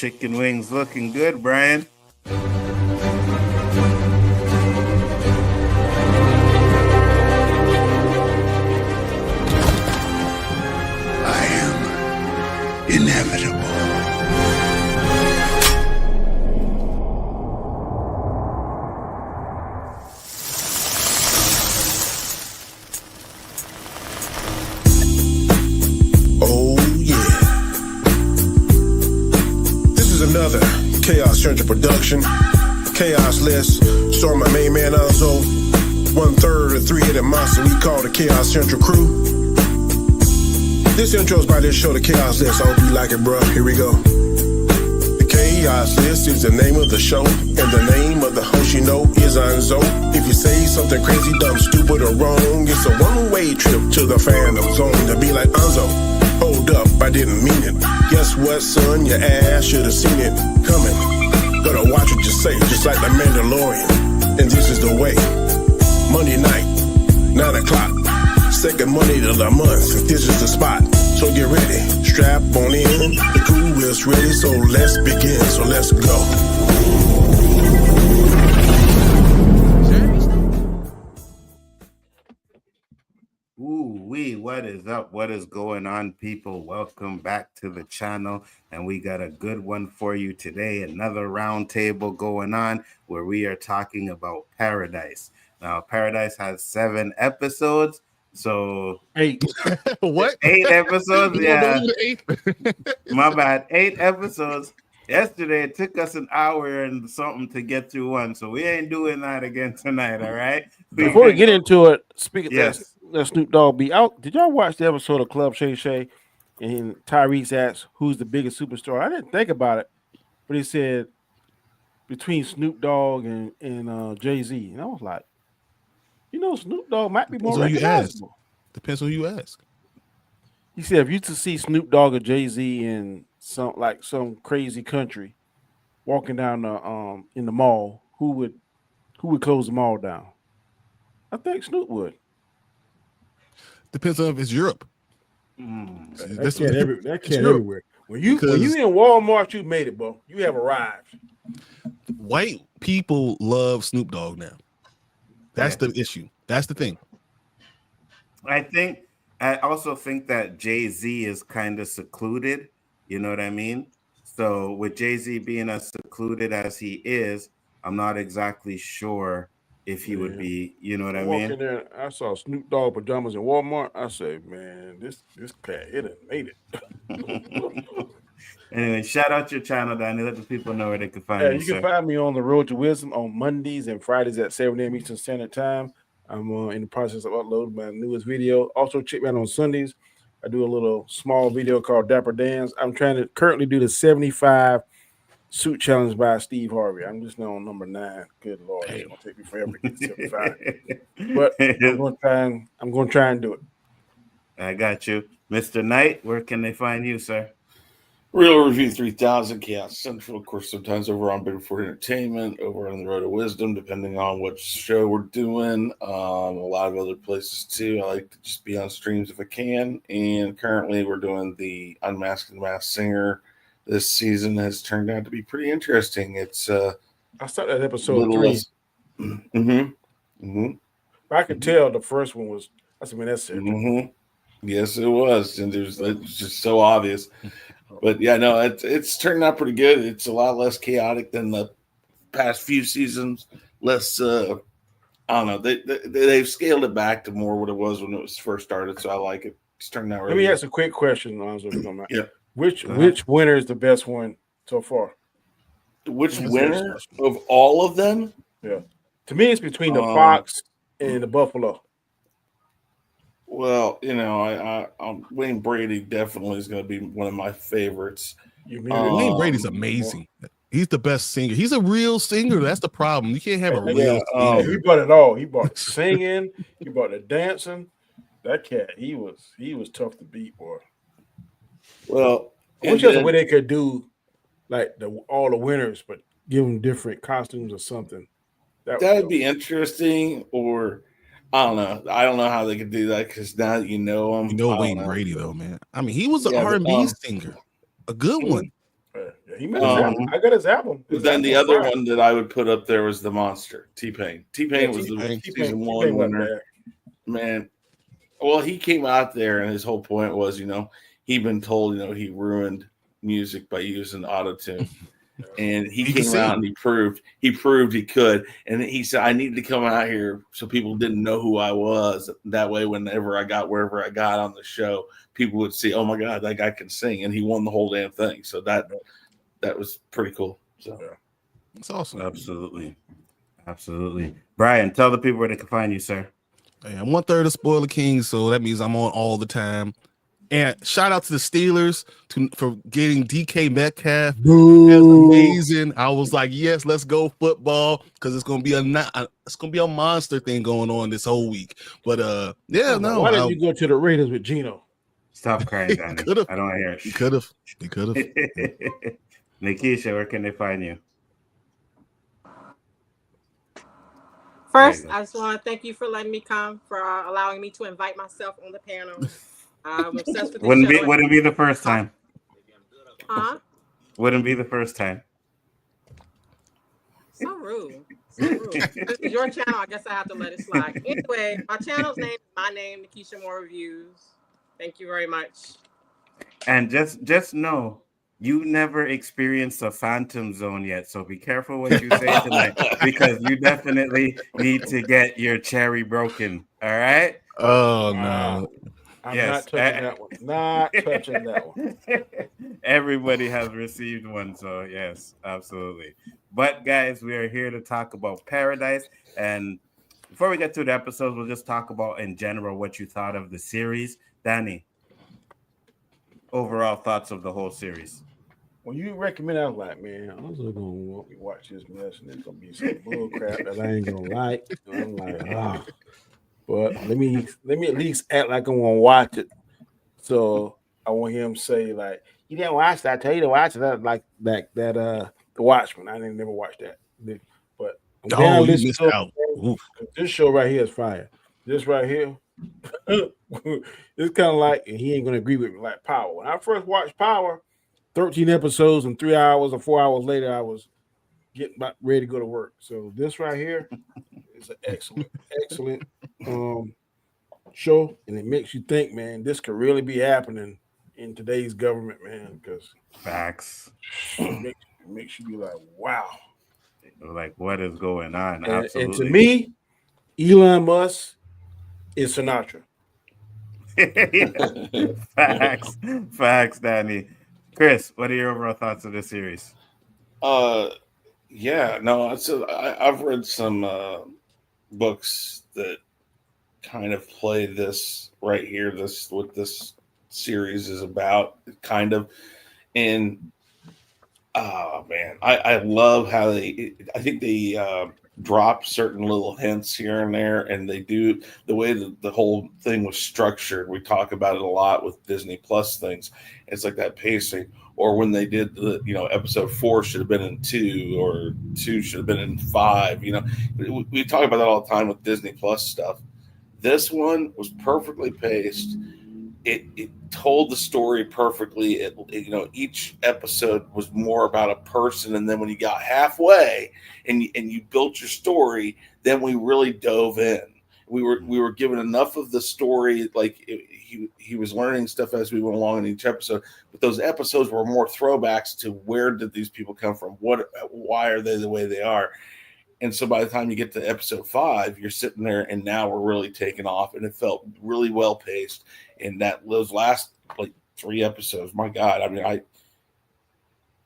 chicken wings looking good, Brian. I am inevitable. Another Chaos Central production. Chaos list. Saw my main man Nzo. 1/3 of three-headed monster we call the Chaos Central crew. This intro's by this show, the Chaos List. I hope you like it, bro. Here we go. The Chaos List is the name of the show, and the name of the host you know is Nzo. If you say something crazy, dumb, stupid, or wrong, it's a one-way trip to the fandom zone to be like Nzo. Hold up, I didn't mean it. Guess what, son? Your ass should have seen it coming. Gotta watch what you say, just like the Mandalorian. And this is the way. Monday night, 9 o'clock. Second Monday of the month. This is the spot. So get ready. Strap on in. The crew is ready, so let's begin. So let's go. What is up? What is going on, people? Welcome back to the channel, and we got a good one for you today. Another roundtable going on where we are talking about Paradise. Now, Paradise has 7 episodes, so 8. What? 8 episodes? Yeah, my bad. 8 episodes. Yesterday it took us an hour and something to get through one, so we ain't doing that again tonight. All right. Before we get into it, speaking yes. Let Snoop Dogg be out. Did y'all watch the episode of Club Shay Shay? And Tyrese asked, "Who's the biggest superstar?" I didn't think about it, but he said between Snoop Dogg and Jay-Z, and I was like, Snoop Dogg might be more recognizable. Depends on who you ask. He said, if you to see Snoop Dogg or Jay-Z in some crazy country walking down the in the mall, who would close the mall down? I think Snoop would. Depends on if it's Europe. That can't everywhere. When you in Walmart, you made it, bro. You have arrived. White people love Snoop Dogg now. That's the issue. That's the thing. I also think that Jay-Z is kind of secluded. You know what I mean? So with Jay-Z being as secluded as he is, I'm not exactly sure if he would be, you know what I mean? In there, I saw Snoop Dogg pajamas in Walmart. I said, man, this cat, it done made it. Anyway, shout out your channel, Danny. Let the people know where they can find you. You can find me on The Road to Wisdom on Mondays and Fridays at 7 a.m. Eastern Standard Time. I'm in the process of uploading my newest video. Also, check me out on Sundays. I do a little small video called Dapper Dan's. I'm trying to currently do the 75 suit challenge by Steve Harvey. I'm just now on number 9. Good Lord, it's gonna take me forever to get 75. But I'm gonna try and do it. I got you. Mr. Knight, where can they find you, sir? Real Review 3000, Chaos Central, of course, sometimes over on Bigfoot Entertainment, over on the Road to Wisdom, depending on what show we're doing. A lot of other places too. I like to just be on streams if I can. And currently we're doing the Unmasked and Masked Singer. This season has turned out to be pretty interesting. It's I saw that episode 3. I could tell the first one was. I said, man, that's it. Yes, it was, and it's just so obvious. But yeah, no, it's turned out pretty good. It's a lot less chaotic than the past few seasons. Less, I don't know. They've scaled it back to more what it was when it was first started. So I like it. It's turned out really. Let me ask a quick question, Lonzo. If you don't mind. Yeah. Which winner is the best one so far? Which winner of all of them? Yeah, to me, it's between the Fox and the Buffalo. Well, Wayne Brady definitely is going to be one of my favorites. Wayne Brady's amazing. He's the best singer. He's a real singer. That's the problem. You can't have a real singer. He brought it all. He brought the singing. He brought the dancing. That cat, he was tough to beat, boy. Well, which other way they could do like all the winners, but give them different costumes or something. That'd be interesting. Or I don't know. I don't know how they could do that because now that you know him, Wayne Brady though, man. I mean, he was an R&B singer, a good one. He made his album. I got his album. Then the other one that I would put up there was The Monster, T-Pain. T-Pain was the season 1 winner. Man, well, he came out there and his whole point was, he'd been told, he ruined music by using auto-tune. And he came out and he proved he could. And he said, I needed to come out here so people didn't know who I was. That way, whenever I got wherever I got on the show, people would see, oh my God, that guy can sing. And he won the whole damn thing. So that was pretty cool. So that's awesome. Absolutely. Brian, tell the people where they can find you, sir. Hey, I'm 1/3 of Spoiler King, so that means I'm on all the time. And shout out to the Steelers for getting DK Metcalf. It was amazing. I was like, yes, let's go football, because it's gonna be a monster thing going on this whole week. But why didn't you go to the Raiders with Geno? Stop crying, Danny. I don't hear it. He could have. Nikisha, where can they find you? First, I just want to thank you for letting me come, for allowing me to invite myself on the panel. I'm obsessed with this show. Wouldn't be the first time. Huh? Wouldn't be the first time. So rude. This is your channel. I guess I have to let it slide. Anyway, my channel's name is my name, Nikisha Moore Reviews. Thank you very much. And just know, you never experienced a phantom zone yet, so be careful what you say tonight, because you definitely need to get your cherry broken. All right? Oh no. I'm not touching that one. Not touching that one. Everybody has received one, so yes, absolutely. But guys, we are here to talk about Paradise, and before we get to the episodes, we'll just talk about in general what you thought of the series. Danny, overall thoughts of the whole series. When you recommend, I was like, man, I'm just gonna want me watch this mess, and it's gonna be some bull crap that I ain't gonna like. And I'm like, but let me at least act like I want to watch it. So I want him to say, like, you didn't watch that. I tell you to watch that, like that The Watchmen. I didn't never watch that. But you missed out. This show right here is fire. This right here, it's kind of like, and he ain't gonna agree with me, like Power. When I first watched Power, 13 episodes and 3 hours or 4 hours later, I was getting about ready to go to work. So this right here is an excellent show, and it makes you think, man, this could really be happening in today's government, man. Because facts, it makes you be like, wow, like what is going on? Absolutely. And to me, Elon Musk is Sinatra. Facts, Danny. Chris, what are your overall thoughts of this series? I've read some books that kind of play this right here. This what this series is about, kind of. And man, I love how I think they drop certain little hints here and there, and they do the way that the whole thing was structured. We talk about it a lot with Disney Plus things. It's like that pacing, or when they did the, episode 4 should have been in 2, or 2 should have been in 5. We talk about that all the time with Disney Plus stuff. This one was perfectly paced. It told the story perfectly. Each episode was more about a person, and then when you got halfway and you built your story, then we really dove in. We were given enough of the story, like he was learning stuff as we went along in each episode. But those episodes were more throwbacks to where did these people come from? Why are they the way they are? And so by the time you get to episode 5, you're sitting there, and now we're really taking off, and it felt really well paced. And those last like 3 episodes, my God, I mean,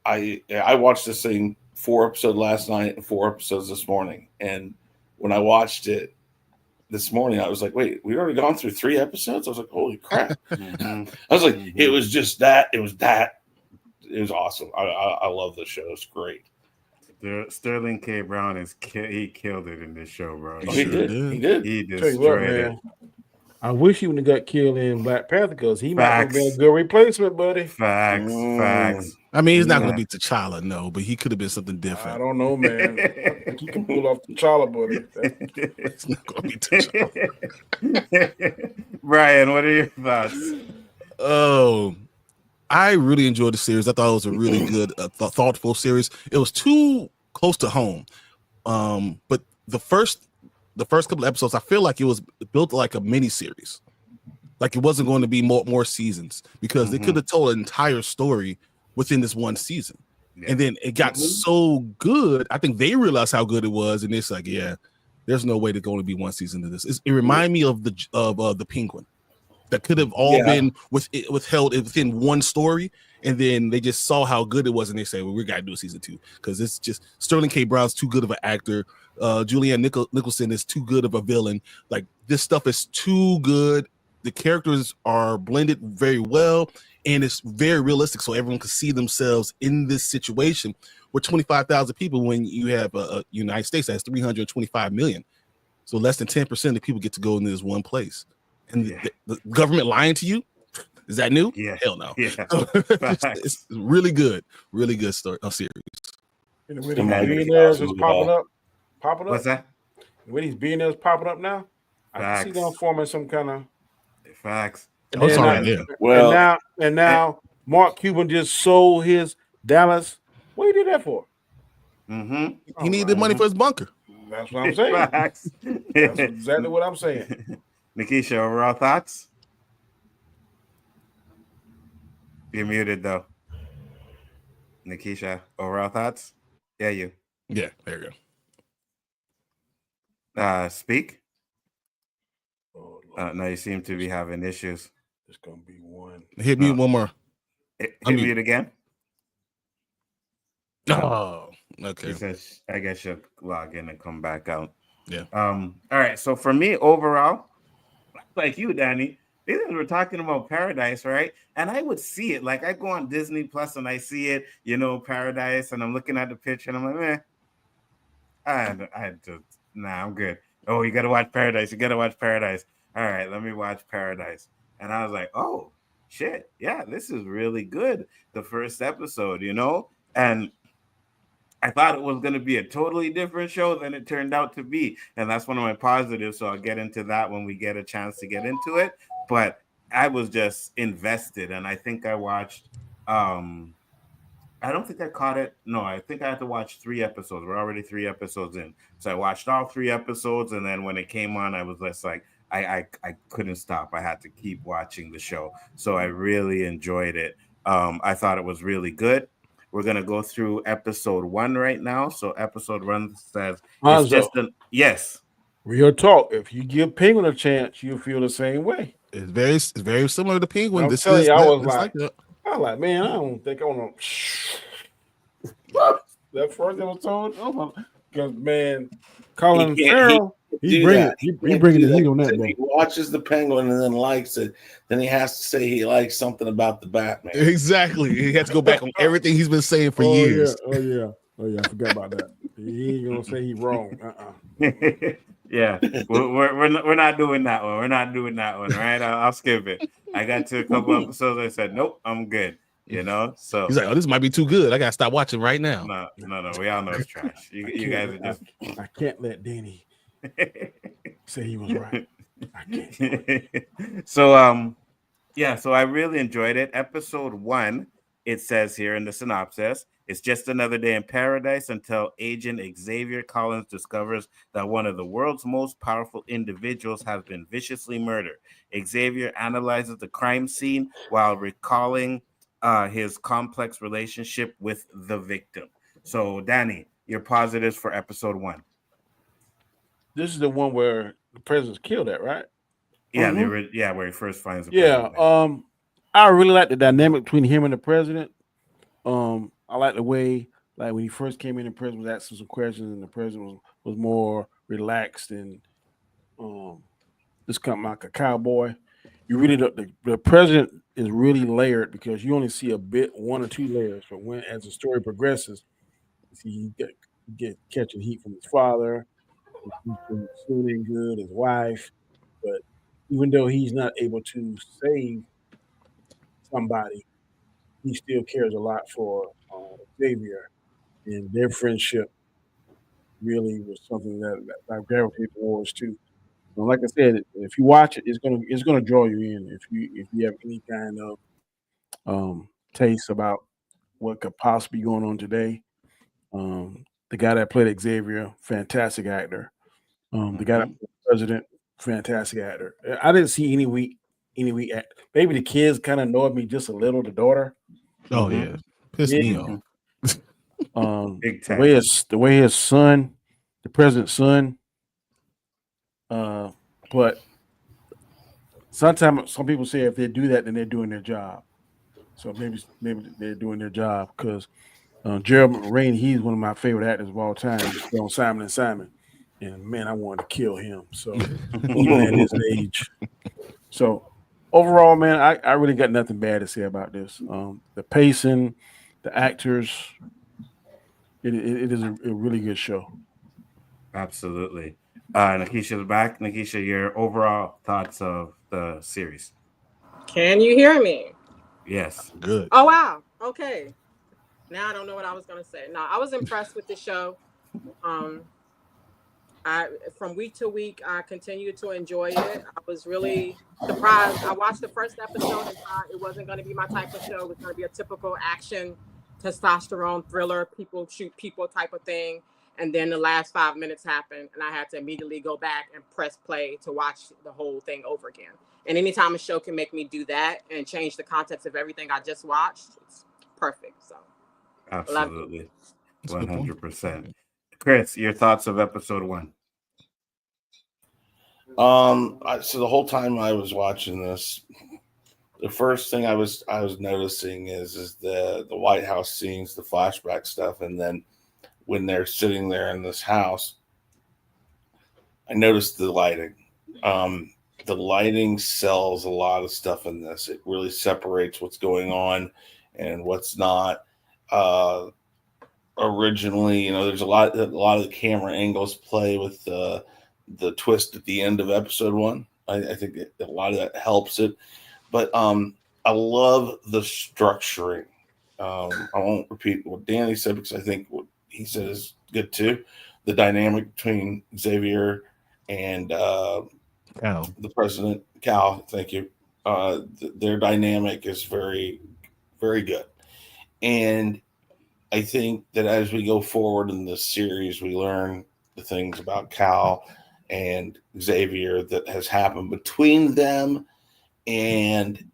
I watched this thing 4 episodes last night and 4 episodes this morning. And when I watched it this morning, I was like, wait, we already gone through 3 episodes? I was like, holy crap. I was like, it was just that. It was awesome. I love the show. It's great. Sterling K. Brown he killed it in this show, bro. He did. He destroyed it. I wish he would have got killed in Black Panther, because he might have been a good replacement, buddy. Facts. I mean, he's not going to be T'Challa, no, but he could have been something different. I don't know, man. I think he can pull off T'Challa, buddy. It's not going to be T'Challa. Brian, what are your thoughts? Oh, I really enjoyed the series. I thought it was a really good, thoughtful series. It was too close to home, but the first couple of episodes, I feel like it was built like a mini series. Like it wasn't going to be more seasons because they could have told an entire story within this one season. Yeah. And then it got so good. I think they realized how good it was, and it's like, yeah, there's no way to go to be one season of this. It reminded me of the Penguin. That could have all been withheld within one story, and then they just saw how good it was, and they say, "Well, we got to do a season 2 because it's just Sterling K. Brown's too good of an actor. Julianne Nicholson is too good of a villain. Like this stuff is too good. The characters are blended very well, and it's very realistic, so everyone can see themselves in this situation with 25,000 people. When you have a United States that has 325 million, so less than 10% of people get to go into this one place." And the government lying to you, is that new? Yeah, hell no. Yeah, it's really good story series. And when these billionaires is popping up. What's that? When these billionaires popping up now, I can see them forming some kind of facts. And now Mark Cuban just sold his Dallas. What he did that for? He needed the money for his bunker. That's what I'm saying. Facts. That's exactly what I'm saying. Nikisha, overall thoughts? You're muted though. Nikisha, overall thoughts? Yeah, you. Yeah, there you go. Speak. No, you seem to be having issues. It's gonna be one. Hit me one more. Hit mute again. Oh, okay. He says, I guess you'll log in and come back out. Yeah. All right. So for me, overall, like you, Danny, these guys were talking about Paradise, right? And I would see it. Like I go on Disney Plus and I see it, Paradise, and I'm looking at the picture and I'm like, I'm good. Oh, you gotta watch Paradise. You gotta watch Paradise. All right, let me watch Paradise. And I was like, oh shit, yeah, this is really good. The first episode, and I thought it was going to be a totally different show than it turned out to be. And that's one of my positives. So I'll get into that when we get a chance to get into it. But I was just invested. And I think I watched, I don't think I caught it. No, I think I had to watch 3 episodes. We're already 3 episodes in. So I watched all 3 episodes. And then when it came on, I was just like, I couldn't stop. I had to keep watching the show. So I really enjoyed it. I thought it was really good. We're going to go through episode 1 right now. So episode 1 says, it's just yes. Real talk. If you give Penguin a chance, you'll feel the same way. It's very similar to Penguin. I was like, man, I don't think I want to. That first episode, because man, Colin Farrell, he bringing the heat on that. If he watches the Penguin and then likes it, then he has to say he likes something about the Batman. Exactly. He has to go back on everything he's been saying for years. Yeah. I forgot about that. He ain't gonna say he wrong. Yeah, we're not doing that one. We're not doing that one, right? I'll skip it. I got to a couple episodes. I said, nope, I'm good. So he's like, oh, this might be too good. I gotta stop watching right now. No. We all know it's trash. You guys are just. I can't let Danny say he was right. I can't. So so I really enjoyed it. Episode 1, it says here in the synopsis, it's just another day in paradise until Agent Xavier Collins discovers that one of the world's most powerful individuals has been viciously murdered. Xavier analyzes the crime scene while recalling his complex relationship with the victim. So, Danny, your positives for episode 1. This is the one where the president's killed at, right? Yeah, where he first finds the president. I really like the dynamic between him and the president. I like the way, like when he first came in, the president was asking some questions, and the president was more relaxed and just kind of like a cowboy. You really the president is really layered because you only see 1 or 2 layers. But as the story progresses, you get catching heat from his father, he's been shooting good, his wife. But even though he's not able to save somebody, he still cares a lot for Xavier, and their friendship really was something that I gravitated towards too. So like I said, if you watch it, it's gonna draw you in. If you have any kind of taste about what could possibly be going on today. The guy that played Xavier, fantastic actor. The guy that played the president, fantastic actor. I didn't see any weak act. Maybe the kids kind of annoyed me just a little. The daughter, Oh yeah, pissed me off. Big the time. way his son, the president's son, but sometimes some people say if they do that, then they're doing their job. So maybe they're doing their job because Gerald Rain, he's one of my favorite actors of all time. He's on Simon and Simon, and man, I wanted to kill him. So even at his age, so overall, man, I really got nothing bad to say about this. The pacing, the actors, it is a really good show. Absolutely. Nikisha's back. Nikisha, your overall thoughts of the series? Can you hear me? Yes. Good. Oh, wow. Okay. Now I don't know what I was going to say. No, I was impressed with the show. From week to week, I continued to enjoy it. I was really surprised. I watched the first episode and thought it wasn't going to be my type of show. It was going to be a typical action, testosterone thriller, people shoot people type of thing. And then the last 5 minutes happened, and I had to immediately go back and press play to watch the whole thing over again. And anytime a show can make me do that and change the context of everything I just watched, it's perfect. So, absolutely, 100%. Chris, your thoughts of episode 1? So the whole time I was watching this, the first thing I was noticing is the White House scenes, the flashback stuff, and then when they're sitting there in this house, I noticed the lighting. The lighting sells a lot of stuff in this. It really separates what's going on and what's not. Originally, there's a lot of the camera angles play with the twist at the end of episode 1. I think a lot of that helps it. But I love the structuring. I won't repeat what Danny said because I think what he said is good too. The dynamic between Xavier and Cal. the president, Cal, thank you. Their dynamic is very, very good. And I think that as we go forward in this series, we learn the things about Cal and Xavier that has happened between them. And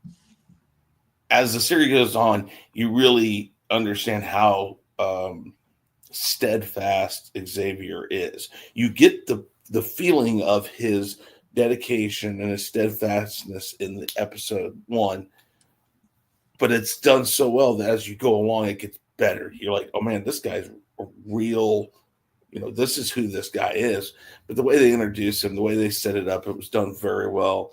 as the series goes on, you really understand how steadfast Xavier is. You get the feeling of his dedication and his steadfastness in the episode 1, but it's done so well that as you go along, it gets better. You're like, oh man, this guy's a real, this is who this guy is. But the way they introduce him, the way they set it up, it was done very well.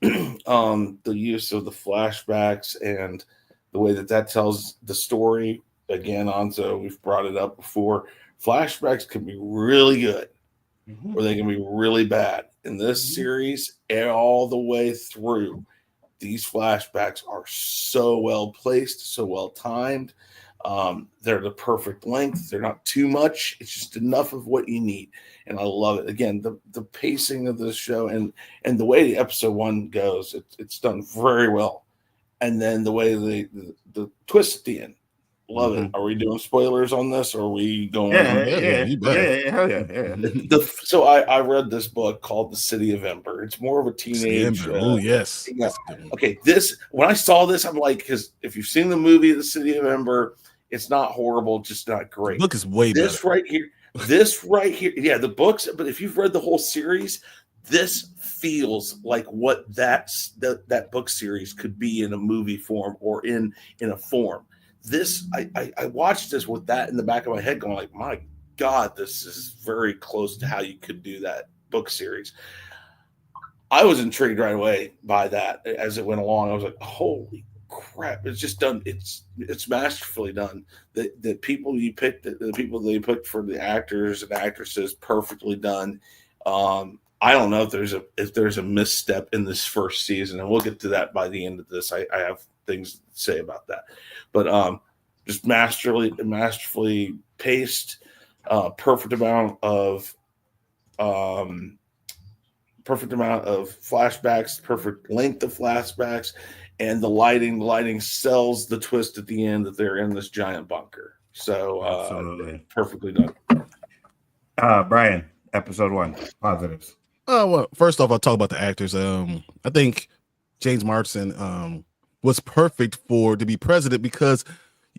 The use of the flashbacks and the way that tells the story. Again, Nzo, we've brought it up before. Flashbacks can be really good, or they can be really bad. In this series, all the way through, these flashbacks are so well placed, so well timed. They're the perfect length. They're not too much. It's just enough of what you need. And I love it. Again, the pacing of this show and the way the episode 1 goes, it's done very well. And then the way the twist at the end. Love it. Are we doing spoilers on this, or are we going? Yeah. So I read this book called The City of Ember. It's more of a teenage. Oh yes. Yeah. Okay. When I saw this, I'm like, because if you've seen the movie The City of Ember, it's not horrible, just not great. The book is way better. This right here, yeah, the books. But if you've read the whole series, this feels like what that book series could be in a movie form or in a form. This I watched this with that in the back of my head, going like, my God, this is very close to how you could do that book series. I was intrigued right away by that as it went along. I was like, holy crap, it's just done. It's masterfully done. The people you picked, the people they picked for the actors and actresses, perfectly done. I don't know if there's a misstep in this first season, and we'll get to that by the end of this. I have things to say about that, but just masterfully paced, perfect amount of flashbacks, perfect length of flashbacks, and the lighting sells the twist at the end that they're in this giant bunker. So Absolutely. Perfectly done. Brian, episode 1, positives. Well, first off, I'll talk about the actors. I think James Marsden was perfect to be president because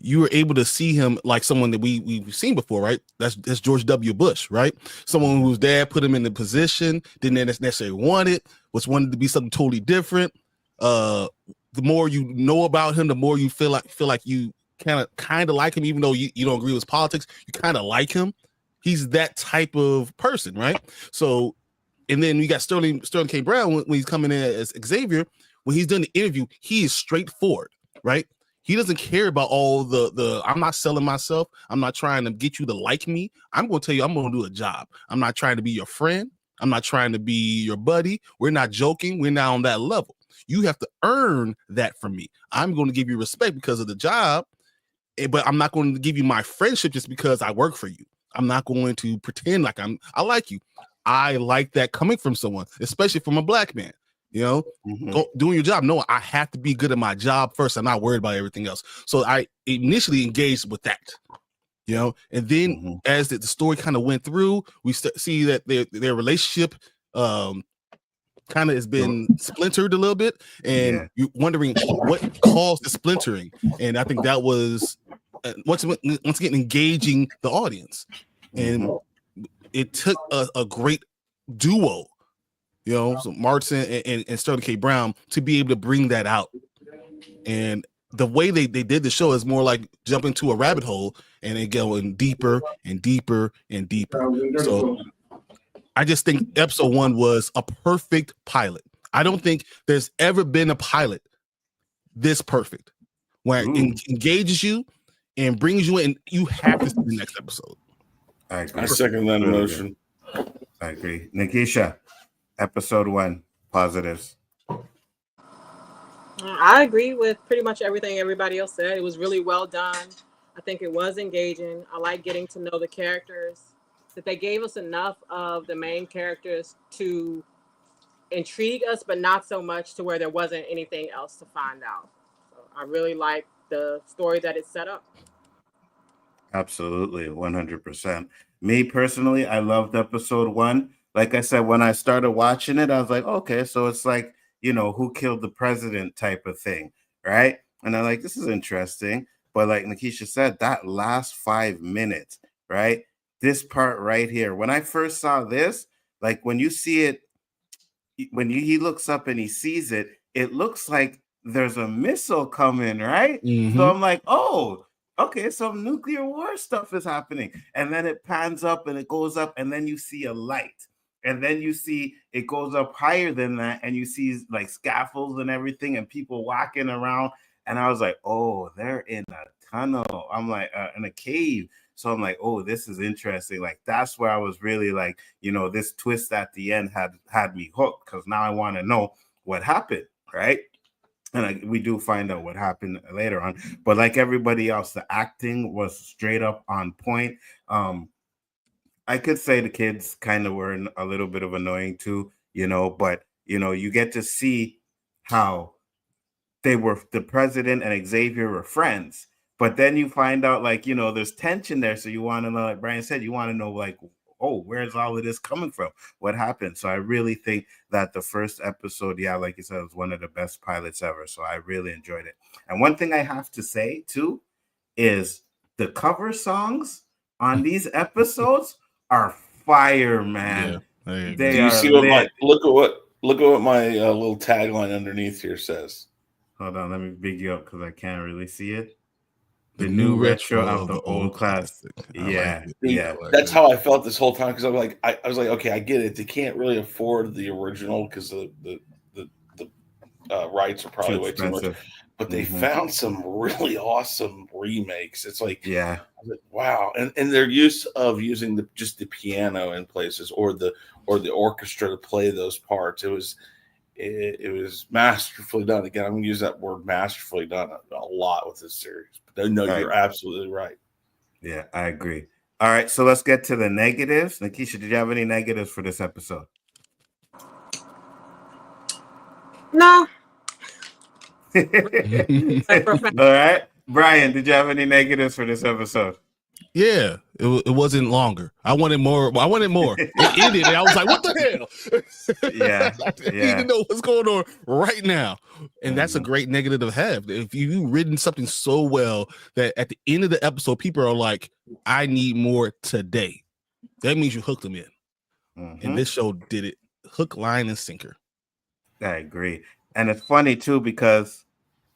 you were able to see him like someone that we've seen before, right? That's George W. Bush, right? Someone whose dad put him in the position, didn't necessarily want it, wanted to be something totally different. The more you know about him, the more you feel like you kind of like him, even though you don't agree with his politics, you kind of like him. He's that type of person, right? So, and then we got Sterling K. Brown when he's coming in as Xavier. When he's done the interview, he is straightforward, right? He doesn't care about all the I'm not selling myself. I'm not trying to get you to like me. I'm going to tell you I'm going to do a job. I'm not trying to be your friend. I'm not trying to be your buddy. We're not joking. We're not on that level. You have to earn that from me. I'm going to give you respect because of the job, but I'm not going to give you my friendship just because I work for you. I'm not going to pretend like I like you. I like that coming from someone, especially from a black man. You know, doing your job. No, I have to be good at my job first. I'm not worried about everything else. So I initially engaged with that, you know, and then as the story kind of went through, we see that their relationship kind of has been splintered a little bit, and you're wondering what caused the splintering. And I think that was once again engaging the audience, and it took a great duo. You know, so Martin and Sterling K. Brown to be able to bring that out. And the way they did the show is more like jumping to a rabbit hole and then going deeper and deeper and deeper. So I just think episode 1 was a perfect pilot. I don't think there's ever been a pilot this perfect where it engages you and brings you in. You have to see the next episode. I agree. I second that emotion. I agree. Nikisha, episode 1, positives. I agree with pretty much everything everybody else said. It was really well done. I think it was engaging. I like getting to know the characters. That they gave us enough of the main characters to intrigue us, but not so much to where there wasn't anything else to find out. So I really like the story that it set up. Absolutely, 100%. Me personally, I loved episode 1. Like I said, when I started watching it, I was like, okay, so it's like, you know, who killed the president type of thing, right? And I'm like, this is interesting. But like Nikisha said, that last 5 minutes, right? This part right here, when I first saw this, like when you see it, when he looks up and he sees it, it looks like there's a missile coming, right? So I'm like, oh, okay, some nuclear war stuff is happening. And then it pans up and it goes up, and then you see a light. And then you see it goes up higher than that, and you see like scaffolds and everything and people walking around. And I was like, oh, they're in a tunnel. I'm like, in a cave. So I'm like, oh, this is interesting. Like, that's where I was really like, you know, this twist at the end had me hooked, because now I want to know what happened, right? And we do find out what happened later on. But like everybody else, the acting was straight up on point. I could say the kids kind of were a little bit of annoying too, you know, but, you know, you get to see how the president and Xavier were friends. But then you find out, like, you know, there's tension there. So you want to know, like Brian said, you want to know, like, oh, where's all of this coming from? What happened? So I really think that the first episode, yeah, like you said, was one of the best pilots ever. So I really enjoyed it. And one thing I have to say, too, is the cover songs on these episodes are fire, man. Yeah, they you are see lit. look at what my little tagline underneath here says. Hold on, let me big you up because I can't really see it. The new retro of the old classic. Yeah, like yeah. That's how I felt this whole time, because I was like, okay, I get it. They can't really afford the original because the rights are probably way too much. But they found some really awesome remakes. It's like, yeah, I was like, wow, and their use of using just the piano in places or the orchestra to play those parts. It was masterfully done. Again, I'm going to use that word masterfully done a lot with this series. But no, you're absolutely right. Yeah, I agree. All right, so let's get to the negatives. Nikisha, did you have any negatives for this episode? No. All right, Brian, did you have any negatives for this episode? Yeah, it wasn't longer. I wanted more. It ended, and I was like, "What the hell?" Yeah, I need to know what's going on right now. And that's a great negative to have. If you've written something so well that at the end of the episode, people are like, "I need more today." That means you hooked them in. And this show did it, hook, line, and sinker. I agree, and it's funny too because,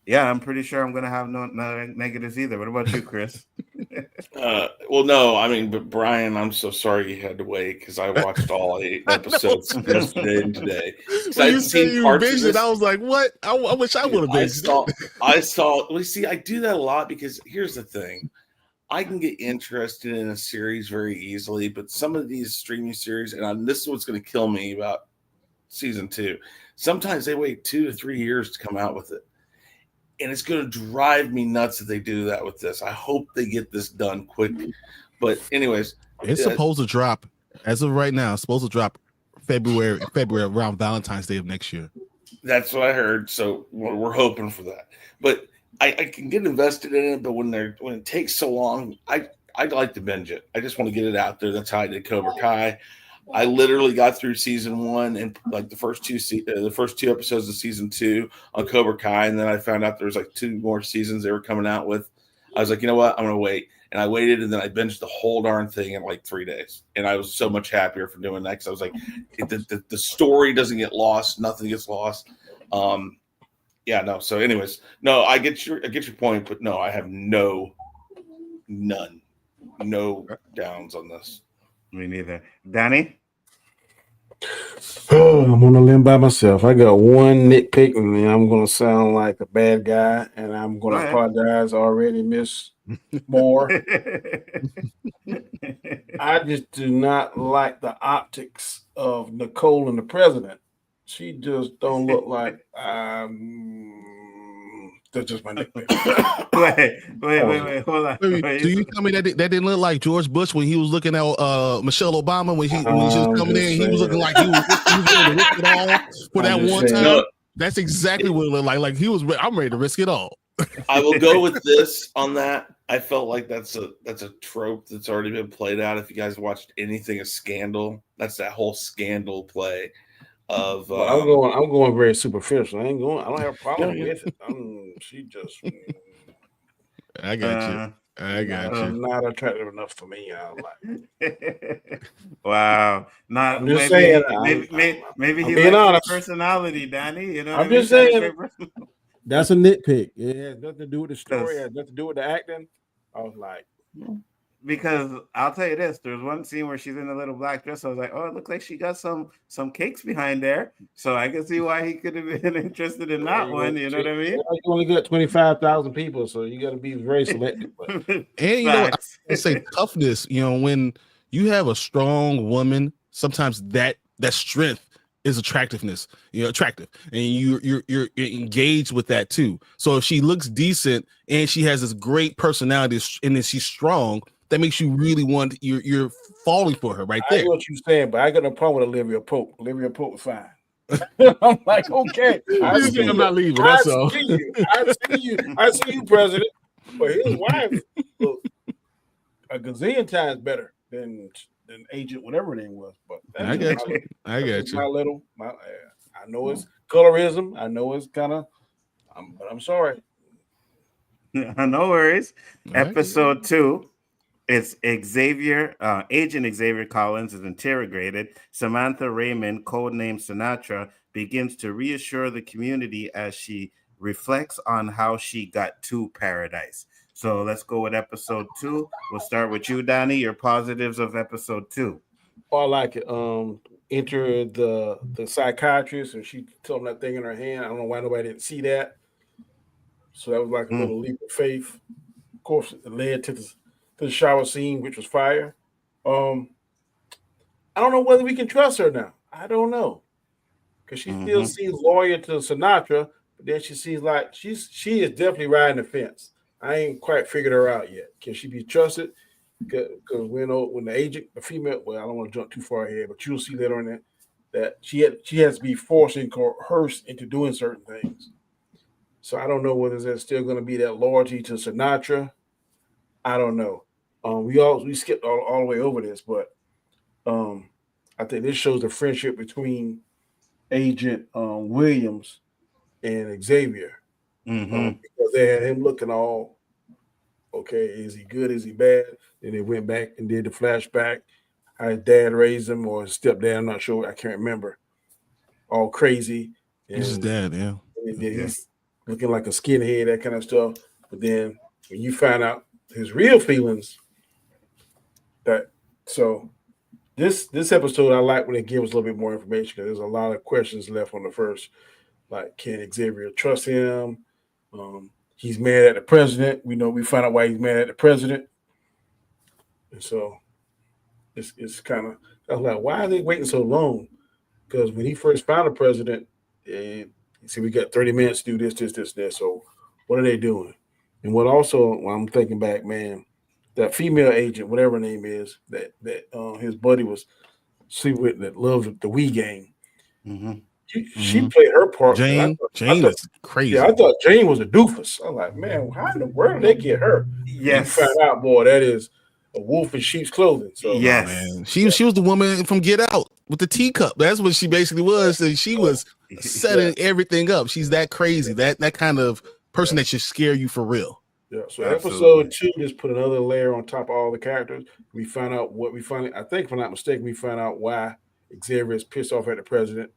yeah, I'm pretty sure I'm gonna have no negatives either. What about you, Chris? Well, no, I mean, but Brian, I'm so sorry you had to wait because I watched all 8 episodes yesterday and today. When you said you binged it, I was like, "What? I wish I would have binged." I saw. Well, see, I do that a lot because here's the thing: I can get interested in a series very easily, but some of these streaming series, and this is what's going to kill me about season 2. Sometimes they wait 2 to 3 years to come out with it. And it's going to drive me nuts if they do that with this. I hope they get this done quick. But anyways, it's supposed to drop as of right now. It's supposed to drop February around Valentine's Day of next year. That's what I heard. So we're hoping for that. But I can get invested in it. But when it takes so long, I'd like to binge it. I just want to get it out there. That's how I did Cobra Kai. I literally got through season 1 and like the first two episodes of season 2 on Cobra Kai, and then I found out there was like 2 more seasons they were coming out with. I was like, you know what, I'm gonna wait, and I waited, and then I binged the whole darn thing in like 3 days, and I was so much happier for doing that because I was like, the story doesn't get lost, nothing gets lost. Yeah, no. So, anyways, no, I get your point, but no, I have no downs on this. Me neither. Danny? Oh, I'm on a limb by myself. I got one nitpick, and then I'm going to sound like a bad guy, and I'm going to apologize already, Miss Moore. I just do not like the optics of Nicole and the president. She just don't look like that's just my nickname. Wait, hold on. Do you tell me that didn't look like George Bush when he was looking at Michelle Obama when she was coming in? He was looking like he was ready to risk it all for that one time. No, that's exactly what it looked like. Like I'm ready to risk it all. I will go with this on that. I felt like that's a trope that's already been played out. If you guys watched anything of Scandal, that's that whole Scandal play. I'm going very superficial. I don't have a problem with it. She just I got you. Not attractive enough for me. Wow. I'm just saying. Maybe he likes his personality, Danny. You know, I'm just saying. That's a nitpick. It has nothing to do with the story. It has nothing to do with the acting. I was like. Because I'll tell you this, there's one scene where she's in a little black dress. I was like, oh, it looks like she got some cakes behind there. So I can see why he could have been interested in that one. You know what I mean? You only got 25,000 people, so you got to be very selective. And you know, I say toughness. You know, when you have a strong woman, sometimes that strength is attractive, and you're engaged with that too. So if she looks decent and she has this great personality and then she's strong, that makes you really want you're falling for her right there. I know what you're saying, but I got no problem with Olivia Pope. Olivia Pope is fine. I'm like, okay, I'm not leaving. That's all. I see you, President. But his wife look a gazillion times better than Agent, whatever her name was. But I got you. I know it's colorism. I know it's kind of, but I'm sorry. No worries. Episode 2. It's Agent Xavier Collins is interrogated. Samantha Raymond, codenamed Sinatra, begins to reassure the community as she reflects on how she got to paradise. So let's go with episode 2. We'll start with you, Danny. Your positives of episode 2. Oh, I like it. Enter the psychiatrist, and she told him that thing in her hand. I don't know why nobody didn't see that. So that was like a little leap of faith. Of course, it led to the shower scene, which was fire. I don't know whether we can trust her now. I don't know, because she still seems loyal to Sinatra, but then she seems like she is definitely riding the fence. I ain't quite figured her out yet. Can she be trusted? Because when the agent, the female, well, I don't want to jump too far ahead, but you'll see later on that she has to be forcing coerced into doing certain things. So I don't know whether there's still going to be that loyalty to Sinatra. I don't know. We skipped all the way over this, but I think this shows the friendship between Agent Williams and Xavier, because they had him looking all okay. Is he good? Is he bad? Then they went back and did the flashback. How his dad raised him, or his stepdad. I'm not sure. I can't remember. All crazy. This is dad, yeah. And then he's looking like a skinhead, that kind of stuff. But then when you find out his real feelings, this episode I like when it gives us a little bit more information, because there's a lot of questions left on the first. Like, can Xavier trust him? He's mad at the president. We find out why he's mad at the president. And so it's kind of, I was like, why are they waiting so long? Because when he first found the president, and he said, we got 30 minutes to do this. So what are they doing? And what also, when I'm thinking back, man, that female agent, whatever her name is, that his buddy was sleeping with, that loved the Wii game. She played her part. Jane is crazy. Yeah, I thought Jane was a doofus. I'm like, man, how in the world did they get her? Yes. You find out, boy, that is a wolf in sheep's clothing. So yes, man. She was the woman from Get Out with the teacup. That's what she basically was. And she was setting everything up. She's that crazy. That kind of person that should scare you for real. Yeah. So episode 2 just put another layer on top of all the characters. We find out I think, if I'm not mistaken, we find out why Xavier is pissed off at the president.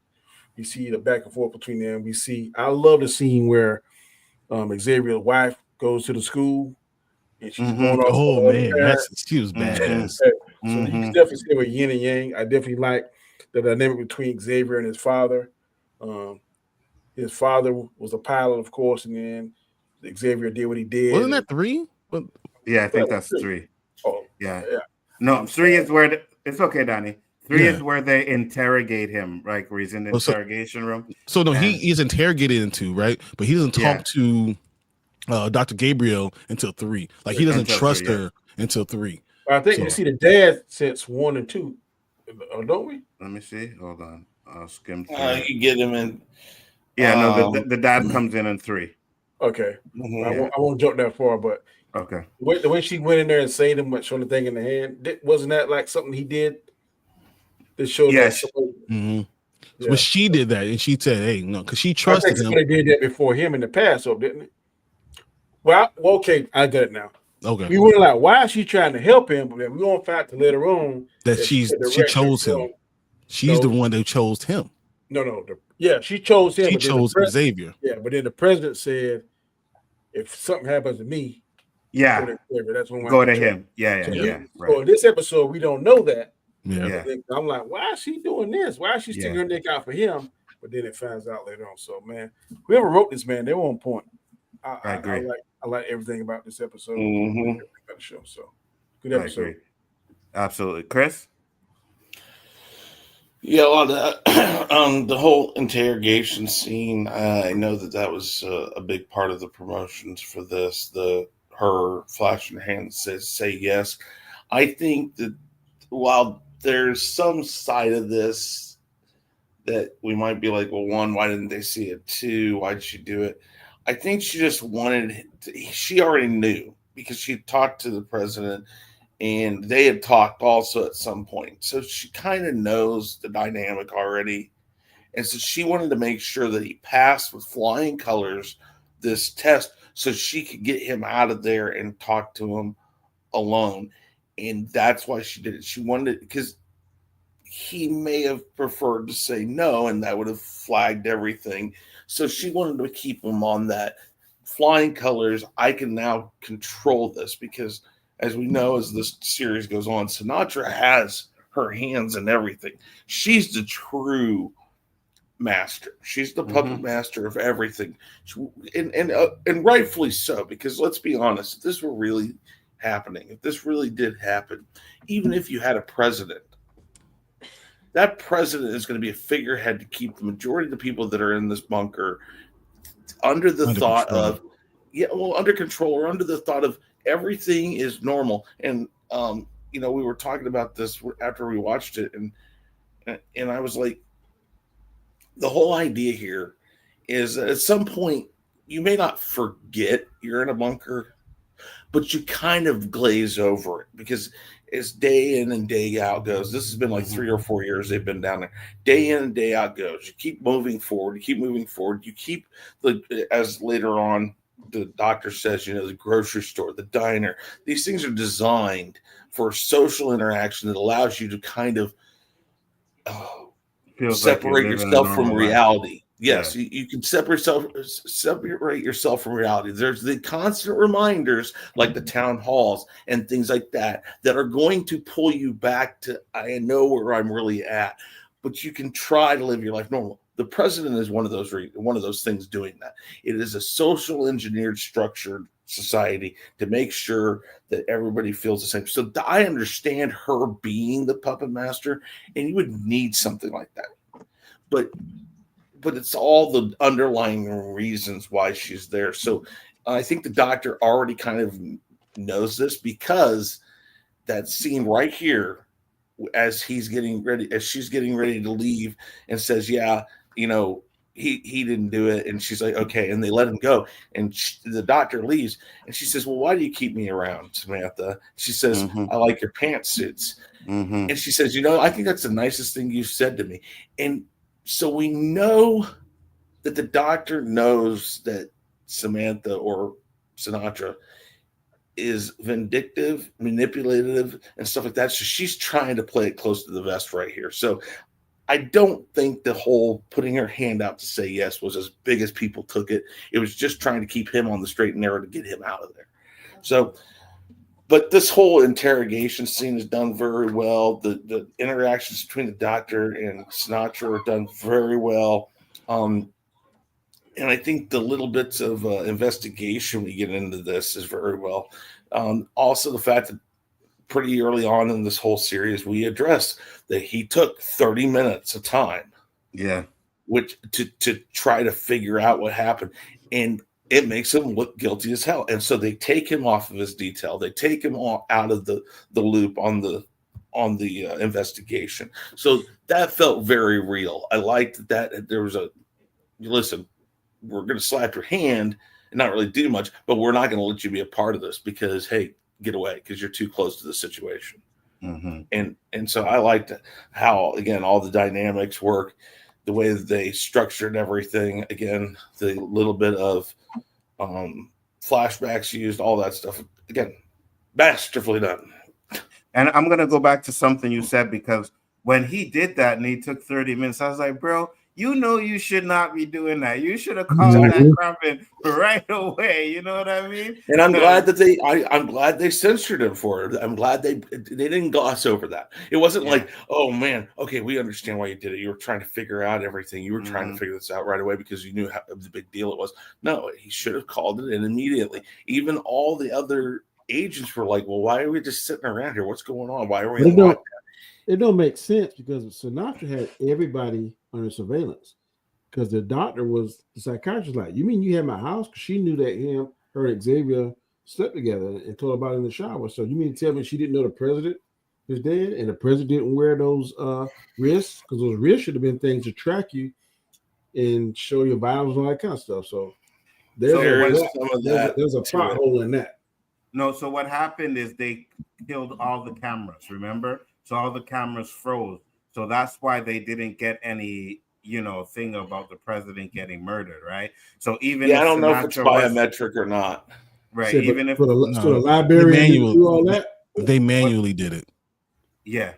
You see the back and forth between them. I love the scene where Xavier's wife goes to the school and she's going off. Oh man, she was badass. So you can definitely see with yin and yang. I definitely like the dynamic between Xavier and his father. His father was a pilot, of course, and then Xavier did what he did. Wasn't that 3? Yeah, I think that's 3. Oh, yeah. No, 3 is where it's okay, Donnie. 3 is where they interrogate him, right? Where he's in the interrogation room. So no, he is interrogated in 2, right? But he doesn't talk to Dr. Gabriel until 3. Like, he doesn't trust her until 3. I think you see the dad since 1 and 2, don't we? Let me see. Hold on. I'll skim through. You get him in. Yeah, no, the dad comes in 3. Okay. I won't jump that far, but okay. The way she went in there and saved him, showing the thing in the hand, wasn't that like something he did? That showed But she did that, and she said, "Hey, no," because she trusted him. They did that before him in the past, so didn't it? Well, okay, I get it now. Okay, we were like, why is she trying to help him? But we don't fact to later on that she chose him. She's the one that chose him. No, she chose him. She chose Xavier. Yeah, but then the president said, if something happens to me, that's when go to him. Yeah. Right. So in this episode, we don't know that. Yeah. I'm like, why is she doing this? Why is she sticking her neck out for him? But then it finds out later on. So, man, whoever wrote this, man, they were on point. I agree. I like everything about this episode. About the show. So, good episode. Absolutely, Chris. Yeah, a lot of that. The whole interrogation scene. I know that was a big part of the promotions for this. Her flashing hands says "say yes." I think that while there's some side of this that we might be like, well, 1, why didn't they see it? 2, why did she do it? I think she just wanted she already knew, because she talked to the president and they had talked also at some point. So she kind of knows the dynamic already. And so she wanted to make sure that he passed with flying colors this test so she could get him out of there and talk to him alone. And that's why she did it. She wanted it because he may have preferred to say no, and that would have flagged everything. So she wanted to keep him on that flying colors. I can now control this, because as we know, as this series goes on, Sinatra has her hands in everything. She's the true master. She's the puppet master of everything. And rightfully so, because let's be honest, if this were really happening, if this really did happen, even if you had a president, that president is going to be a figurehead to keep the majority of the people that are in this bunker under thought control. Under control, or under the thought of everything is normal. And we were talking about this after we watched it, and I was like, the whole idea here is that at some point you may not forget you're in a bunker, but you kind of glaze over it because as day in and day out goes, this has been like 3 or 4 years they've been down there. Day in and day out goes. You keep moving forward. You keep as later on the doctor says, the grocery store, the diner. These things are designed for social interaction that allows you to kind of separate yourself from reality. Yes, yeah. You can separate yourself from reality. There's the constant reminders like the town halls and things like that are going to pull you back to, I know where I'm really at, but you can try to live your life normal. The president is one of those things doing that. It is a social engineered structured society to make sure that everybody feels the same. So I understand her being the puppet master, and you would need something like that. But it's all the underlying reasons why she's there. So I think the doctor already kind of knows this because that scene right here, as she's getting ready to leave and says, yeah, he didn't do it. And she's like, okay. And they let him go. And the doctor leaves. And she says, well, why do you keep me around, Samantha? She says, I like your pantsuits. And she says, I think that's the nicest thing you've said to me. And so we know that the doctor knows that Samantha or Sinatra is vindictive, manipulative, and stuff like that. So she's trying to play it close to the vest right here. So I don't think the whole putting her hand out to say yes was as big as people took it. It was just trying to keep him on the straight and narrow to get him out of there. So, but this whole interrogation scene is done very well. The interactions between the doctor and Sinatra are done very well. And I think the little bits of investigation we get into this is very well. Also, the fact that pretty early on in this whole series, we addressed that he took 30 minutes of time. Yeah. Which to try to figure out what happened. And it makes him look guilty as hell. And so they take him off of his detail. They take him all out of the loop on the investigation. So that felt very real. I liked that there was listen, we're going to slap your hand and not really do much, but we're not going to let you be a part of this because, hey, get away because you're too close to the situation. And so I liked how, again, all the dynamics work, the way that they structured everything. Again, the little bit of flashbacks used, all that stuff. Again, masterfully done. And I'm going to go back to something you said, because when he did that and he took 30 minutes, I was like, bro, you should not be doing that. You should have called that crap in right away. You know what I mean? And I'm glad that I'm glad they censored him for it. I'm glad they didn't gloss over that. It wasn't like, oh man, okay, we understand why you did it. You were trying to figure out everything. You were trying to figure this out right away because you knew how the big deal it was. No, he should have called it in immediately. Even all the other agents were like, well, why are we just sitting around here? What's going on? Why are we in lockdown? It don't make sense because Sinatra had everybody under surveillance because the doctor was the psychiatrist. Like, you mean you had my house? Because she knew that her and Xavier slept together and told about it in the shower. So you mean to tell me she didn't know the president was dead and the president didn't wear those wrists? Because those wrists should have been things to track you and show your vitals and all that kind of stuff. So there's a plot hole in that. No, so what happened is they killed all the cameras, remember? So all the cameras froze. So that's why they didn't get any, thing about the president getting murdered, right? So even if I don't know if it's biometric or not. Right. So, even if the librarian do all that, they manually did it. Yeah.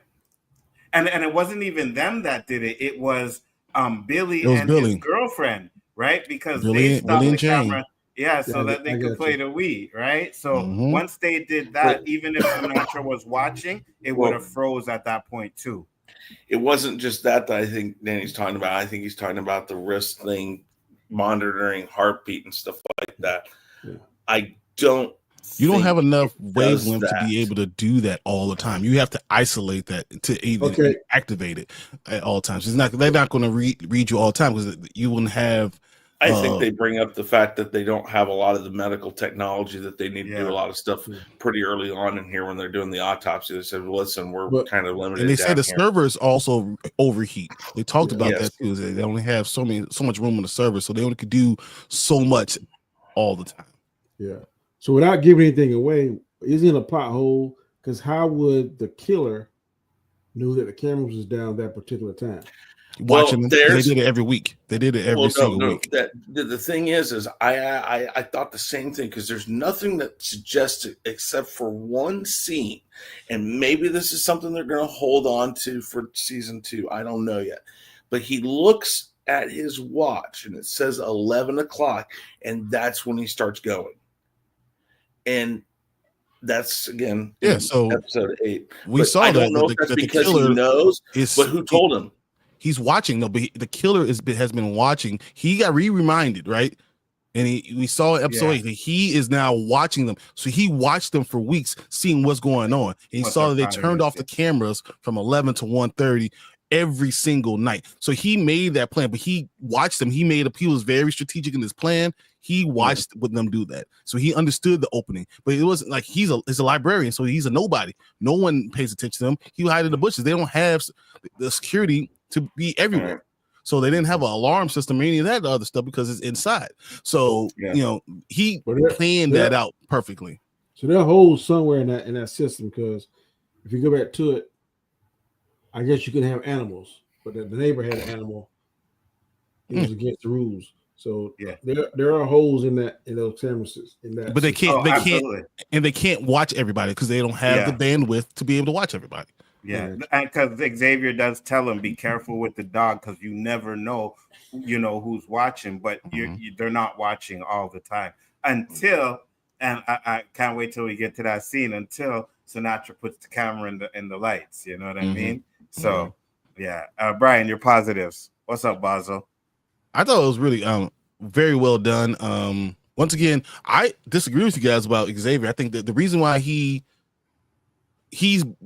And it wasn't even them that did it. It was Billy and his girlfriend, right? Because they stopped the camera. Yeah, so that they could play the Wii, right? So once they did that, even if Sinatra was watching, it would have froze at that point too. It wasn't just that I think Danny's talking about. I think he's talking about the wrist thing, monitoring heartbeat and stuff like that. Yeah. You don't have enough wavelength to be able to do that all the time. You have to isolate that to even activate it at all times. They're not going to read you all the time because you wouldn't have. I think they bring up the fact that they don't have a lot of the medical technology that they need to do a lot of stuff pretty early on in here when they're doing the autopsy. They said, well, listen, we're kind of limited. And they say the servers also overheat. They talked about that too. They only have so much room on the server, so they only could do so much all the time. Yeah. So without giving anything away, is it a plot hole? Because how would the killer knew that the cameras was down that particular time? Watching them, they did it every week. They did it every single week. The thing is I thought the same thing, because there's nothing that suggests it except for one scene, and maybe this is something they're going to hold on to for season 2. I don't know yet, but he looks at his watch and it says 11 o'clock, and that's when he starts going, and that's again, so episode 8. We saw I don't that know if that's because he knows, but who told him? He's watching though, but the killer has been watching. He got reminded, right? And we saw in episode 8 that he is now watching them. So he watched them for weeks, seeing what's going on. And he saw that they turned off the cameras from 11 to 1:30 every single night. So he made that plan, but he watched them. He was very strategic in his plan. He watched with them do that. So he understood the opening, but it wasn't like he's a librarian. So he's a nobody. No one pays attention to him. He hide in the bushes. They don't have the security to be everywhere. So they didn't have an alarm system or any of that other stuff because it's inside. So, he planned that out perfectly. So there are holes somewhere in that system, because if you go back to it, I guess you can have animals, but the neighbor had an animal. It was against the rules. So there are holes in those cameras in that. But they can't watch everybody because they don't have the bandwidth to be able to watch everybody. Yeah, and because Xavier does tell him, be careful with the dog, because you never know, who's watching, but they're not watching all the time until, and I can't wait till we get to that scene, until Sinatra puts the camera in the lights. You know what I mean? So, Brian, your positives. What's up, Basil? I thought it was really very well done. Once again, I disagree with you guys about Xavier. I think that the reason why he's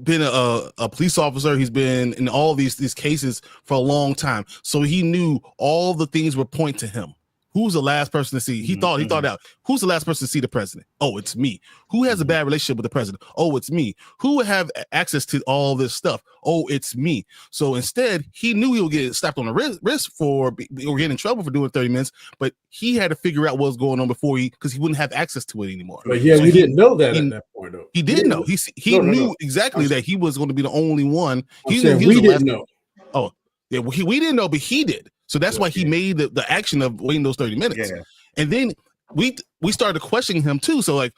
been a police officer. He's been in all these cases for a long time. So he knew all the things would point to him. Who's the last person to see? He thought out. Who's the last person to see the president? Oh, it's me. Who has a bad relationship with the president? Oh, it's me. Who would have access to all this stuff? Oh, it's me. So instead, he knew he would get slapped on the wrist or get in trouble for doing 30 minutes, but he had to figure out what was going on because he wouldn't have access to it anymore. But we didn't know that at that point, though. He did know. He knew exactly that he was going to be the only one. We didn't know. Oh, yeah, we didn't know, but he did. So that's why he made the action of waiting those 30 minutes. Yeah. And then we started questioning him too. So like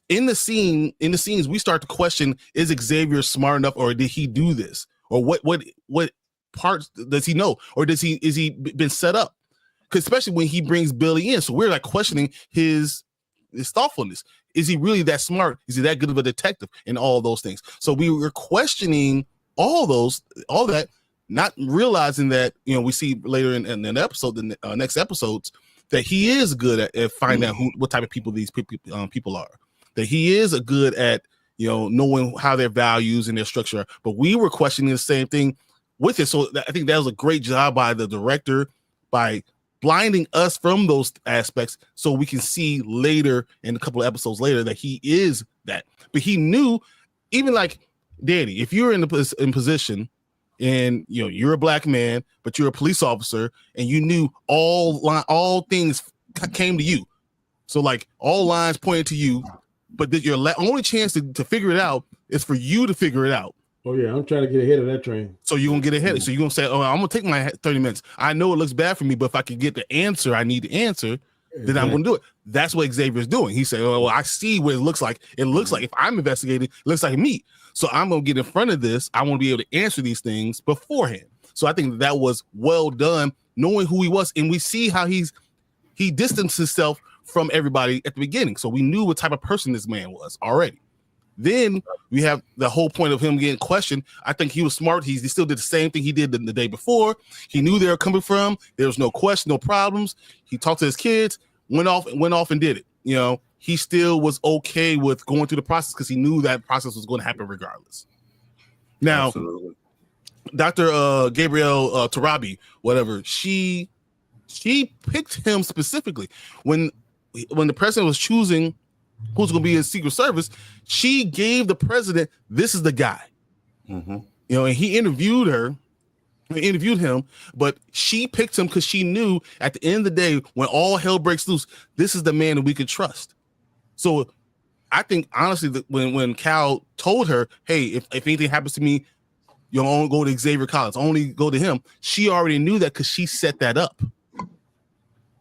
in the scenes, we start to question, is Xavier smart enough, or did he do this? Or what parts does he know? Or is he been set up? Because especially when he brings Billy in. So we're like questioning his thoughtfulness. Is he really that smart? Is he that good of a detective? And all those things. So we were questioning all that, not realizing that, we see later in the episode, the next episodes, that he is good at finding out what type of people these people are. That he is good at, knowing how their values and their structure are. But we were questioning the same thing with it. So I think that was a great job by the director, by blinding us from those aspects, so we can see later in a couple of episodes later that he is that. But he knew, even like Danny, if you're in position, and you're a black man, but you're a police officer, and you knew all things came to you. So like all lines pointed to you, but that your only chance to figure it out is for you to figure it out. Oh yeah, I'm trying to get ahead of that train. So you're gonna get ahead. So you're gonna say, "Oh, I'm gonna take my 30 minutes. I know it looks bad for me, but if I can get the answer I need to answer, then I'm gonna do it." That's what Xavier's doing. He said, "Oh, well, I see what it looks like. It looks like if I'm investigating, it looks like me. So I'm gonna get in front of this. I want to be able to answer these things beforehand." So I think that was well done, knowing who he was, and we see how he distanced himself from everybody at the beginning. So we knew what type of person this man was already. Then we have the whole point of him getting questioned. I think he was smart. He still did the same thing he did the day before. He knew they were coming from. There was no question, no problems. He talked to his kids, went off and did it. He still was okay with going through the process because he knew that process was going to happen regardless. Now, absolutely. Dr. Gabrielle Tarabi, whatever, she picked him specifically when the president was choosing who's going to be in Secret Service. She gave the president, this is the guy. And he interviewed her interviewed him, but she picked him because she knew at the end of the day, when all hell breaks loose, this is the man that we could trust. So I think honestly that when Cal told her, hey, if anything happens to me, you don't go to Xavier Collins, only go to him, she already knew that because she set that up.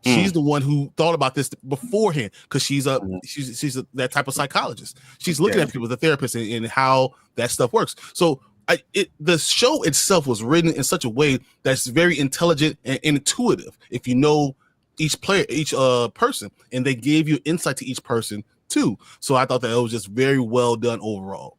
She's the one who thought about this beforehand because she's that type of psychologist. She's looking at people as a therapist and how that stuff works. So the show itself was written in such a way that's very intelligent and intuitive. If you know each player, each person, and they gave you insight to each person too. So I thought that it was just very well done overall.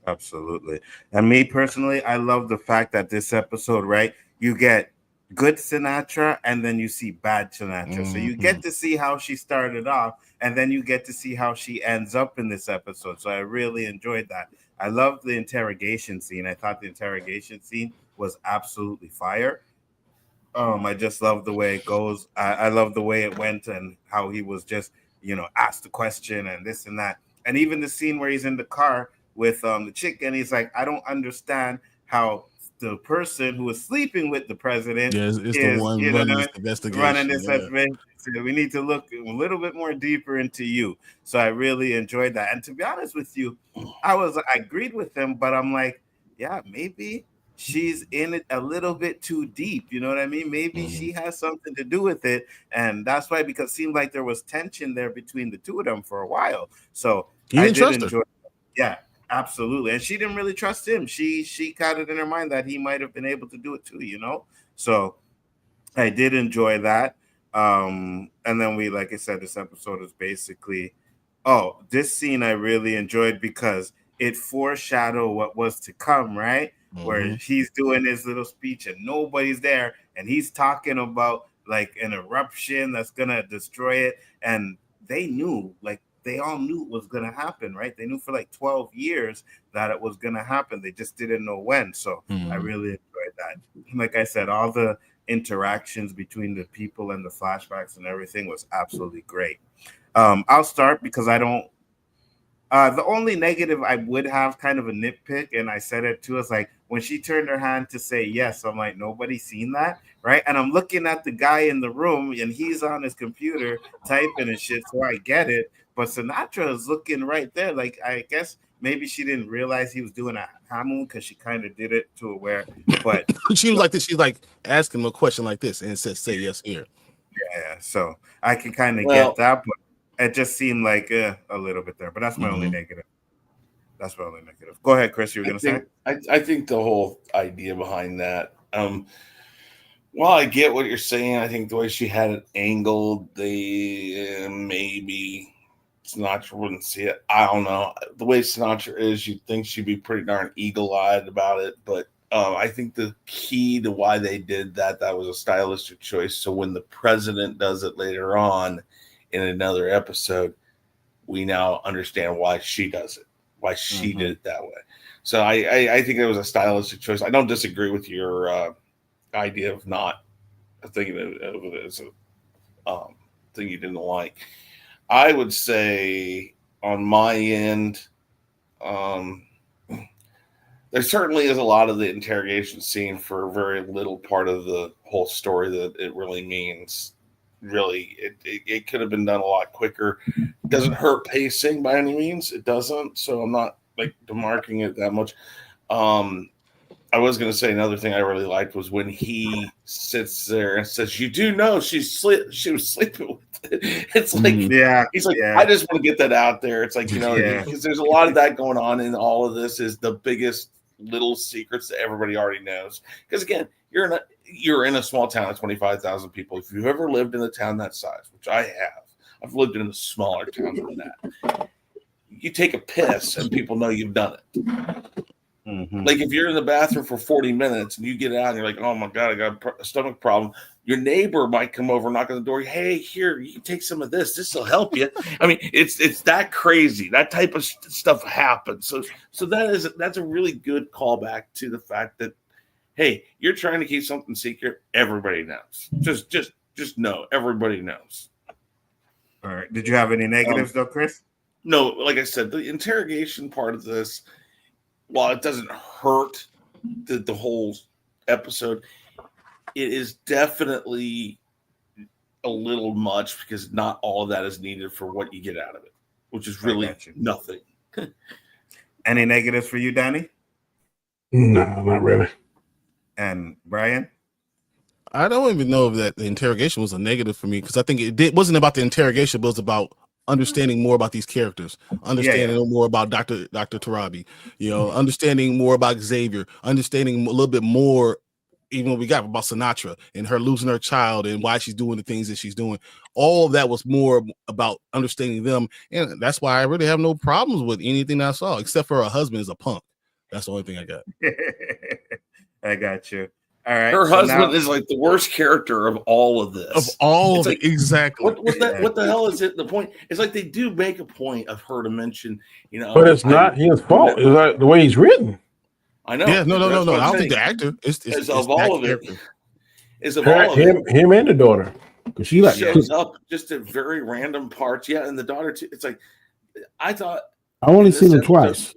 Absolutely. And me personally, I love the fact that this episode, right, you get good Sinatra and then you see bad Sinatra. So you get to see how she started off and then you get to see how she ends up in this episode. So I really enjoyed that. I loved the interrogation scene. I thought the interrogation scene was absolutely fire. I just love the way it goes. I love the way it went and how he was just, asked the question and this and that. And even the scene where he's in the car with the chick and he's like, I don't understand how the person who is sleeping with the president is the one running this investigation. Running this investigation. We need to look a little bit more deeper into you. So I really enjoyed that. And to be honest with you, I agreed with him, but I'm like, yeah, maybe she's in it a little bit too deep. You know what I mean? Maybe she has something to do with it. And that's why, because it seemed like there was tension there between the two of them for a while. So I did enjoy it. Yeah. Absolutely. And she didn't really trust him. She got it in her mind that he might have been able to do it too, So I did enjoy that. And then like I said, this episode is basically, this scene I really enjoyed because it foreshadowed what was to come, right? Where he's doing his little speech and nobody's there. And he's talking about like an eruption that's going to destroy it. And they knew, they all knew it was going to happen, right? They knew for like 12 years that it was going to happen. They just didn't know when. So I really enjoyed that. Like I said, all the interactions between the people and the flashbacks and everything was absolutely great. I'll start because I don't. The only negative I would have, kind of a nitpick, and I said it too, is like when she turned her hand to say yes, I'm like, nobody's seen that, right? And I'm looking at the guy in the room and he's on his computer typing and shit, so I get it. But Sinatra is looking right there. Like, I guess maybe she didn't realize he was doing a Hamu because she kind of did it to where, but she was like this. She's like asking him a question like this and said, say yes here. Yeah, so I can kind of get that, but it just seemed like a little bit there. But that's my only negative. That's my only negative. Go ahead, Chris. You were going to say? I think the whole idea behind that, well, I get what you're saying. I think the way she had it angled, maybe Sinatra wouldn't see it. I don't know. The way Sinatra is, you'd think she'd be pretty darn eagle-eyed about it. But I think the key to why they did that was a stylistic choice. So when the president does it later on in another episode, we now understand why she does it, why she did it that way. So I think it was a stylistic choice. I don't disagree with your idea of not thinking of it as a thing you didn't like. I would say on my end, there certainly is a lot of the interrogation scene for a very little part of the whole story that it really means. Really, it could have been done a lot quicker. It doesn't hurt pacing by any means. It doesn't. So I'm not like demarking it that much. I was going to say another thing I really liked was when he sits there and says, "You do know she was sleeping with it." It's like, he's like, I just want to get that out there. It's like, because there's a lot of that going on in all of this. Is the biggest little secrets that everybody already knows. Because again, you're in a small town of 25,000 people. If you've ever lived in a town that size, which I have, I've lived in a smaller town than that. You take a piss and people know you've done it. Like if you're in the bathroom for 40 minutes and you get out and you're like, oh my God, I got a stomach problem. Your neighbor might come over, knock on the door. Hey, here, you can take some of this. This will help you. I mean, it's that crazy. That type of stuff happens. So that's a really good callback to the fact that, hey, you're trying to keep something secret. Everybody knows. Just know. Everybody knows. All right. Did you have any negatives though, Chris? No, like I said, the interrogation part of this, while it doesn't hurt the whole episode, it is definitely a little much because not all of that is needed for what you get out of it, which is really nothing. Any negatives for you, Danny? No, not really. And Brian? I don't even know if that the interrogation was a negative for me because I think it wasn't about the interrogation, but it was about understanding more about these characters, understanding more about Dr. Tarabi, understanding more about Xavier, understanding a little bit more, even what we got about Sinatra and her losing her child and why she's doing the things that she's doing. All of that was more about understanding them. And that's why I really have no problems with anything that I saw, except for her husband is a punk. That's the only thing I got. I got you. All right. Her husband is like the worst character of all of this. Of all of it, exactly. What the hell is it? The point is like they do make a point of her to mention, but it's not his fault. It's like the way he's written. I know. Yeah, no. I don't think the actor is of all of it. Is of all of it. Him and the daughter, because she shows up just at very random parts. Yeah, and the daughter too. It's like I thought. I only seen her twice.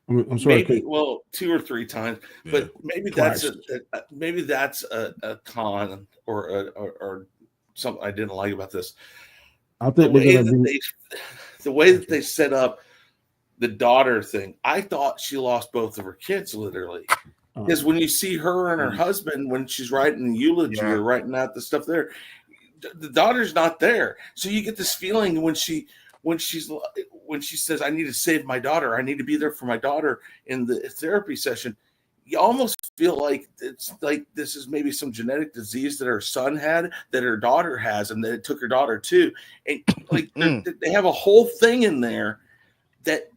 I'm sorry. Maybe, 2 or 3 times, but maybe that's a con or something I didn't like about this. I think the way that they set up the daughter thing, I thought she lost both of her kids literally. Because when you see her and her husband when she's writing the eulogy or writing out the stuff there, the daughter's not there. So you get this feeling when she says, I need to save my daughter, I need to be there for my daughter in the therapy session, you almost feel like it's like this is maybe some genetic disease that her son had that her daughter has and that it took her daughter too. And like they have a whole thing in there that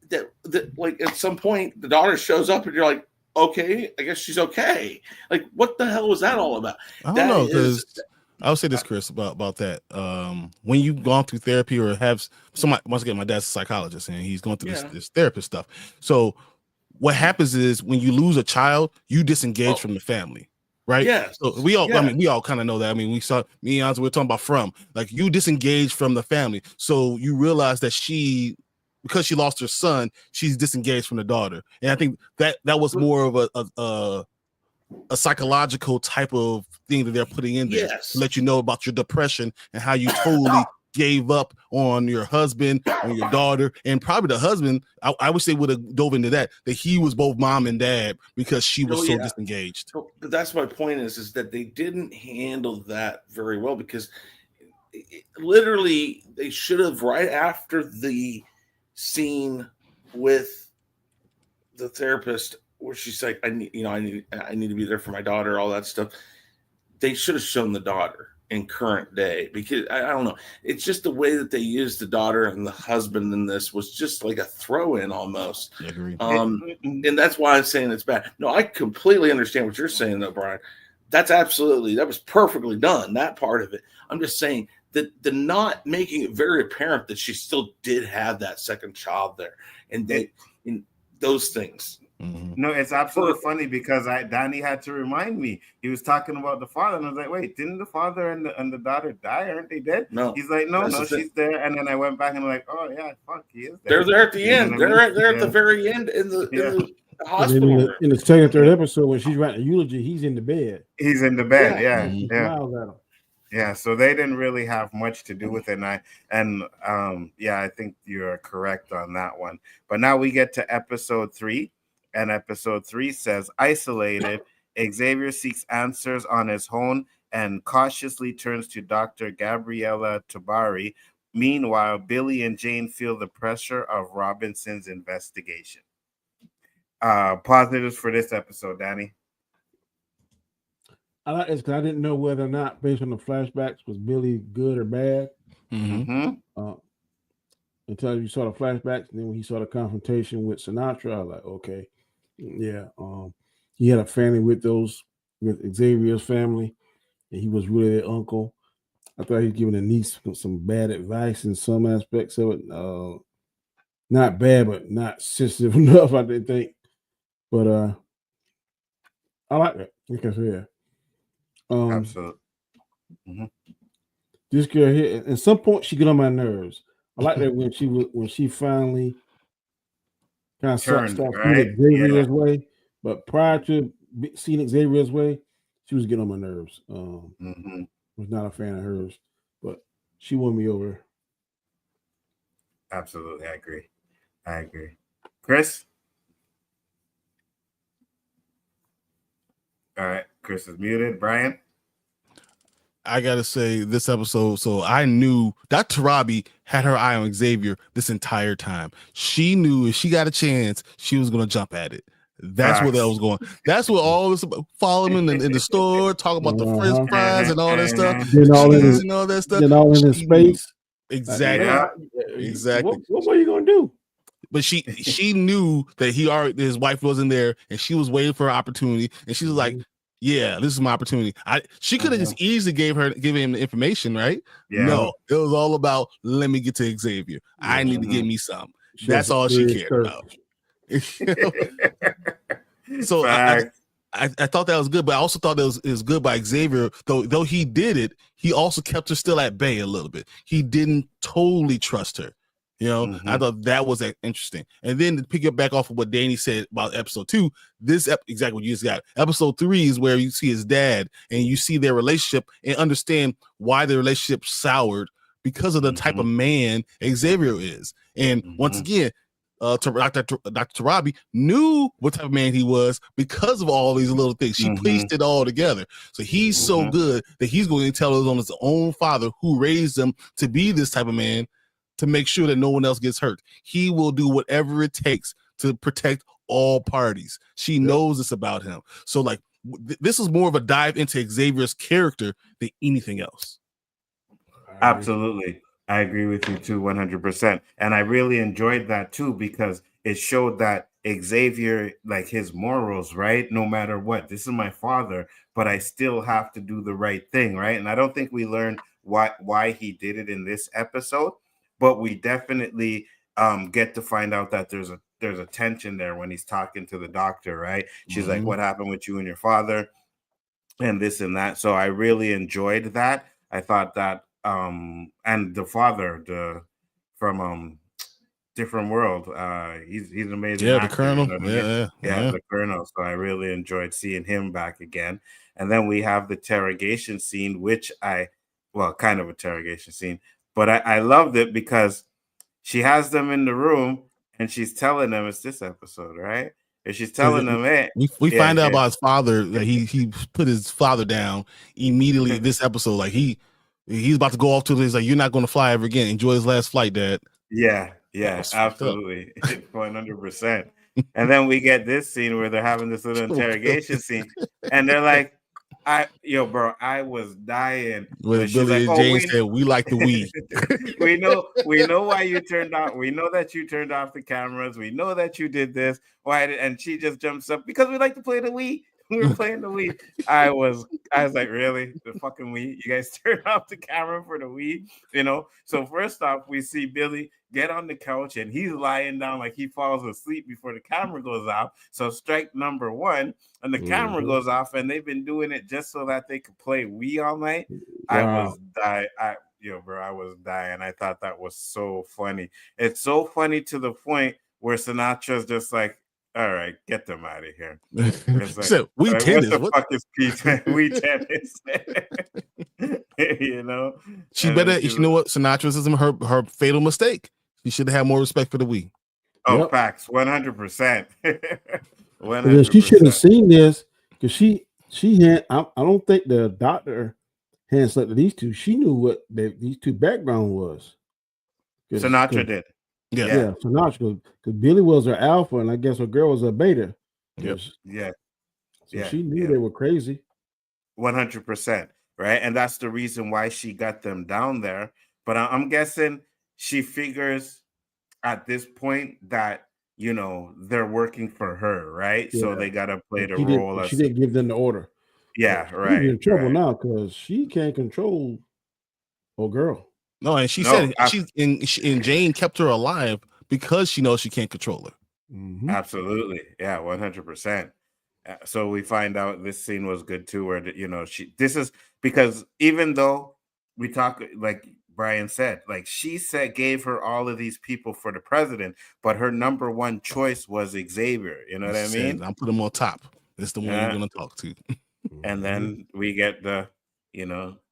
like at some point the daughter shows up and you're like, okay, I guess she's okay. Like what the hell was that all about? I don't know, because I'll say this, Chris, about that. When you've gone through therapy or have somebody, once again, my dad's a psychologist and he's going through this therapist stuff. So what happens is when you lose a child, you disengage from the family, right? Yes. So we all, I mean, we all kind of know that. I mean, we saw me and Nzo, we're talking about from like you disengage from the family. So you realize that because she lost her son, she's disengaged from the daughter. And I think that was more of a psychological type of thing that they're putting in there to let you know about your depression and how you totally gave up on your husband, on your daughter, and probably the husband. I wish they would have dove into that he was both mom and dad because she was so disengaged. But that's my point is that they didn't handle that very well because literally they should have right after the scene with the therapist where she's like, I need to be there for my daughter, all that stuff. They should have shown the daughter in current day because I don't know. It's just the way that they used the daughter and the husband in this was just like a throw in almost. I agree. And that's why I'm saying it's bad. No, I completely understand what you're saying though, Brian. That was perfectly done. That part of it. I'm just saying that the not making it very apparent that she still did have that second child there and in those things. Mm-hmm. No, it's absolutely funny because Danny had to remind me. He was talking about the father, and I was like, "Wait, didn't the father and the daughter die? Aren't they dead?" No, he's like, "No, she's there." And then I went back and I'm like, "Oh yeah, fuck, he is there." They're there at the end. They're at the very end in the hospital. In the second, third episode, when she's writing a eulogy, he's in the bed. He's in the bed. Yeah. Yeah, so they didn't really have much to do with it, I think you're correct on that one. But now we get to episode 3. And episode 3 says, isolated, Xavier seeks answers on his own and cautiously turns to Dr. Gabriella Tabari. Meanwhile, Billy and Jane feel the pressure of Robinson's investigation. Positives for this episode, Danny? I like this because I didn't know whether or not, based on the flashbacks, was Billy good or bad. Mm-hmm. Until you saw the flashbacks, and then when he saw the confrontation with Sinatra, I was like, okay. Yeah, he had a family with Xavier's family, and he was really their uncle. I thought he was giving the niece some bad advice in some aspects of it. Not bad, but not sensitive enough, I didn't think. But I like that. Because absolutely. Mm-hmm. This girl here, at some point, she get on my nerves. I like that when she finally kind of started Xavier's way. But prior to seeing Xavier's way, she was getting on my nerves. Mm-hmm. Was not a fan of hers, but she won me over. Absolutely, I agree. Chris? All right, Chris is muted. Brian? I gotta say this episode, so I knew Dr. Robbie had her eye on Xavier this entire time. She knew if she got a chance, she was gonna jump at it. That's where that was going. That's what all this about. Follow him in the store, talk about the French fries and all that stuff, Then all in his, and all that stuff. then all in his space. Exactly. Exactly. What are you gonna do? But she knew that his wife wasn't there, and she was waiting for her opportunity, and she was like, "Yeah, this is my opportunity." She could have just easily given him the information, right? Yeah. No, it was all about let me get to Xavier. I need to give me some. That's all she cared about. So I thought that was good, but I also thought it was good by Xavier. Though he did it, he also kept her still at bay a little bit. He didn't totally trust her. I thought that was interesting. And then to pick it back off of what Danny said about episode 2, exactly what you just got. Episode 3 is where you see his dad and you see their relationship and understand why the relationship soured because of the type of man Xavier is. And once again, Dr. Tarabi knew what type of man he was because of all these little things. She pieced it all together. So he's so good that he's going to tell us on his own father who raised him to be this type of man, to make sure that no one else gets hurt. He will do whatever it takes to protect all parties. She knows this about him. So like this is more of a dive into Xavier's character than anything else. Absolutely. I agree with you too, 100%. And I really enjoyed that too, because it showed that Xavier, like his morals, right? No matter what, this is my father, but I still have to do the right thing, right? And I don't think we learned why he did it in this episode, but we definitely get to find out that there's a tension there when he's talking to the doctor, right? She's like, what happened with you and your father? And this and that. So I really enjoyed that. I thought that and the father, from Different World, he's an amazing actor, the Colonel. The Colonel. So I really enjoyed seeing him back again. And then we have the interrogation scene, which kind of interrogation scene, but I loved it because she has them in the room and she's telling them it's this episode, right? And she's telling them, hey, we find out about his father, that he put his father down immediately this episode. Like he's about to go off to this, like, you're not going to fly ever again. Enjoy his last flight, Dad. Yeah, absolutely. 100%. And then we get this scene where they're having this little interrogation scene, and they're like, bro, I was dying. When Billy and Jane said, we like the weed. we know why you turned off. We know that you turned off the cameras. We know that you did this. And she just jumps up because we like to play the Wii. We were playing the Wii. I was like, really? The fucking Wii? You guys turned off the camera for the Wii? So first off, we see Billy get on the couch and he's lying down like he falls asleep before the camera goes off. So strike number 1, and the camera goes off, and they've been doing it just so that they could play Wii all night. Wow. I was dying. I thought that was so funny. It's so funny to the point where Sinatra's just like, all right, get them out of here. It's like, so we tennis. What the fuck is Pete? We tennis. She better. You know what? Sinatra's is her fatal mistake. She should have had more respect for the Wii. Oh, facts, 100%. 100%. She should have seen this because she had. I don't think the doctor had slept with these two. She knew what these two background was. Sinatra did. Yeah, Sinatra, because Billy was her alpha, and I guess her girl was her beta. Yeah. So she knew they were crazy. 100%, right? And that's the reason why she got them down there. But I'm guessing she figures at this point that they're working for her, right? Yeah. So they gotta play the role. She didn't give them the order. Yeah, right. She's in trouble now because she can't control old girl. No, and she said and Jane kept her alive because she knows she can't control her. Absolutely, yeah, 100%. So we find out this scene was good too, where this is because even though we talk, like Brian said, like she gave her all of these people for the president, but her number 1 choice was Xavier. You know what I mean? I'll put him on top. It's the one you're gonna talk to. And then we get the,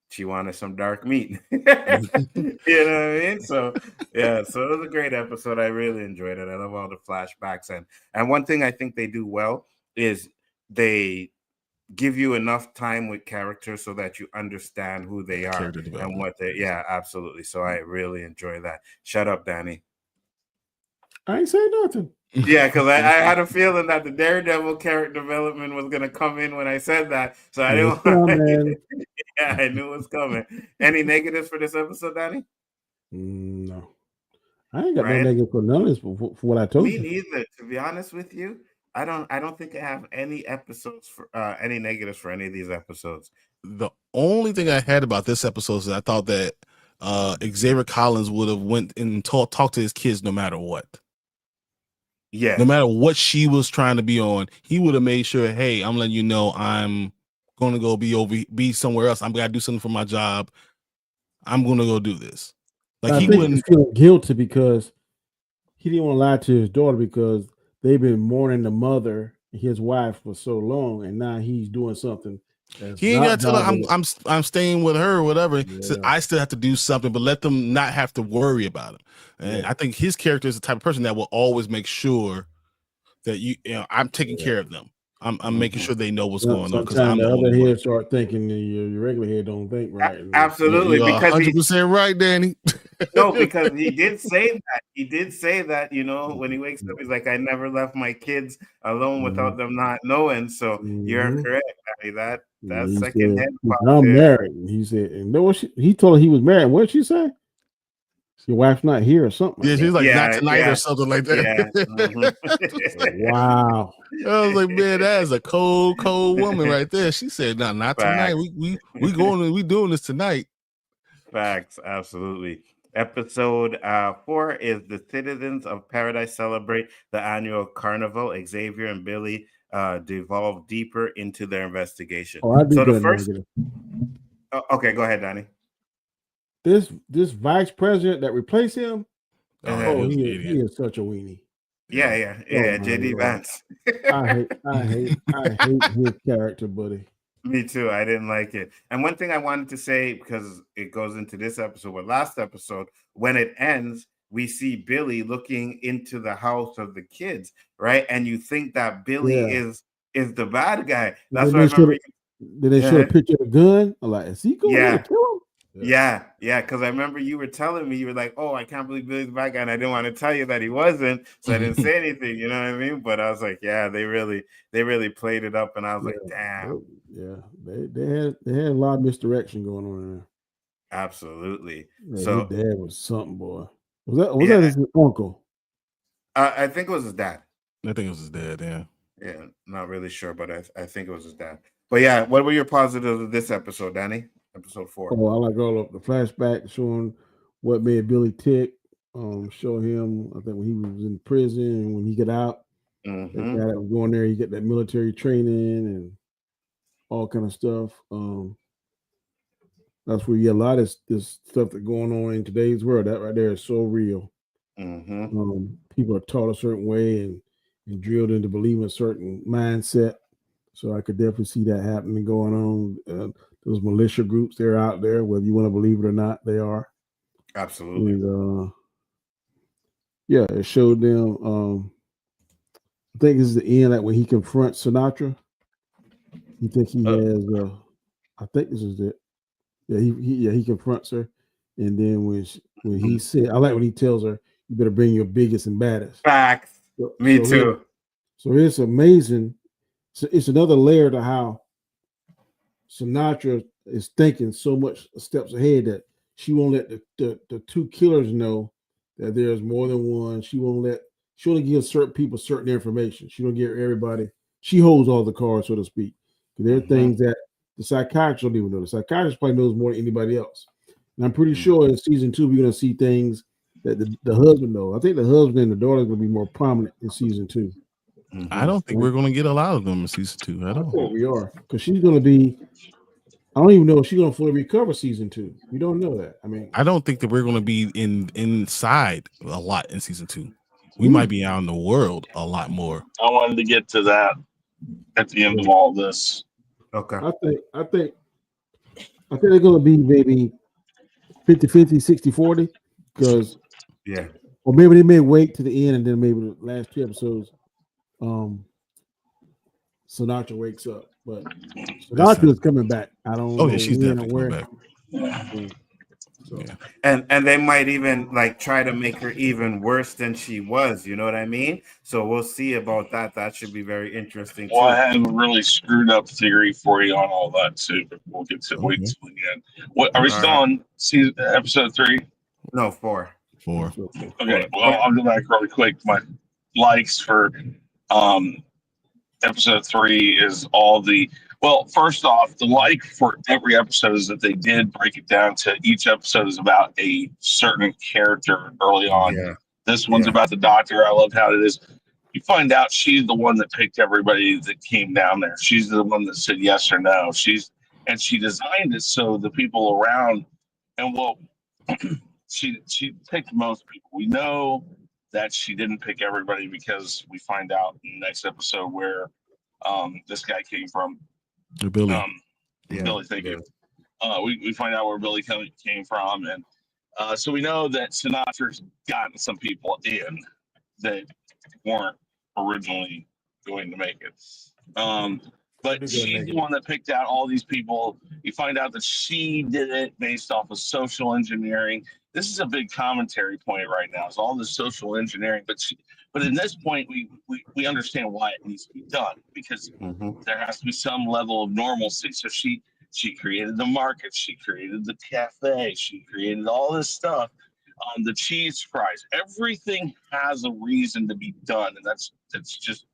she wanted some dark meat. You know what I mean? So yeah, so it was a great episode. I really enjoyed it. I love all the flashbacks, and one thing I think they do well is they give you enough time with characters so that you understand who they are and what they. Yeah, absolutely. So I really enjoy that. Shut up, Danny. I ain't saying nothing. Yeah, because I had a feeling that the Daredevil character development was going to come in when I said that. So I didn't want Yeah, I knew it was coming. Any negatives for this episode, Danny? No. I ain't got no negative for none of this for what I told you. Me neither. To be honest with you, I don't think I have any episodes for any negatives for any of these episodes. The only thing I had about this episode is I thought that Xavier Collins would have went and talked to his kids no matter what. Yeah. No matter what she was trying to be on, he would have made sure, hey, I'm letting you know I'm gonna go be somewhere else. I'm gonna do something for my job. I'm gonna go do this. Like I think he's feeling guilty because he didn't want to lie to his daughter because they've been mourning the mother, his wife, for so long, and now he's doing something. He ain't gotta tell her I'm staying with her or whatever. Yeah. So I still have to do something, but let them not have to worry about him. And I think his character is the type of person that will always make sure that I'm taking care of them. I'm making sure they know what's going on. Because I'm the other head start thinking your regular head don't think right. Absolutely, you're because 100% right, Danny. No, because he did say that. He did say that, when he wakes up, he's like, I never left my kids alone without them not knowing. So you're correct, Danny. That's second head. I'm married. He said, and know what he told her he was married. What did she say? Your wife's not here or something. Yeah, she's like, not tonight or something like that. Yeah. Wow. I was like, man, that is a cold woman right there. She said, no, not tonight. We doing this tonight. Facts, absolutely. Episode 4 is the Citizens of Paradise celebrate the annual carnival. Xavier and Billy devolve deeper into their investigation. Oh, I do so the good first. Okay, go ahead, Danny. This vice president that replaced him, he is such a weenie. Yeah, JD Vance. I hate his character, buddy. Me too. I didn't like it. And one thing I wanted to say, because it goes into this episode, but last episode, when it ends, we see Billy looking into the house of the kids, right? And you think that Billy is the bad guy. That's what I remember. Did they show a picture of a gun? I'm like, is he going to kill him? Yeah, because I remember you were telling me, you were like, oh, I can't believe Billy's the bad guy, and I didn't want to tell you that he wasn't, so I didn't say anything, you know what I mean? But I was like, yeah, they really played it up, and I was like, damn. Yeah, they had a lot of misdirection going on in there. Absolutely. Yeah, so his dad was something, boy. Was that his uncle? I think it was his dad. I think it was his dad, yeah. Yeah, not really sure, but I think it was his dad. But yeah, what were your positives of this episode, Danny? Episode 4. Oh, I like all of the flashbacks showing what made Billy tick. Show him, I think, when he was in prison and when he got out, that guy that was going there, he got that military training and all kind of stuff. That's where you get a lot of this stuff that's going on in today's world. That right there is so real. People are taught a certain way and drilled into believing a certain mindset. So I could definitely see that happening going on. Those militia groups, they're out there, whether you want to believe it or not, they are. Absolutely. And, it showed them. I think this is the end, like when he confronts Sinatra. You think he has? I think this is it. Yeah, he confronts her, and then when he said, I like when he tells her, "You better bring your biggest and baddest." Facts. Me too. So it's amazing. So it's another layer to how Sinatra is thinking so much steps ahead that she won't let the two killers know that there's more than one. She only gives certain people certain information. She don't give everybody. She holds all the cards, so to speak. There are things that the psychiatrist don't even know. The psychiatrist probably knows more than anybody else. And I'm pretty sure in season 2 we're going to see things that the husband knows. I think the husband and the daughter are going to be more prominent in season 2. I don't think we're going to get a lot of them in season 2. I don't think we are, because she's going to be. I don't even know if she's going to fully recover season 2. We don't know that. I mean, I don't think that we're going to be inside a lot in season 2. We might be out in the world a lot more. I wanted to get to that. at the end of all this. Okay. I think they're gonna be maybe 50-50, 60-40, because Yeah. or maybe they may wait to the end and then maybe the last 2 episodes, Sinatra wakes up. But Sinatra is coming back. I don't know she's when or definitely where. coming back. So Yeah. And they might even like try to make her even worse than she was, you know what I mean? So we'll see about that. That should be very interesting Well, I too. have a really screwed up theory for you on all that too, but we'll get to wait Okay. till the end. What are we still on episode 3? No, 4. 4. Okay, well, I'll go back really quick. My likes for episode 3 is all the first off, the like for every episode is that they did break it down to each episode is about a certain character early on. Yeah. This one's Yeah. about the doctor. I love how it is. You find out she's the one that picked everybody that came down there. She's the one that said yes or no. She designed it so the people around, and she picked most people. We know that she didn't pick everybody because we find out in the next episode where this guy came from. Billy. Billy, thank you. We find out where Billy came from, and so we know that Sinatra's gotten some people in that weren't originally going to make it. But she's the one that picked out all these people. You find out that she did it based off of social engineering. This is a big commentary point right now. Is all this social engineering, but in this point, we understand why it needs to be done because there has to be some level of normalcy. So she created the market, she created the cafe, she created all this stuff. The cheese fries, everything has a reason to be done, and that's just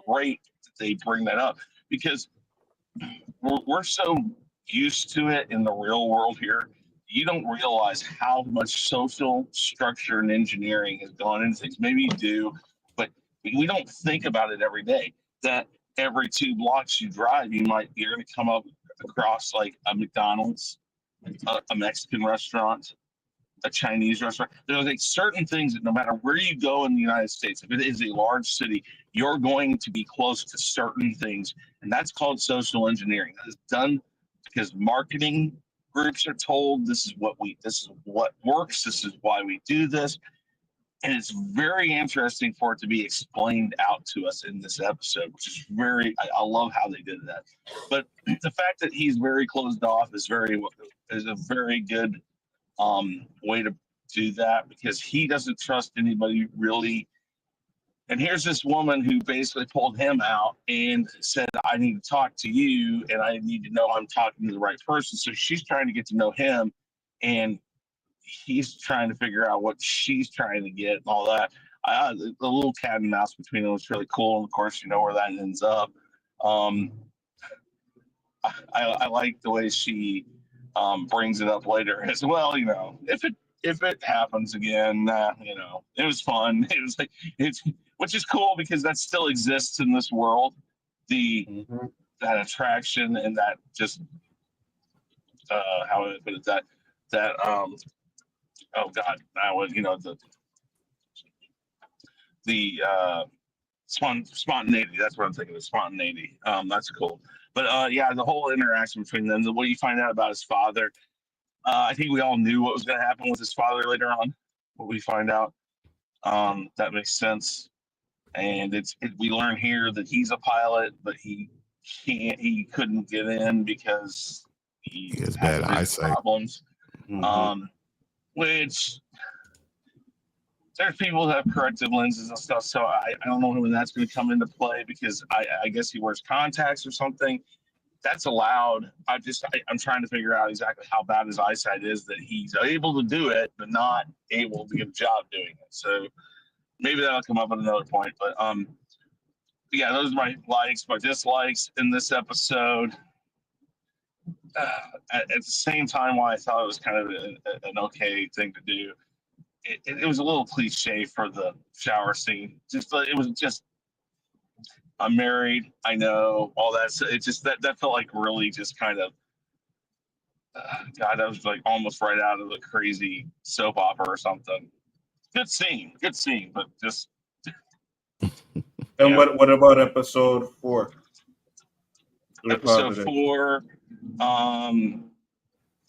great that they bring that up because we're so used to it in the real world here. You don't realize how much social structure and engineering has gone into things. Maybe you do, but we don't think about it every day. That every 2 blocks you drive, you're going to come up across like a McDonald's, a Mexican restaurant, a Chinese restaurant. There are like certain things that no matter where you go in the United States, if it is a large city, you're going to be close to certain things, and that's called social engineering. That is done because marketing groups are told this is what works, this is why we do this, and it's very interesting for it to be explained out to us in this episode, which is I love how they did that. But the fact that he's very closed off is a very good way to do that because he doesn't trust anybody really. And here's this woman who basically pulled him out and said, I need to talk to you and I need to know I'm talking to the right person. So she's trying to get to know him and he's trying to figure out what she's trying to get and all that. The little cat and mouse between them was really cool. And of course, you know where that ends up. I like the way she brings it up later as well. You know, if it happens again, it was fun. It was like which is cool because that still exists in this world. That attraction and that just how would I put it that oh God, I was the spontaneity. That's what I'm thinking of. Spontaneity. That's cool. But yeah, the whole interaction between them. What you find out about his father. I think we all knew what was going to happen with his father later on. What we find out, that makes sense. And we learn here that he's a pilot, but he couldn't get in because he has bad eyesight problems. Which there's people that have corrective lenses and stuff, so I don't know when that's going to come into play because I guess he wears contacts or something. That's allowed. I'm trying to figure out exactly how bad his eyesight is that he's able to do it, but not able to get a job doing it. So maybe that'll come up at another point. But yeah, those are my likes, my dislikes in this episode. At the same time, why I thought it was kind of an okay thing to do. It was a little cliche for the shower scene. It was just. I'm married. I know all that. So it just that felt like really just kind of. God, that was like almost right out of the crazy soap opera or something. Good scene, but just. And what about episode 4? Episode 4.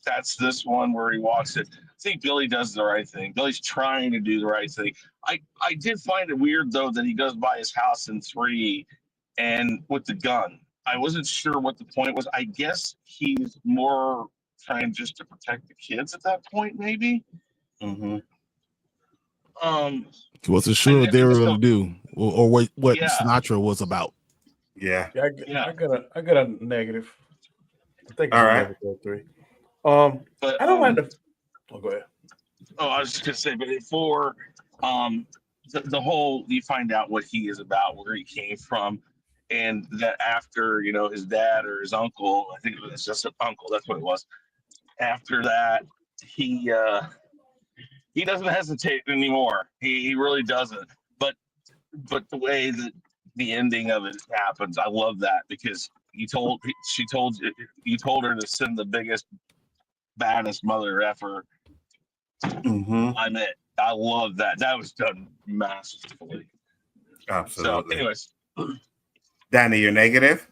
That's this one where he walks it. I think Billy does the right thing. Billy's trying to do the right thing. I did find it weird though that he goes by his house in 3 and with the gun. I wasn't sure what the point was. I guess he's more trying just to protect the kids at that point, maybe. Mm-hmm. He wasn't sure what they were going to do or what Yeah. Sinatra was about. Yeah. I got a negative. I think it's all right. episode 3. But I don't like the. Oh, go ahead. Oh, I was just gonna say, but at 4, the whole you find out what he is about, where he came from, and that after his dad or his uncle, I think it was just an uncle. That's what it was. After that, he doesn't hesitate anymore. He really doesn't. But the way that the ending of it happens, I love that because you told her to send the biggest, baddest mother effer. Mm-hmm. I'm it. I love that. That was done masterfully. Absolutely. So, anyways, Danny, you're negative?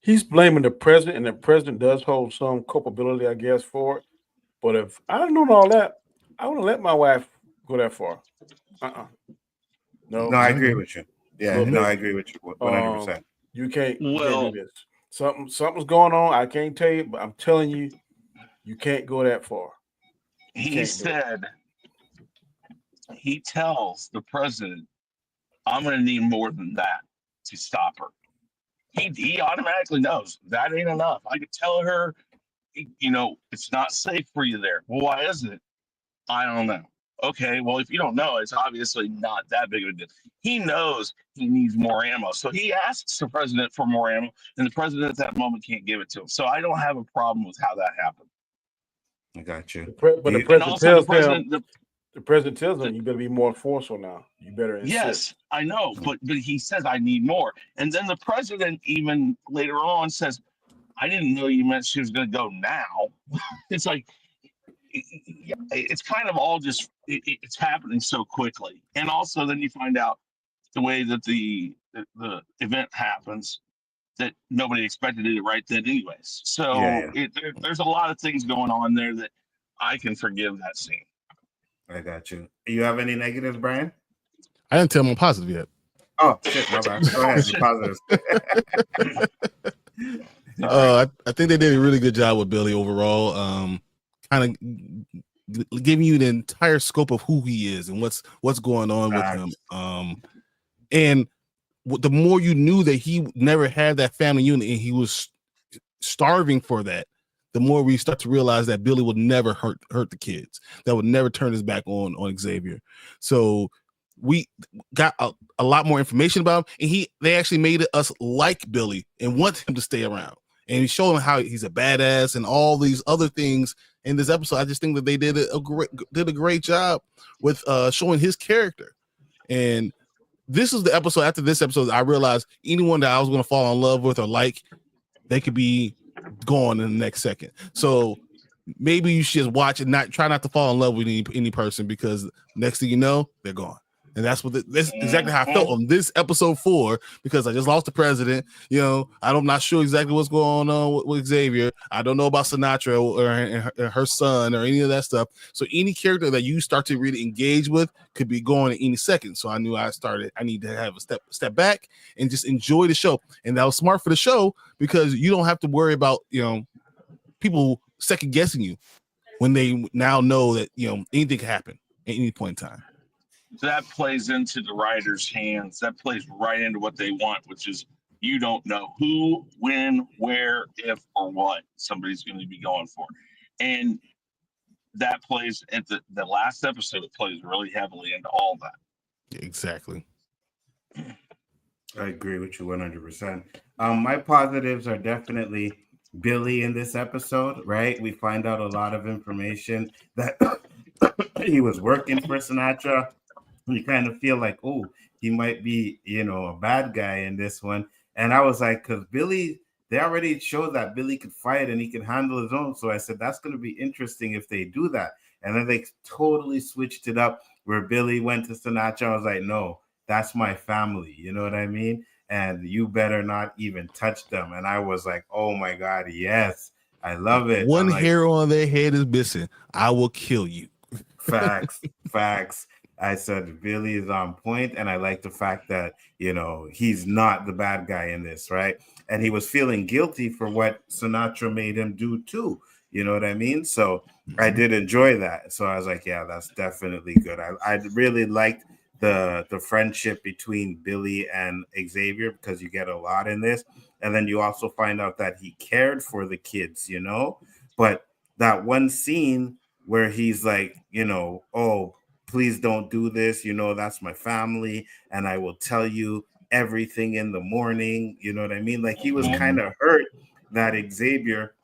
He's blaming the president, and the president does hold some culpability, I guess, for it. But if I don't know all that, I wouldn't let my wife go that far. No, I agree with you. Yeah, I agree with you 100%. You can't do this. Something's going on. I can't tell you, but I'm telling you, you can't go that far. He said, he tells the president, I'm going to need more than that to stop her. He automatically knows that ain't enough. I could tell her, it's not safe for you there. Well, why isn't it? I don't know. Okay, well, if you don't know, it's obviously not that big of a deal. He knows he needs more ammo. So he asks the president for more ammo, and the president at that moment can't give it to him. So I don't have a problem with how that happened. I got you. The president tells him, you better be more forceful now. You better insist. Yes, I know, but he says, I need more. And then the president even later on says, I didn't know you meant she was going to go now. It's like, it's kind of all just, it's happening so quickly. And also then you find out the way that the event happens, that nobody expected it right then anyways. So there's a lot of things going on there that I can forgive that scene. I got you. You have any negatives, Brian? I didn't tell him I'm positive yet. Oh, shit, my bad. Go ahead, be positive. I think they did a really good job with Billy overall. Kind of giving you the entire scope of who he is and what's going on with him. And the more you knew that he never had that family unit and he was starving for that, the more we start to realize that Billy would never hurt the kids. That would never turn his back on Xavier. So we got a lot more information about him, and they actually made us like Billy and want him to stay around. And he's showing how he's a badass and all these other things in this episode. I just think that they did a great job with showing his character. And this is the episode. After this episode, I realized anyone that I was going to fall in love with or like, they could be gone in the next second. So maybe you should just watch and try not to fall in love with any person, because next thing you know, they're gone. And that's exactly how I felt on this episode 4, because I just lost the president. I'm not sure exactly what's going on with Xavier. I don't know about Sinatra or her son or any of that stuff. So any character that you start to really engage with could be gone at any second. So I knew I need to have a step back and just enjoy the show. And that was smart for the show, because you don't have to worry about, people second guessing you when they now know that, anything can happen at any point in time. So that plays into the writer's hands. That plays right into what they want, which is you don't know who, when, where, if, or what somebody's going to be going for. And that plays at the last episode. It plays really heavily into all that. Exactly. I agree with you 100%. My positives are definitely Billy in this episode, right? We find out a lot of information that he was working for Sinatra. You kind of feel like, oh, he might be, a bad guy in this one. And I was like, because Billy, they already showed that Billy could fight and he can handle his own. So I said, that's going to be interesting if they do that. And then they totally switched it up where Billy went to Sinatra. I was like, no, that's my family. You know what I mean? and you better not even touch them. And I was like, oh my God, yes, I love it. One I'm like, hair on their head is missing. I will kill you. facts, facts. I said Billy is on point, and I like the fact that he's not the bad guy in this, right? And he was feeling guilty for what Sinatra made him do too. You know what I mean? So I did enjoy that. So I was like, yeah, that's definitely good. I really liked the friendship between Billy and Xavier, because you get a lot in this, and then you also find out that he cared for the kids, but that one scene where he's like, oh, please don't do this. That's my family. And I will tell you everything in the morning. You know what I mean? Like, he was kind of hurt that Xavier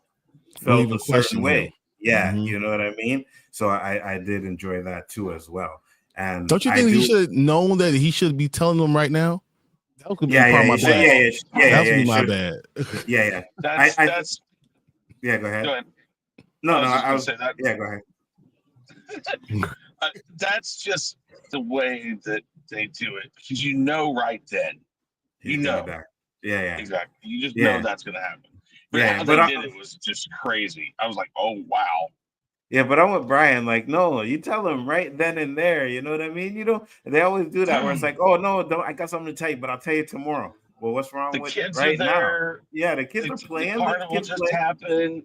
Don't felt even a certain question him. way. Yeah. Mhm. You know what I mean? So I did enjoy that too as well. And Don't you think he should have known that he should be telling them right now? That could be part of my bad. That would be my bad. Yeah. That's yeah, go ahead. Go ahead. No, I I was was say that. Yeah, go ahead. That's just the way that they do it, because right then, He's gonna die. Yeah. Exactly. You just know that's gonna happen. But Yeah, how but they did it was just crazy. I was like, oh wow. Yeah, but I'm with Brian. Like, no, you tell him right then and there. You know what I mean? They always do that where it's like, oh no, don't. I got something to tell you, but I'll tell you tomorrow. Well, what's wrong The with kids right are there. now? Yeah, the kids are playing. The carnival just happened.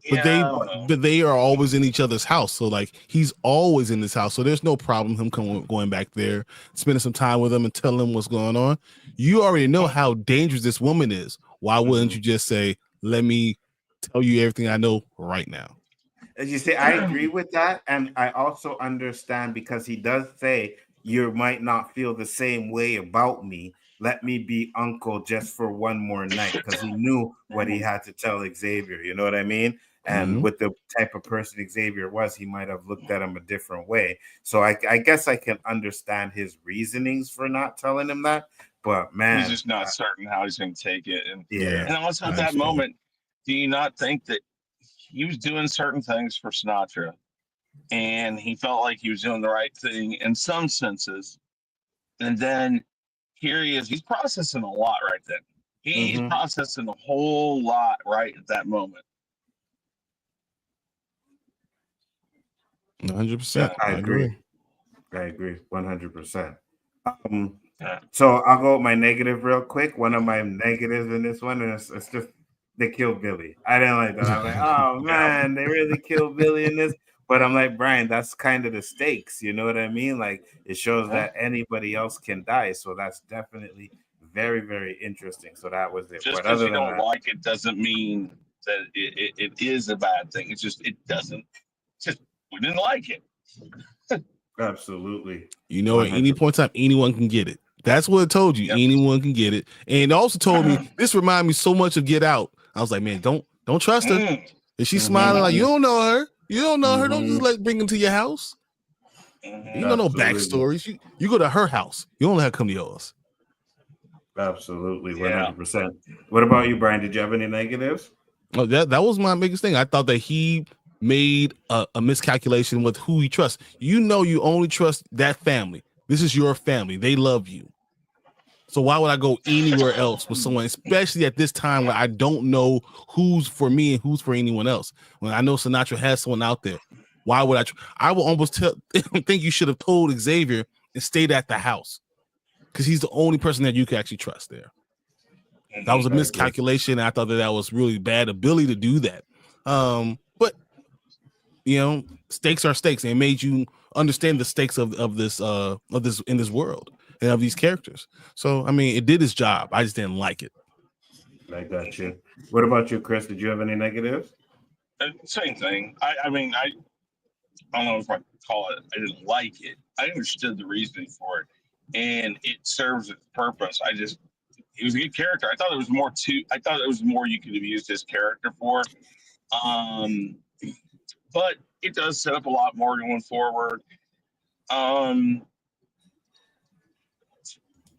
But they are always in each other's house. So like, he's always in this house. So there's no problem him going back there, spending some time with him and telling him what's going on. You already know how dangerous this woman is. Why wouldn't you just say, let me tell you everything I know right now? As you say, I agree with that. And I also understand, because he does say, you might not feel the same way about me. Let me be uncle just for one more night, because he knew what he had to tell Xavier. You know what I mean? And with the type of person Xavier was, he might have looked at him a different way. So I guess I can understand his reasonings for not telling him that. But man, he's just not certain how he's going to take it. And yeah, and also at that moment, do you not think that he was doing certain things for Sinatra, and he felt like he was doing the right thing in some senses, and then here he is, he's processing a lot right then. He's processing a whole lot right at that moment. 100%. I agree 100%. So I'll go with my negative real quick. One of my negatives in this one is it's just they killed Billy. I didn't like that. I was like, oh man, they really killed Billy in this. But I'm like, Brian, that's kind of the stakes. You know what I mean? Like, it shows that anybody else can die. So that's definitely very, very interesting. So that was it. Just because you don't like it doesn't mean that it is a bad thing. It's just, it doesn't. Just, we didn't like it. Absolutely. At any point in time, anyone can get it. That's what it told you. Anyone can get it. And it also told me, this reminded me so much of Get Out. I was like, man, don't trust her. And she's smiling like, you don't know her. You don't know her. Don't just bring them to your house. You don't know backstories. You go to her house. You don't let her come to yours. Absolutely, 100%. What about you, Brian? Did you have any negatives? Oh, that was my biggest thing. I thought that he made a miscalculation with who he trusts. You only trust that family. This is your family. They love you. So why would I go anywhere else with someone, especially at this time where I don't know who's for me and who's for anyone else? When I know Sinatra has someone out there, why would I will almost think you should have told Xavier and stayed at the house, because he's the only person that you can actually trust there. That was a miscalculation. I thought that was really bad ability to do that. But stakes are stakes, and it made you understand the stakes of this in this world and of these characters. So I mean, it did its job. I just didn't like it. I got you. What about you, Chris? Did you have any negatives? Same thing. I mean, I don't know if I call it, I didn't like it. I understood the reasoning for it, and it serves its purpose. He was a good character. I thought there was more you could have used his character for. But it does set up a lot more going forward.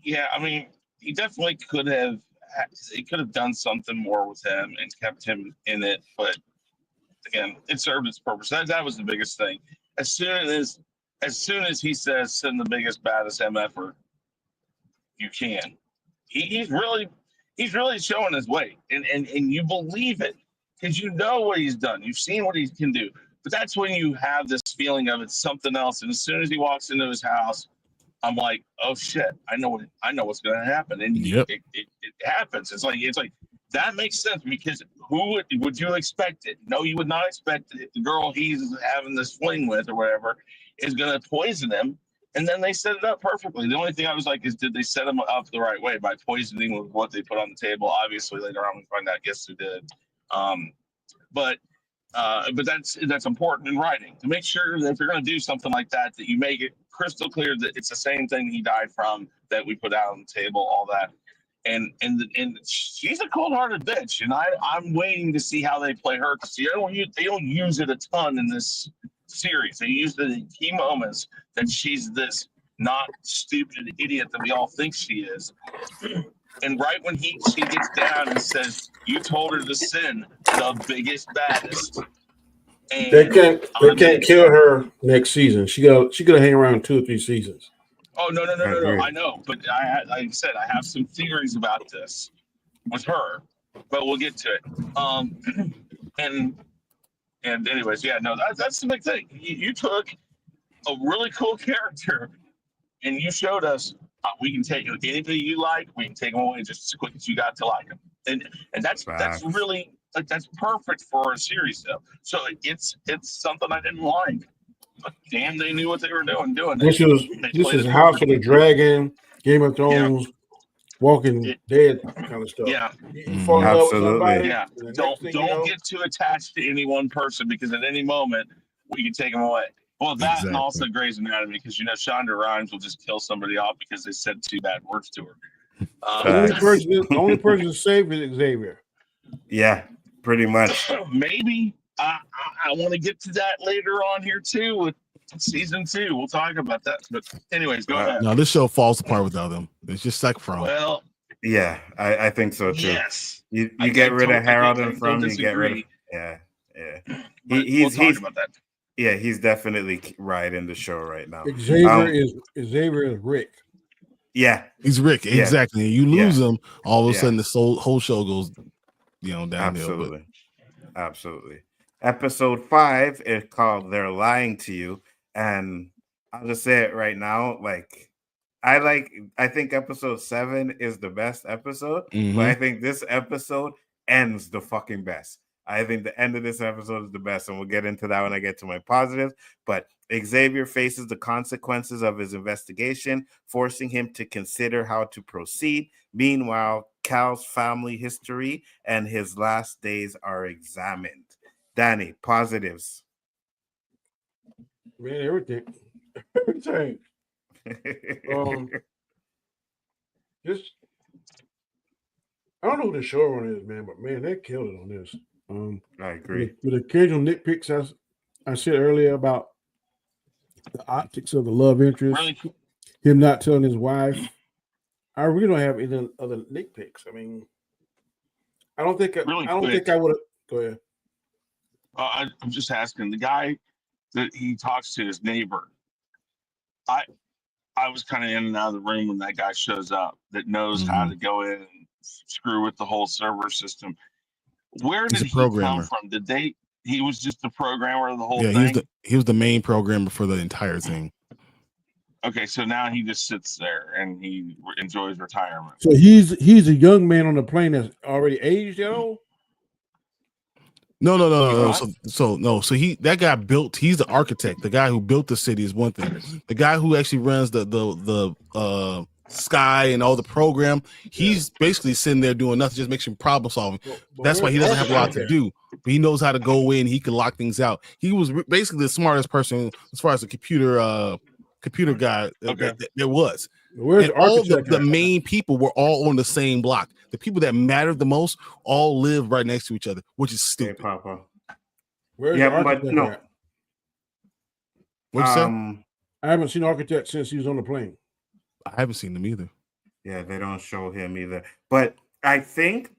Yeah, I mean, he definitely could have done something more with him and kept him in it, but again, it served its purpose. That was the biggest thing. As soon as he says, send the biggest, baddest MFer you can, he's really showing his weight, and you believe it because you know what he's done. You've seen what he can do. But that's when you have this feeling of it's something else. And as soon as he walks into his house, I'm like, oh shit, I know what's going to happen, and it happens. It's like that makes sense because who would you expect it? No, you would not expect it. The girl he's having this fling with or whatever is going to poison him, and then they set it up perfectly. The only thing I was like is, did they set him up the right way by poisoning with what they put on the table? Obviously, later on we find out, guess who did. But that's important in writing to make sure that if you're going to do something like that, that you make it crystal clear that it's the same thing he died from that we put out on the table, all that. And she's a cold-hearted bitch, and I'm waiting to see how they play her because they don't use it a ton in this series. They use it in key moments that she's this not stupid idiot that we all think she is. And right when she gets down and says, "You told her to sin the biggest, baddest," and they can't kill her next season. She got to hang around 2 or 3 seasons. Oh no! I know, but like I said, I have some theories about this with her, but we'll get to it. And anyways, yeah, no, that's the big thing. You took a really cool character, and you showed us we can take anybody you like, we can take them away just as quick as you got to like them, and that's really like that's perfect for a series though. So it's something I didn't like. But damn, they knew what they were doing. This is House of the Dragon, Game of Thrones, Walking Dead kind of stuff. Yeah, you fall in love with somebody. Yeah, don't get too attached to any one person because at any moment we can take them away. Well, that and also Grey's Anatomy because Shonda Rhimes will just kill somebody off because they said 2 bad words to her. The only person saved is Xavier. Yeah, pretty much. Maybe. I want to get to that later on here too with season 2. We'll talk about that. But anyways, go ahead. No, this show falls apart without them. It's just like from. Well, yeah, I think so too. Yes, you get rid of Harold and From, you get rid of We'll talk about that. Yeah, he's definitely riding the show right now. Xavier is Rick. Yeah, he's Rick. Exactly. You lose him, all of a sudden the whole show goes, downhill. Absolutely. Episode 5 is called "They're Lying to You," and I'll just say it right now. I think episode 7 is the best episode, but I think this episode ends the fucking best. I think the end of this episode is the best, and we'll get into that when I get to my positives. But Xavier faces the consequences of his investigation, forcing him to consider how to proceed. Meanwhile, Cal's family history and his last days are examined. Danny, positives. Man, everything. Just I don't know who the showrunner is, man, but man, they killed it on this. I agree. With occasional nitpicks, as I said earlier about the optics of the love interest, him not telling his wife. I really don't have any other nitpicks. I mean, I don't think I would have. Go ahead. I'm just asking the guy that he talks to, his neighbor. I was kind of in and out of the room when that guy shows up that knows how to go in and screw with the whole server system. Where did he come from? He was just the programmer of the whole thing? He was the main programmer for the entire thing. Okay, so now he just sits there and he enjoys retirement. So he's a young man on the plane that's already aged, No. So that guy built. He's the architect. The guy who built the city is one thing. The guy who actually runs the Sky and all the program, he's basically sitting there doing nothing, just making problem solving. That's why he doesn't have a lot to do. But he knows how to go in. He can lock things out. He was basically the smartest person as far as the computer guy that there was. Where's all the main people were all on the same block. The people that mattered the most all live right next to each other, which is stupid. Hey, Papa. Where's the architect at? What'd you say? I haven't seen architect since he was on the plane. I haven't seen them either. Yeah, they don't show him either. But I think,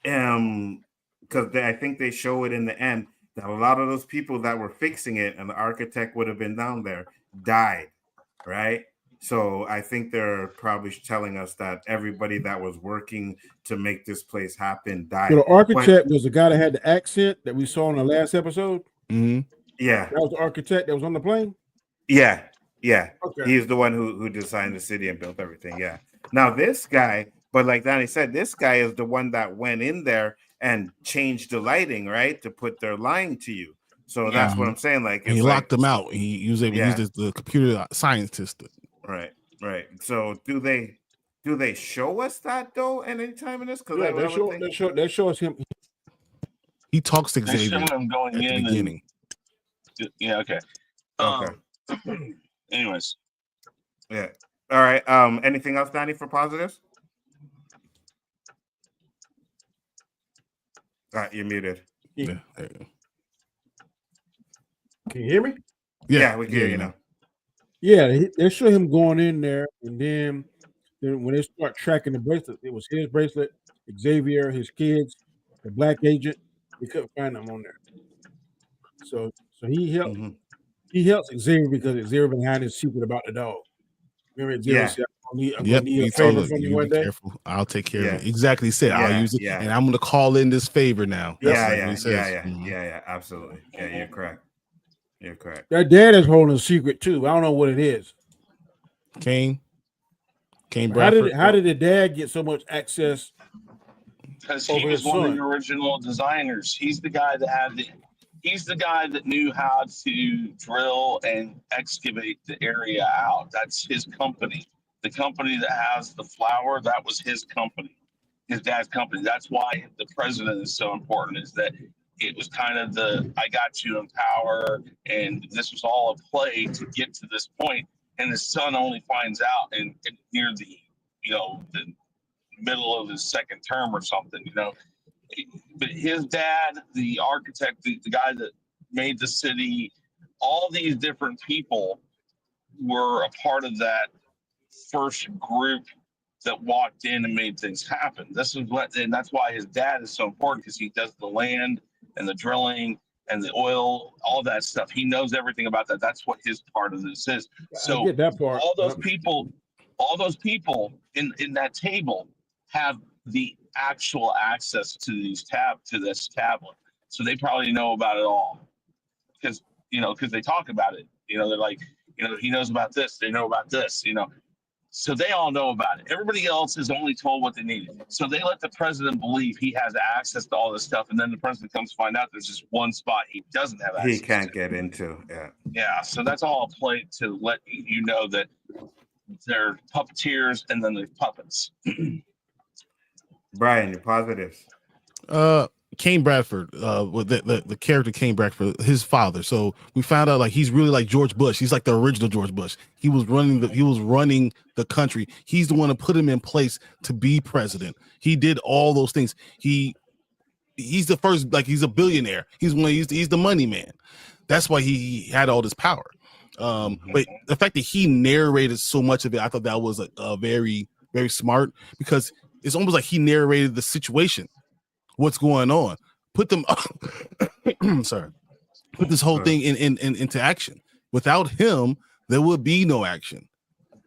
because I think they show it in the end that a lot of those people that were fixing it and the architect would have been down there died, right? So I think they're probably telling us that everybody that was working to make this place happen died. So the architect was the guy that had the accent that we saw in the last episode. Mm-hmm. Yeah, that was the architect that was on the plane. Yeah. Okay. He's the one who designed the city and built everything. Yeah. Now this guy, but like Danny said, this guy is the one that went in there and changed the lighting, right, to put their line to you. So that's what I'm saying. Like, and he locked them out. He was able to use the computer scientist. Right. So do they show us that though at any time in this? Because they show us him. He talks to They Xavier show him going at in the beginning. Yeah. Okay. Anyways. Yeah. All right. Anything else, Danny, for positives? All right, you're muted. Yeah. There you go. Can you hear me? Yeah, we can hear you now. Yeah, they show him going in there, and then when they start tracking the bracelet, it was his bracelet, Xavier, his kids, the black agent. We couldn't find them on there. So he helped. He helps Xavier because Xavier behind his secret about the dog. Remember Xavier said, I'm gonna need a favor from you one day. Careful. I'll take care of it. Exactly. He said, I'll use it, Yeah. and I'm going to call in this favor now. That's Yeah, absolutely. Yeah, you're correct. Their dad is holding a secret too. I don't know what it is. Kane Bradford. How did the dad get so much access? Because he was one of the original designers. He's the guy that knew how to drill and excavate the area out. That's his company. The company that has the flour, that was his company, his dad's company. That's why the president is so important, is that it was kind of I got you in power, and this was all a play to get to this point. And his son only finds out in near the middle of his second term or something, But his dad, the architect, the guy that made the city, all these different people were a part of that first group that walked in and made things happen. And that's why his dad is so important, because he does the land and the drilling and the oil, all that stuff. He knows everything about that. That's what his part of this is. So I get that part. all those people in that table have the actual access to this tablet. So they probably know about it all. Because they talk about it. They're like, he knows about this, they know about this, So they all know about it. Everybody else is only told what they need. So they let the president believe he has access to all this stuff, and then the president comes to find out there's just one spot he doesn't have access to. He can't get into. Yeah, so that's all a play to let you know that they're puppeteers and then they're puppets. Brian, your positives. Kane Bradford, with the character Kane Bradford, his father. So we found out he's really like George Bush. He's like the original George Bush. He was running the country. He's the one to put him in place to be president. He did all those things. He's the first, he's a billionaire. He's the money man. That's why he had all this power. But the fact that he narrated so much of it, I thought that was a very, very smart, because it's almost like he narrated the situation. What's going on? Put them sorry. Put this whole thing into action. Without him, there would be no action.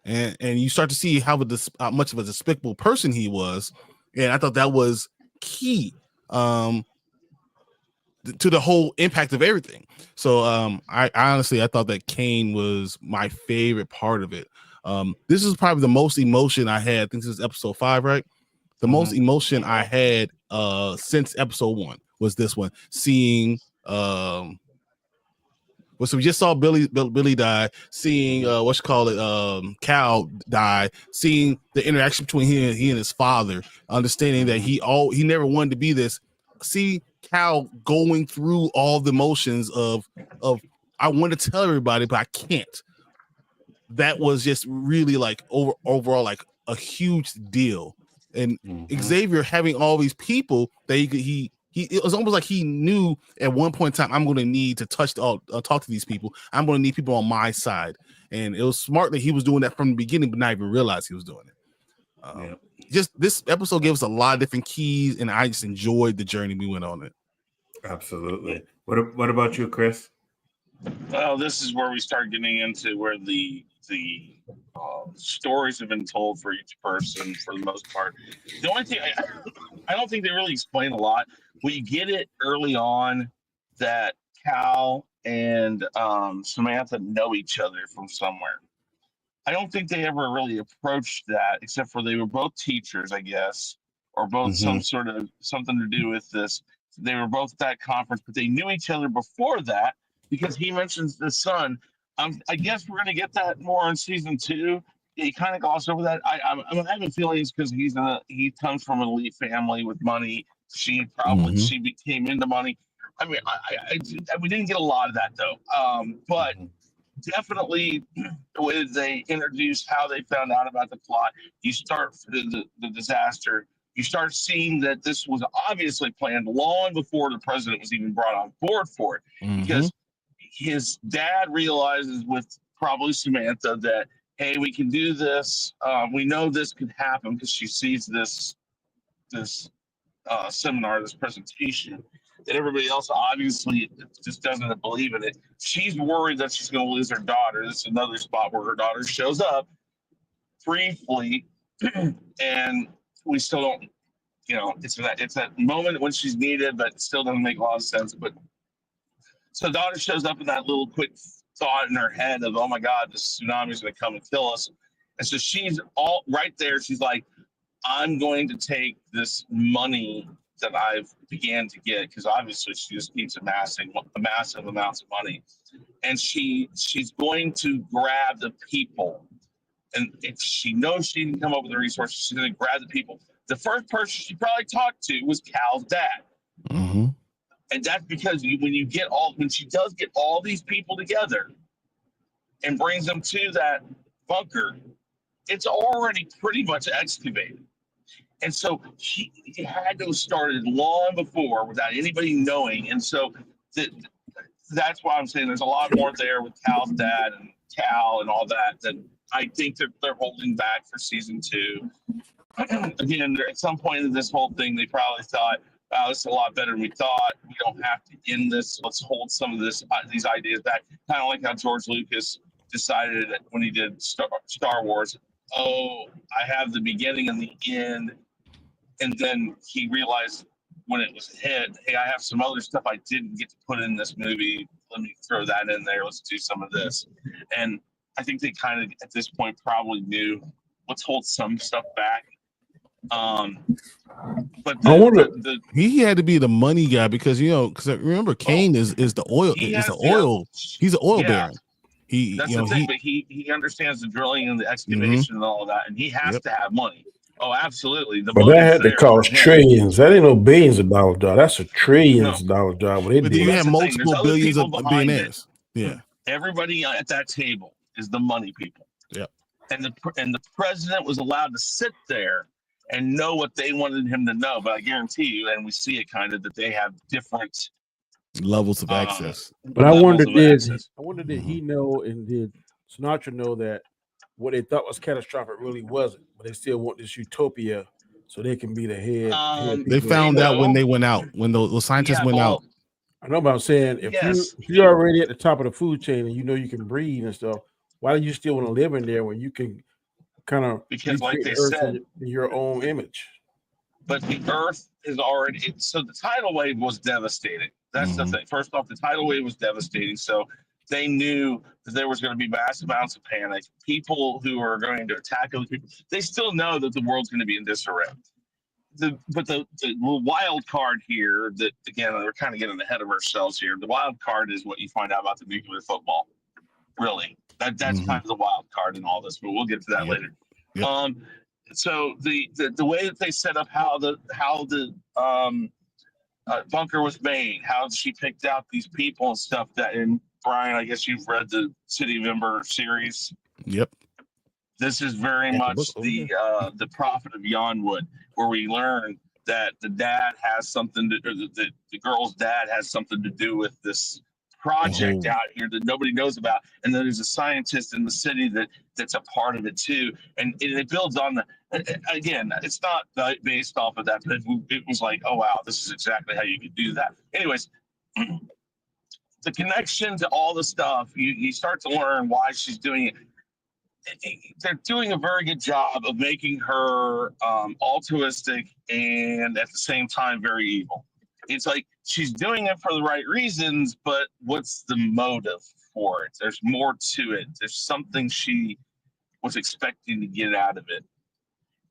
And you start to see how much of a despicable person he was. And I thought that was key to the whole impact of everything. So I honestly thought that Kane was my favorite part of it. This is probably the most emotion I had. I think this is episode 5, right? The most emotion I had since episode 1 was this one. Seeing so we just saw Billy die, seeing Cal die, seeing the interaction between he and his father, understanding that he never wanted to be this. See Cal going through all the emotions of I want to tell everybody, but I can't. That was just really overall a huge deal. And Xavier having all these people that he it was almost like he knew at one point in time, I'm going to need to talk to these people. I'm going to need people on my side. And it was smart that he was doing that from the beginning, but not even realize he was doing it. Just this episode gave us a lot of different keys, and I just enjoyed the journey we went on it. Absolutely. What about you, Chris? Well, this is where we start getting into where the stories have been told for each person for the most part. The only thing I don't think they really explain a lot. We get it early on that Cal and Samantha know each other from somewhere. I don't think they ever really approached that, except for they were both teachers, I guess, or both some sort of something to do with this. They were both at that conference, but they knew each other before that because he mentions the son. I guess we're going to get that more in season 2. He kind of glossed over that. I'm having feelings because he comes from an elite family with money. She became into money. I mean, we didn't get a lot of that though. But definitely the way that they introduced how they found out about the plot, you start the disaster, you start seeing that this was obviously planned long before the president was even brought on board for it, because his dad realizes with probably Samantha that, hey, we can do this, we know this could happen, because she sees this seminar, this presentation, that everybody else obviously just doesn't believe in it. She's worried that she's going to lose her daughter. This is another spot where her daughter shows up briefly, and we still don't, it's that moment when she's needed, but it still doesn't make a lot of sense. But so daughter shows up in that little quick thought in her head of, oh my God, this tsunami is going to come and kill us. And so she's all right there. She's like, I'm going to take this money that I've began to get, because obviously she just keeps amassing massive amounts of money, and she's going to grab the people, and if she knows she can come up with the resources, she's going to grab the people. The first person she probably talked to was Cal's dad, and that's because when she does get all these people together and brings them to that bunker, it's already pretty much excavated. And so he had to have started long before without anybody knowing. And so that's why I'm saying there's a lot more there with Cal's dad and Cal and all that I think they're holding back for season 2. Again, at some point in this whole thing, they probably thought, wow, this is a lot better than we thought. We don't have to end this. Let's hold some of these ideas back. Kind of like how George Lucas decided when he did Star Wars, oh, I have the beginning and the end. And then he realized when it was a hit, hey, I have some other stuff I didn't get to put in this movie. Let me throw that in there. Let's do some of this. And I think they kind of, at this point, probably knew, let's hold some stuff back. But he had to be the money guy because remember Kane is the oil. He's an oil baron. That's the thing, but he understands the drilling and the excavation and all of that, and he has to have money. Oh, absolutely. But that had to cost trillions. That ain't no billions of dollar job. That's a trillions of dollar job. But you have multiple billions of billionaires. Yeah. Everybody at that table is the money people. Yeah. And the president was allowed to sit there and know what they wanted him to know. But I guarantee you, and we see it kind of, that they have different levels of access. But I wonder did he know, and did Sinatra know that what they thought was catastrophic really wasn't, but they still want this utopia so they can be the head. They found out when they went out, when the scientists went out. I know, but I'm saying if you're already at the top of the food chain and you can breathe and stuff, why do you still want to live in there when you can kind of, because like they said, in your own image? But the Earth is already, so the tidal wave was devastating. That's the thing. First off, the tidal wave was devastating. So they knew that there was going to be massive amounts of panic. People who are going to attack other people, they still know that the world's going to be in disarray. But the wild card here, that again, we're kind of getting ahead of ourselves here. The wild card is what you find out about the nuclear football. Really, that's kind of the wild card in all this. But we'll get to that later. Yep. So the way that they set up how the bunker was made, how she picked out these people and stuff. That, and Brian, I guess you've read the City of Ember series. Yep. This is very much the Prophet of Yonwood, where we learn that the dad has something to, or the girl's dad has something to do with this project out here that nobody knows about, and then there's a scientist in the city that's a part of it too, and it builds on the. Again, it's not based off of that, but it was like, oh wow, this is exactly how you could do that. Anyways. The connection to all the stuff, you start to learn why she's doing it. they're doing a very good job of making her altruistic and at the same time very evil. It's like she's doing it for the right reasons, but what's the motive for it? There's more to it. There's something she was expecting to get out of it.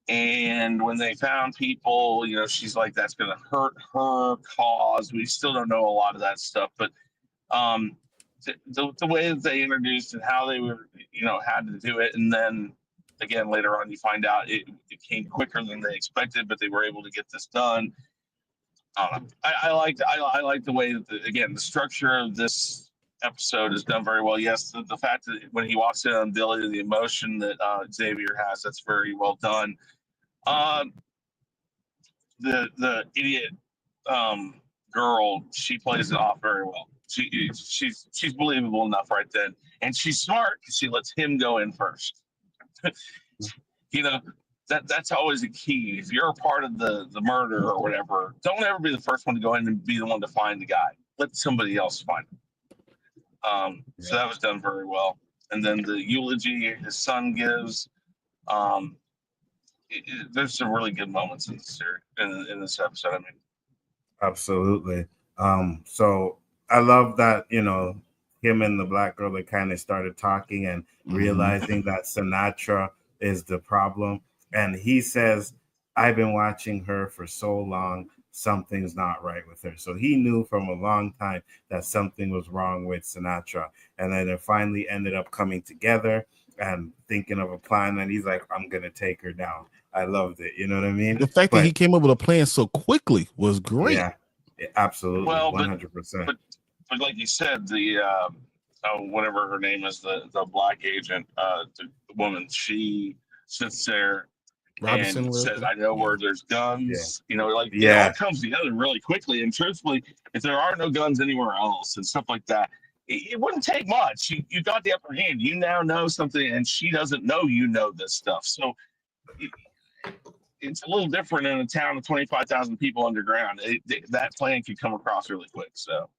And when they found people, she's like, that's going to hurt her cause. We still don't know a lot of that stuff, but the way that they introduced and how they were, had to do it. And then again, later on, you find out it came quicker than they expected, but they were able to get this done. I like the way that, the structure of this episode is done very well. Yes, the fact that when he walks in on Billy, the emotion that Xavier has, that's very well done. The idiot girl, she plays it off very well. She's believable enough right then, and she's smart because she lets him go in first. That's always a key. If you're a part of the murder or whatever, don't ever be the first one to go in and be the one to find the guy. Let somebody else find him. So that was done very well. And then the eulogy his son gives. There's some really good moments in this series, in this episode. I mean, absolutely. So I love that, him and the black girl, they kind of started talking and realizing that Sinatra is the problem. And he says, I've been watching her for so long, something's not right with her. So he knew from a long time that something was wrong with Sinatra. And then it finally ended up coming together and thinking of a plan. And he's like, I'm going to take her down. I loved it. You know what I mean? The fact that he came up with a plan so quickly was great. Yeah, absolutely. Well, 100%. But like you said, the whatever her name is, the black agent, the woman, she sits there Robinson and says, I know where there's guns. Yeah. It all comes together really quickly. And truthfully, if there are no guns anywhere else and stuff like that, it wouldn't take much. You got the upper hand. You now know something, and she doesn't know this stuff. So it's a little different in a town of 25,000 people underground. That plan could come across really quick. So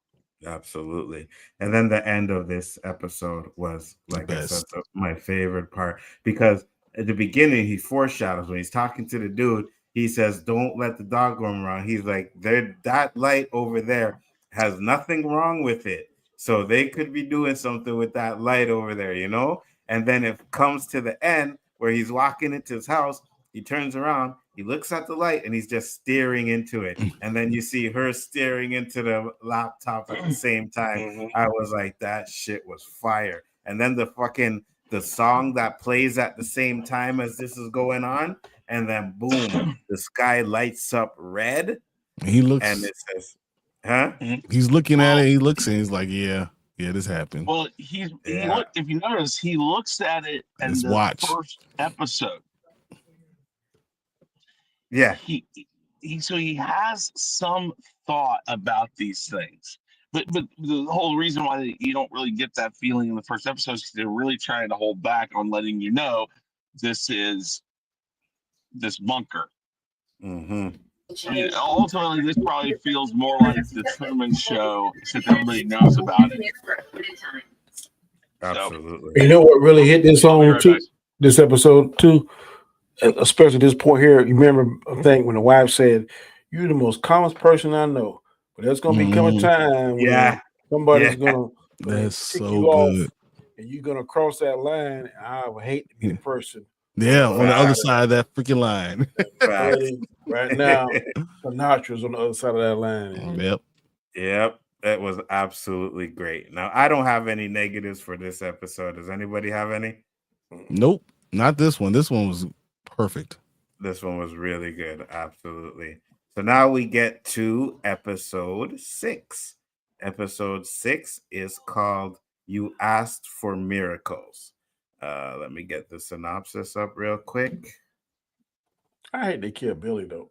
absolutely. And then the end of this episode was, like I said, my favorite part, because at the beginning he foreshadows when he's talking to the dude. He says, don't let the dog roam around. He's like, that light over there has nothing wrong with it, so they could be doing something with that light over there, And then it comes to the end where he's walking into his house. He turns around, he looks at the light, and he's just staring into it. And then you see her staring into the laptop at the same time. I was like, that shit was fire. And then the song that plays at the same time as this is going on, and then boom, the sky lights up red. He looks, and it says, huh? He's looking at it, he looks, and he's like, yeah, this happened. Well, if you notice, he looks at it in the first episode. Yeah. So he has some thought about these things. But the whole reason why you don't really get that feeling in the first episode is because they're really trying to hold back on letting you know this is this bunker. Mm-hmm. I mean, ultimately, this probably feels more like the Truman Show, since everybody knows about it. Absolutely. You know what really hit this on too? This episode too, especially this point here. You remember, I think, when the wife said, "You're the most calmest person I know." But there's gonna be coming time when somebody's gonna that's so you good, off, and you're gonna cross that line. And I would hate to be the person. Yeah, on the other side of that freaking line. Right now, Sinatra's on the other side of that line. Yep. That was absolutely great. Now, I don't have any negatives for this episode. Does anybody have any? Nope, not this one. This one was perfect. This one was really good. Absolutely. So now we get to episode 6. Episode 6 is called You Asked for Miracles. Let me get the synopsis up real quick. I hate they killed Billy, though.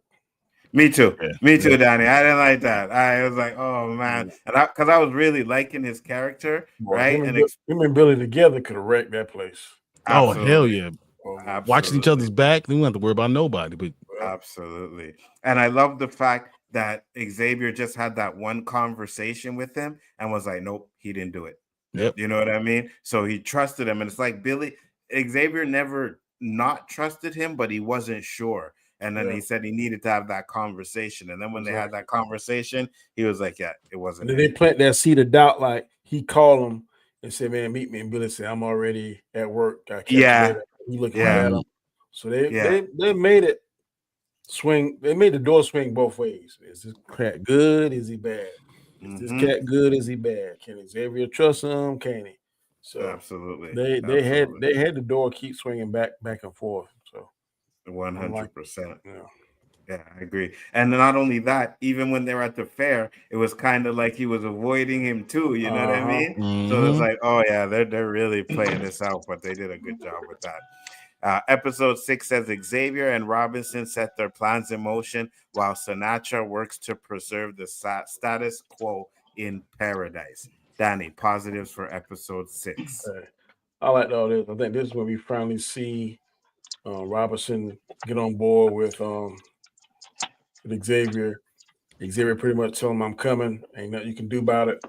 Me too. Me too, Danny. I didn't like that. I was like, oh, man. And because I was really liking his character, right? Him and Billy together could have wrecked that place. Oh, hell yeah. Absolutely. Watching each other's back, they don't have to worry about nobody. But absolutely. And I love the fact that Xavier just had that one conversation with him and was like, nope, he didn't do it. Yep. You know what I mean? So he trusted him. And it's like Billy, Xavier never not trusted him, but he wasn't sure. And then he said he needed to have that conversation. And then when they had that conversation, he was like, yeah, it wasn't. And then they plant that seed of doubt. Like he called him and said, man, meet me. And Billy said, I'm already at work. I catch you later. He looking right at him. So they made it swing. They made the door swing both ways. Is this cat good? Is he bad? Is this cat good? Is he bad? Can Xavier trust him? Can he? So absolutely. They had the door keep swinging back and forth. So 100%. Yeah, I agree. And not only that, even when they were at the fair, it was kind of like he was avoiding him too. You know what I mean? So it's like, oh yeah, they're really playing this out, but they did a good job with that. Episode 6 says Xavier and Robinson set their plans in motion while Sinatra works to preserve the status quo in paradise. Danny, positives for episode 6. I like all this. I think this is when we finally see Robinson get on board with Xavier. Xavier pretty much tell him I'm coming. Ain't nothing you can do about it.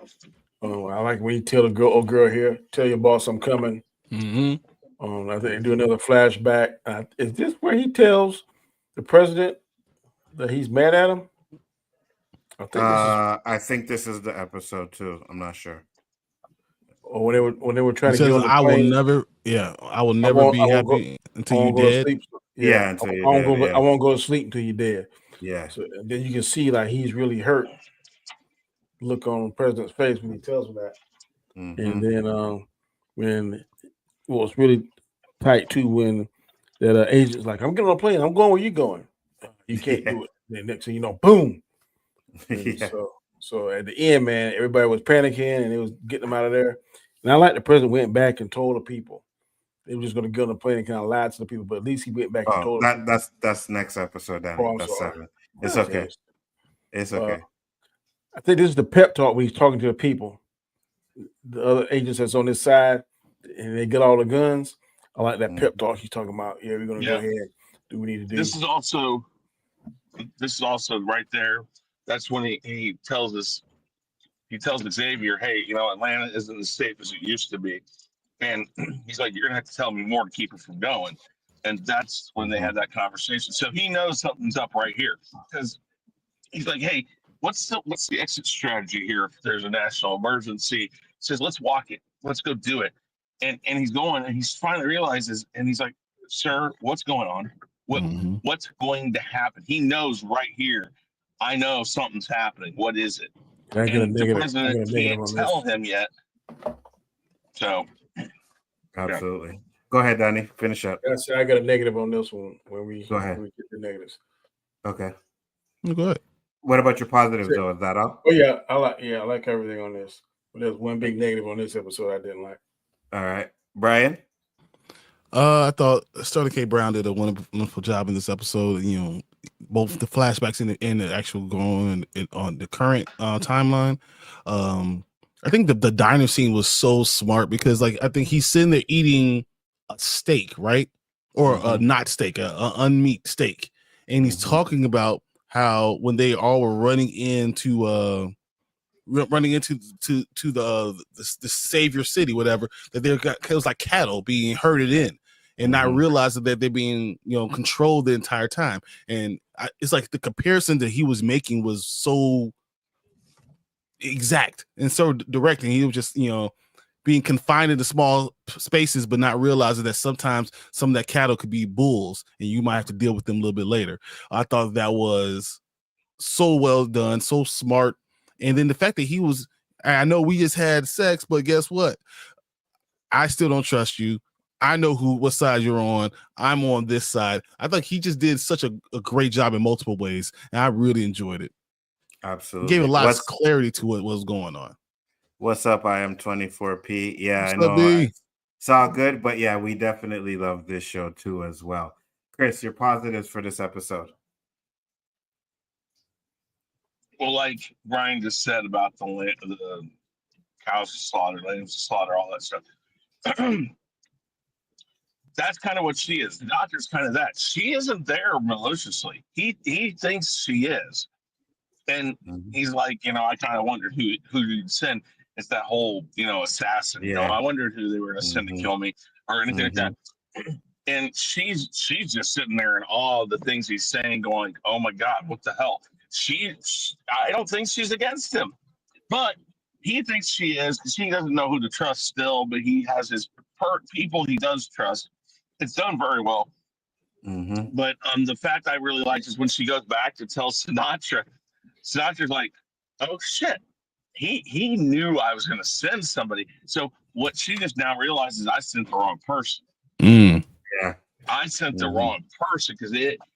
I like when you tell the girl here, tell your boss I'm coming. I think they do another flashback. Is this where he tells the president that he's mad at him? I think this is the episode too. I'm not sure. Or when they were trying to get on the plane, I will never be happy until you're dead. Until you're dead. I won't go to sleep until you're dead. Yeah. So then you can see like he's really hurt. Look on the president's face when he tells him that. And then when it's really tight too when that agent's like, I'm getting on a plane. I'm going where you going. You can't do it. Then next thing you know, boom. So at the end, man, everybody was panicking and it was getting them out of there. And I like the president went back and told the people they were just going to get on the plane and kind of lied to the people, but at least he went back and told them. That's next episode, Danny. That's 7. It's okay. It's okay. I think this is the pep talk when he's talking to the people. The other agents that's on his side, and they get all the guns. I like that pep talk he's talking about. Yeah, we're going to go ahead and do what we need to do. This is also right there. That's when he tells Xavier, hey, Atlanta isn't as safe as it used to be. And he's like, you're going to have to tell me more to keep it from going. And that's when they had that conversation. So he knows something's up right here because he's like, hey, what's the exit strategy here if there's a national emergency? He says, let's walk it. Let's go do it. And he's going and he's finally realizes, and he's like, sir, what's going on? What's going to happen? He knows right here. I know something's happening. What is it? And the president can't tell him yet. So, absolutely. Go ahead, Danny. Finish up. I got a negative on this one when we go ahead. When we get the negatives. Okay. Go ahead. What about your positives though? Is that all? Oh yeah, I like everything on this. But there's one big negative on this episode I didn't like. All right, Brian. I thought Sterling K. Brown did a wonderful job in this episode. Both the flashbacks and the actual going on the current timeline. I think the diner scene was so smart because, I think he's sitting there eating a steak, right, or not steak, a unmeat steak, and he's talking about how when they all were running into the Savior City, whatever, that it was like cattle being herded in. And not realizing that they're being, controlled the entire time. And it's like the comparison that he was making was so exact and so direct. And he was just, being confined into small spaces, but not realizing that sometimes some of that cattle could be bulls and you might have to deal with them a little bit later. I thought that was so well done, so smart. And then the fact that I know we just had sex, but guess what? I still don't trust you. I know what side you're on. I'm on this side. I think he just did such a great job in multiple ways, and I really enjoyed it. Absolutely. Gave a lot of clarity to what was going on. What's up? I am 24P. Yeah, What's I know. Up, B? It's all good, but yeah, we definitely love this show too as well. Chris, your positives for this episode. Well, like Brian just said about the cows slaughter, lambs slaughter, all that stuff. That's kind of what she is. The doctor's kind of that. She isn't there maliciously. He thinks she is. And he's like, I kind of wondered who you'd send. It's that whole, assassin. I wondered who they were going to send to kill me. or anything like that. And she's just sitting there in awe of the things he's saying, going, "Oh my God, what the hell?" I don't think she's against him, but he thinks she is, because he doesn't know who to trust still. But he has his people he does trust. It's done very well. But the fact I really liked is when she goes back to tell Sinatra. Sinatra's like, "Oh shit, he knew I was going to send somebody." So what she just now realizes, I sent the wrong person. Yeah, I sent the wrong person, because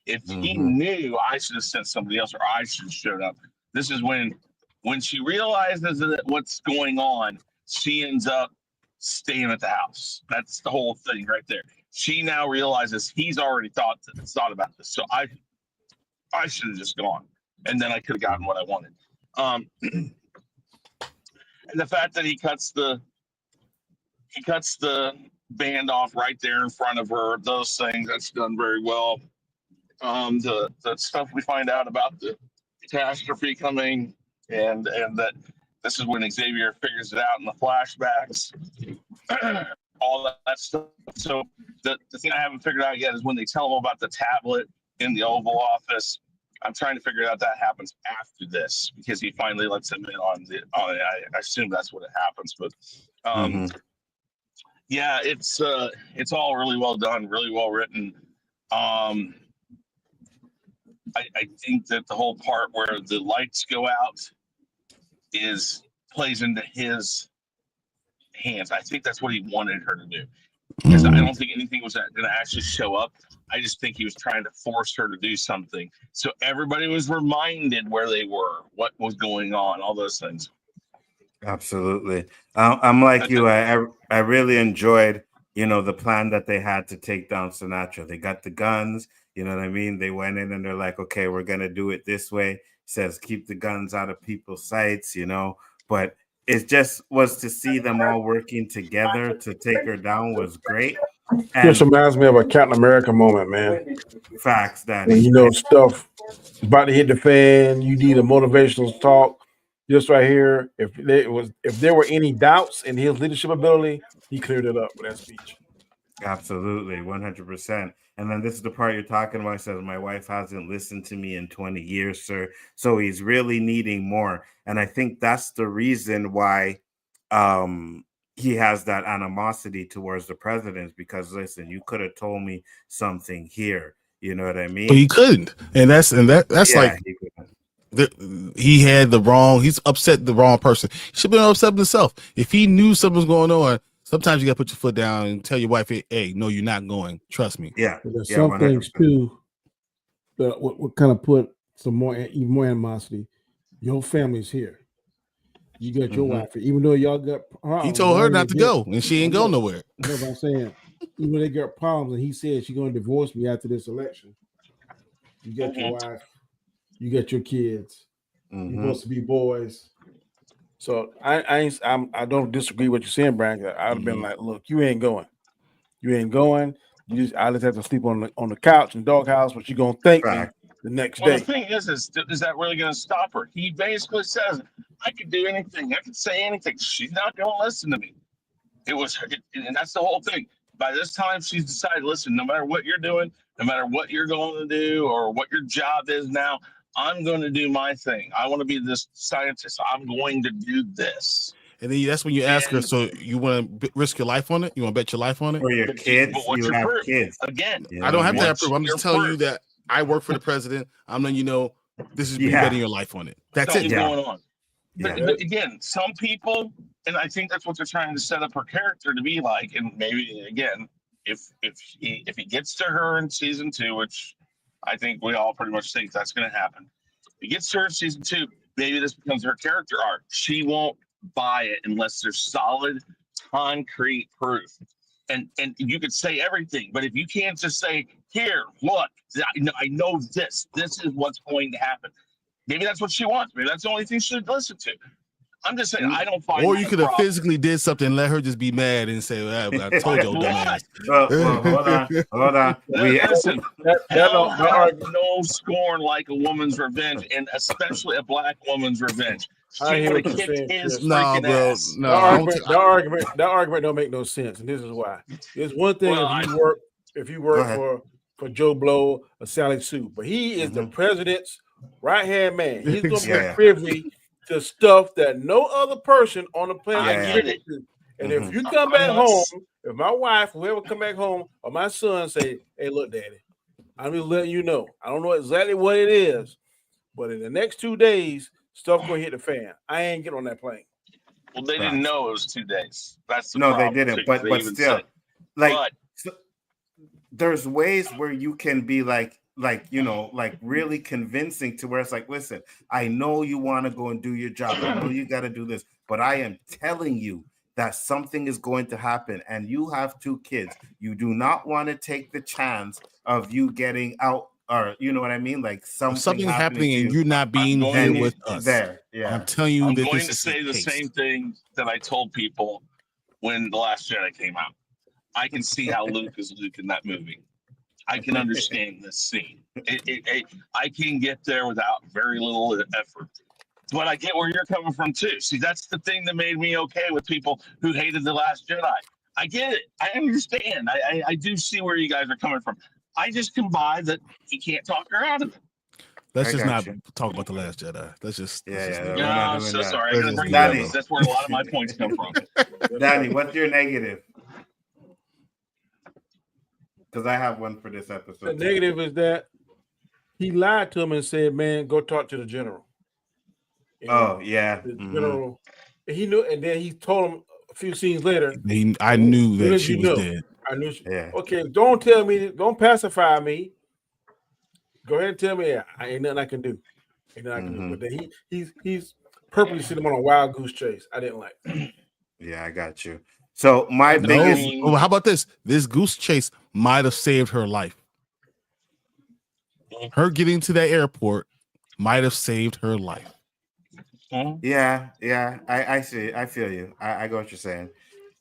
if he knew, I should have sent somebody else, or I should have showed up. This is when she realizes that what's going on, she ends up staying at the house. That's the whole thing right there. She now realizes he's already thought about this. So I should have just gone, and then I could have gotten what I wanted. And the fact that he cuts the band off right there in front of her, those things, that's done very well. The stuff we find out about the catastrophe coming, and that this is when Xavier figures it out in the flashbacks, all that stuff. So the thing I haven't figured out yet is when they tell him about the tablet in the Oval Office. I'm trying to figure out that happens after this, because he finally lets him in on it. I assume that's what it happens, but yeah, it's all really well done, really well written. I think that the whole part where the lights go out plays into his hands. I think that's what he wanted her to do, because I don't think anything was going to actually show up. I just think he was trying to force her to do something, so everybody was reminded where they were, what was going on, all those things. Absolutely. I'm like you. I really enjoyed, the plan that they had to take down Sinatra. They got the guns, you know what I mean? They went in and they're like, okay, we're going to do it this way. Says keep the guns out of people's sights, but it just was to see them all working together to take her down was great. And this reminds me of a Captain America moment, man. Facts, Daddy. And stuff about to hit the fan. You need a motivational talk. Just right here, if there were any doubts in his leadership ability, he cleared it up with that speech. Absolutely, 100%. And then this is the part you're talking about. He says, "My wife hasn't listened to me in 20 years, sir." So he's really needing more. And I think that's the reason why he has that animosity towards the president, because listen, you could have told me something here. You know what I mean? But he couldn't. And that's like he's upset the wrong person. He should have been upset with himself. If he knew something was going on, sometimes you gotta put your foot down and tell your wife, "Hey, no, you're not going. Trust me." Yeah. There's some 100%. Things too that would kind of put even more animosity. Your family's here. You got your wife, even though y'all got problems. He told her not to go, and she ain't going nowhere. You know what I'm saying? Even when they got problems, and he said she's going to divorce me after this election. You got your wife. You got your kids. You're supposed to be boys. So I don't disagree with what you're saying, Brian. I'd have been like, "Look, you ain't going. You ain't going. I just have to sleep on the couch in the doghouse, but you're gonna thank me the next day." The thing is that really going to stop her? He basically says, "I could do anything. I could say anything. She's not going to listen to me." And that's the whole thing. By this time, she's decided, listen, no matter what you're doing, no matter what you're going to do or what your job is now, I'm going to do my thing. I want to be this scientist. I'm going to do this. And then that's when you ask her, so you want to risk your life on it? You want to bet your life on it? For your kids, but what's your proof? Kids. Again, I don't have to have proof. I'm just telling you that I work for the president. I'm letting you know this is me betting your life on it. That's it. Going on. But again, some people, and I think that's what they're trying to set up her character to be like. And maybe again, if he gets to her in season 2, which I think we all pretty much think that's going to happen. If he gets to her in season 2, maybe this becomes her character arc. She won't buy it unless there's solid, concrete proof. And you could say everything, but if you can't just say, "Here, look, I know this is what's going to happen." Maybe that's what she wants. Maybe that's the only thing she should listen to. I'm just saying, I don't find. Or you could have physically did something and let her just be mad and say, "Well, I told you, dumbass." Hold on. Listen, no scorn like a woman's revenge, and especially a black woman's revenge. I She hear would what have you're kicked saying, his Chris. Nah, freaking bro. ass. No, That argument don't make no sense, and this is why. It's one thing Well, if you Go work ahead. for Joe Blow or Sally Sue, but he is the president's right hand man. He's going to be privy to stuff that no other person on the planet I is get privy it. to. And if you come back home, if my wife, whoever come back home, or my son say, "Hey, look, Daddy, I'm just letting you know. I don't know exactly what it is, but in the next 2 days, stuff gonna hit the fan. I ain't get on that plane." Well, they didn't know it was 2 days. That's the No, they problem. didn't. Too, But they even still, said, like, but there's ways where you can be like really convincing to where it's like, listen, I know you want to go and do your job. I know you got to do this, but I am telling you that something is going to happen, and you have 2 kids. You do not want to take the chance of you getting out, or you know what I mean, like something happening and you're not being there with us. There, yeah. I'm telling you I'm that going this to is say the same thing that I told people when The Last Jedi came out. I can see how Luke is Luke in that movie. I can understand this scene. I can get there without very little effort. But I get where you're coming from too. See, that's the thing that made me okay with people who hated The Last Jedi. I get it. I understand. I do see where you guys are coming from. I just can buy that he can't talk her out of it. Let's just not talk about The Last Jedi. Let's just. I'm so sorry. I'm going to bring that up. That's where a lot of my points come from. Danny, what's your negative? Because I have one for this episode. The negative is that he lied to him and said, "Man, go talk to the general." And the general, he knew, and then he told him a few scenes later. I knew that she was dead. I knew. Okay, don't tell me. Don't pacify me. Go ahead and tell me. I ain't nothing I can do. Ain't nothing I can do. But then he's purposely sent him on a wild goose chase. I didn't like. Yeah, I got you. So my biggest. Oh, how about this? This goose chase might have saved her life. Her getting to that airport might have saved her life. Yeah. I see. I feel you. I get what you're saying.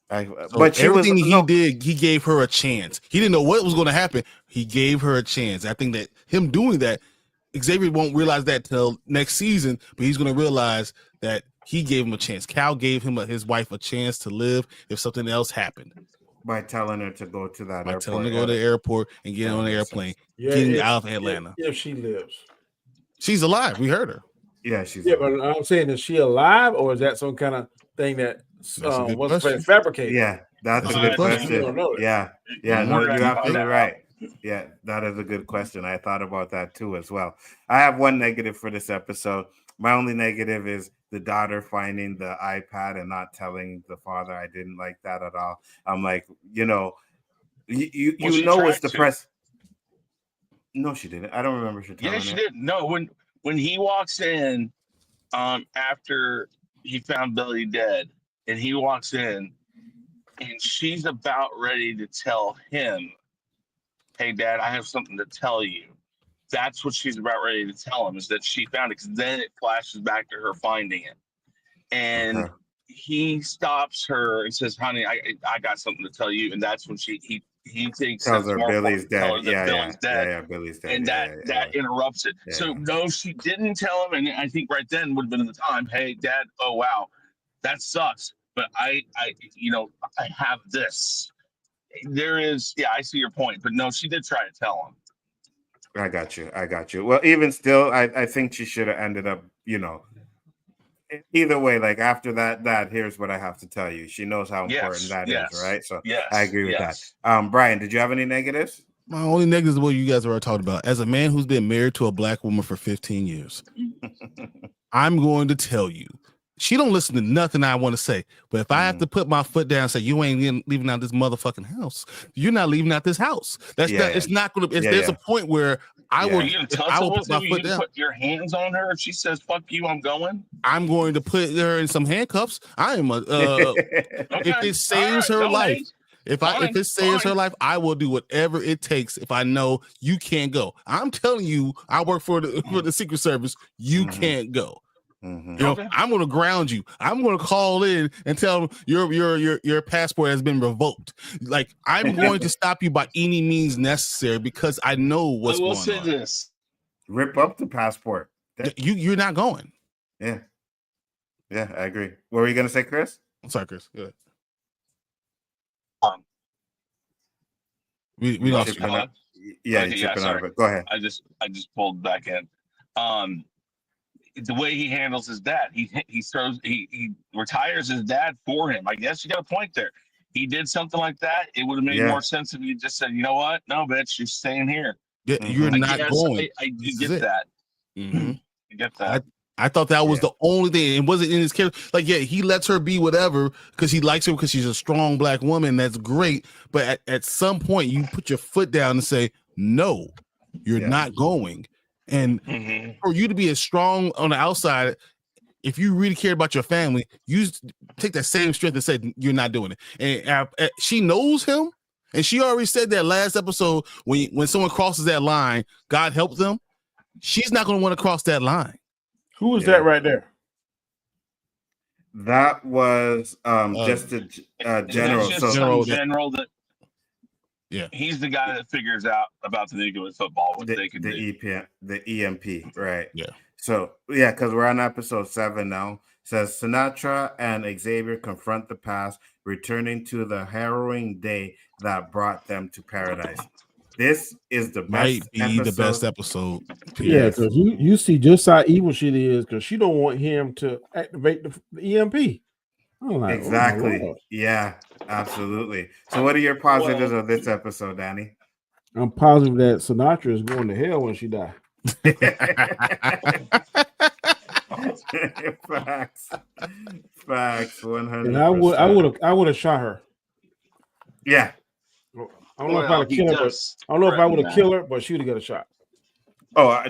But everything he did, he gave her a chance. He didn't know what was going to happen. He gave her a chance. I think that him doing that, Xavier won't realize that till next season, but he's going to realize that he gave him a chance. Cal gave his wife a chance to live if something else happened. By telling her to go to that airport. By telling her to go to the airport and get on the airplane, getting out of Atlanta. If she lives. She's alive. We heard her. Yeah, she's alive. But I'm saying, is she alive, or is that some kind of thing that was fabricated? Yeah, that's a good question. Yeah, no, you're absolutely right. Yeah, that is a good question. I thought about that too as well. I have one negative for this episode. My only negative is the daughter finding the iPad and not telling the father. I didn't like that at all. I'm like, you know it's the press. No, she didn't. I don't remember she telling. Yeah, she did. No, when he walks in, after he found Billy dead, and he walks in, and she's about ready to tell him, "Hey, Dad, I have something to tell you." That's what she's about ready to tell him, is that she found it, because then it flashes back to her finding it. And he stops her and says, "Honey, I got something to tell you." And that's when he thinks tells her Billy's dead. Billy's dead. Yeah, Billy's dead. And that interrupts it. Yeah. So no, she didn't tell him, and I think right then would have been the time, "Hey, Dad, oh wow, that sucks. But I have this." There is, I see your point, but no, she did try to tell him. I got you. Well, even still, I think she should have ended up, either way, like after that, here's what I have to tell you. She knows how important that is, right? So I agree with that. Brian, did you have any negatives? My only negatives is what you guys already talked about. As a man who's been married to a black woman for 15 years, I'm going to tell you, she don't listen to nothing I want to say. But if I have to put my foot down and say, "You ain't leaving out this motherfucking house," you're not leaving out this house. It's not going to. There's a point where I will put my foot down. Put your hands on her if she says "fuck you," I'm going. I'm going to put her in some handcuffs. I am if it saves her life. If it saves her life, I will do whatever it takes. If I know you can't go, I'm telling you, I work for the Secret Service. You can't go. I'm going to ground you. I'm going to call in and tell them your passport has been revoked. Like, I'm going to stop you by any means necessary because I know what's going on. I will say this: rip up the passport. You're not going. Yeah. Yeah, I agree. What were you gonna say, Chris? I'm sorry, Chris. Good. Um, We You lost you. chipping out. Yeah, you're chipping out of it. Go ahead. I just pulled back in. The way he handles his dad, he retires his dad for him. I guess you got a point there. He did something like that. It would have made more sense if he just said, "You know what? No, bitch, you're staying here." Yeah, you're not going. I get that. Mm-hmm. I get that. I thought that was the only thing. It wasn't in his character. Like, yeah, he lets her be whatever because he likes her because she's a strong black woman. That's great. But at some point, you put your foot down and say, no, you're not going. And for you to be as strong on the outside, if you really cared about your family, you take that same strength and say, you're not doing it. And she knows him. And she already said that last episode, when someone crosses that line, God help them. She's not going to want to cross that line. Who was that right there? That was just a general. General that. Yeah, he's the guy that figures out about the nigga with football, what they can do. The EMP, right? Yeah. So because we're on episode 7 now. Says Sinatra and Xavier confront the past, returning to the harrowing day that brought them to paradise. This is the best the best episode. Yeah, because you see just how evil she is, because she don't want him to activate the EMP. I'm like, exactly. Oh, yeah, absolutely. So what are your positives of this episode, Danny? I'm positive that Sinatra is going to hell when she dies. Facts 100%. And I would have shot her. Yeah. I don't know if I would kill her, but I don't know if I would have killed her, but she would have got a shot. Oh,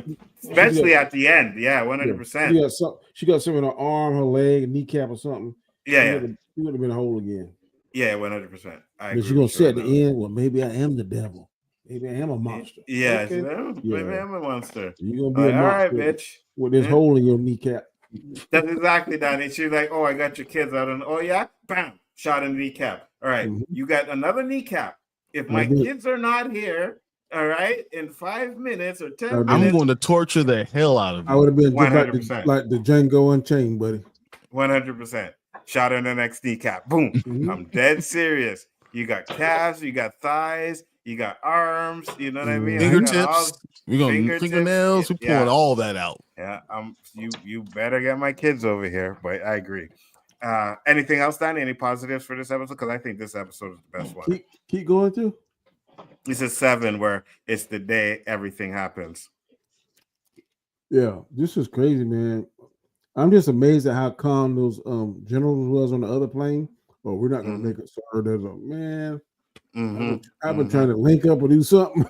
especially at the end. Yeah, 100%. She got something in her arm, her leg, kneecap, or something. Yeah, She would have been whole again. Yeah, 100%. But she's gonna say at the end, well, maybe I am the devil. Maybe I am a monster. Yeah, okay. Maybe I'm a monster. You're gonna be a monster, all right, bitch. With this hole in your kneecap. That's exactly Danny. She's like, oh, I got your kids out, and oh yeah, bam, shot in the kneecap. All right, you got another kneecap. If my kids are not here, all right, in 5 minutes or 10 minutes, I'm going to torture the hell out of you. I would have been like the Django Unchained, buddy. 100%. Shot in the next kneecap. Boom. I'm dead serious. You got calves, you got thighs, you got arms. You know what I mean? Fingertips. We're going fingernails. We're pulling all that out. Yeah. You better get my kids over here. But I agree. Anything else, Danny? Any positives for this episode? Because I think this episode is the best one. Keep going too. This is 7, where it's the day everything happens. Yeah, this is crazy, man. I'm just amazed at how calm those generals was on the other plane. Oh, we're not gonna make it. Sir, there's a man. I've been trying to link up or do something.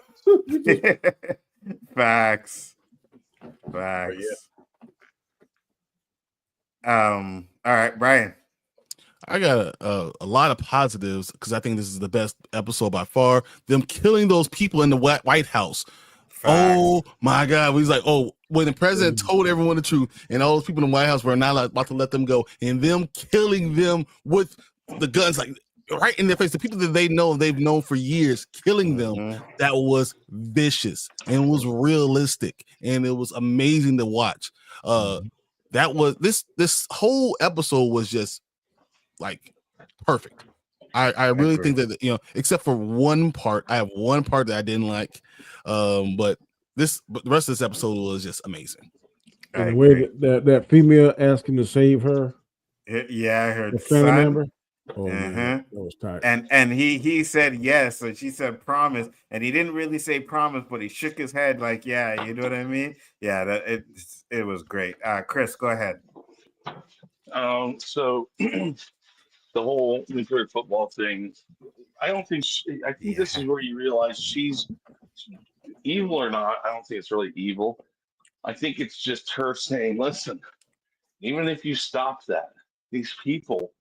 Facts. All right, Brian. I got a lot of positives because I think this is the best episode by far. Them killing those people in the White House. Facts. Oh my God. He's like, oh, when the president told everyone the truth and all those people in the White House were not about to let them go, and them killing them with the guns, like right in their face. The people that they've known for years, killing them. That was vicious and it was realistic and it was amazing to watch. That was this whole episode was just like perfect. I really think that, except for one part, I have one part that I didn't like. But the rest of this episode was just amazing. And the way that female asked him to save her. Yeah, her family son. member. Oh, man, that was tight. And he said yes, and she said promise, and he didn't really say promise, but he shook his head like, yeah, you know what I mean? Yeah, it was great. Chris, go ahead. So the whole nuclear football thing, I think this is where you realize she's evil or not. I don't think it's really evil. I think it's just her saying, listen, even if you stop that, these people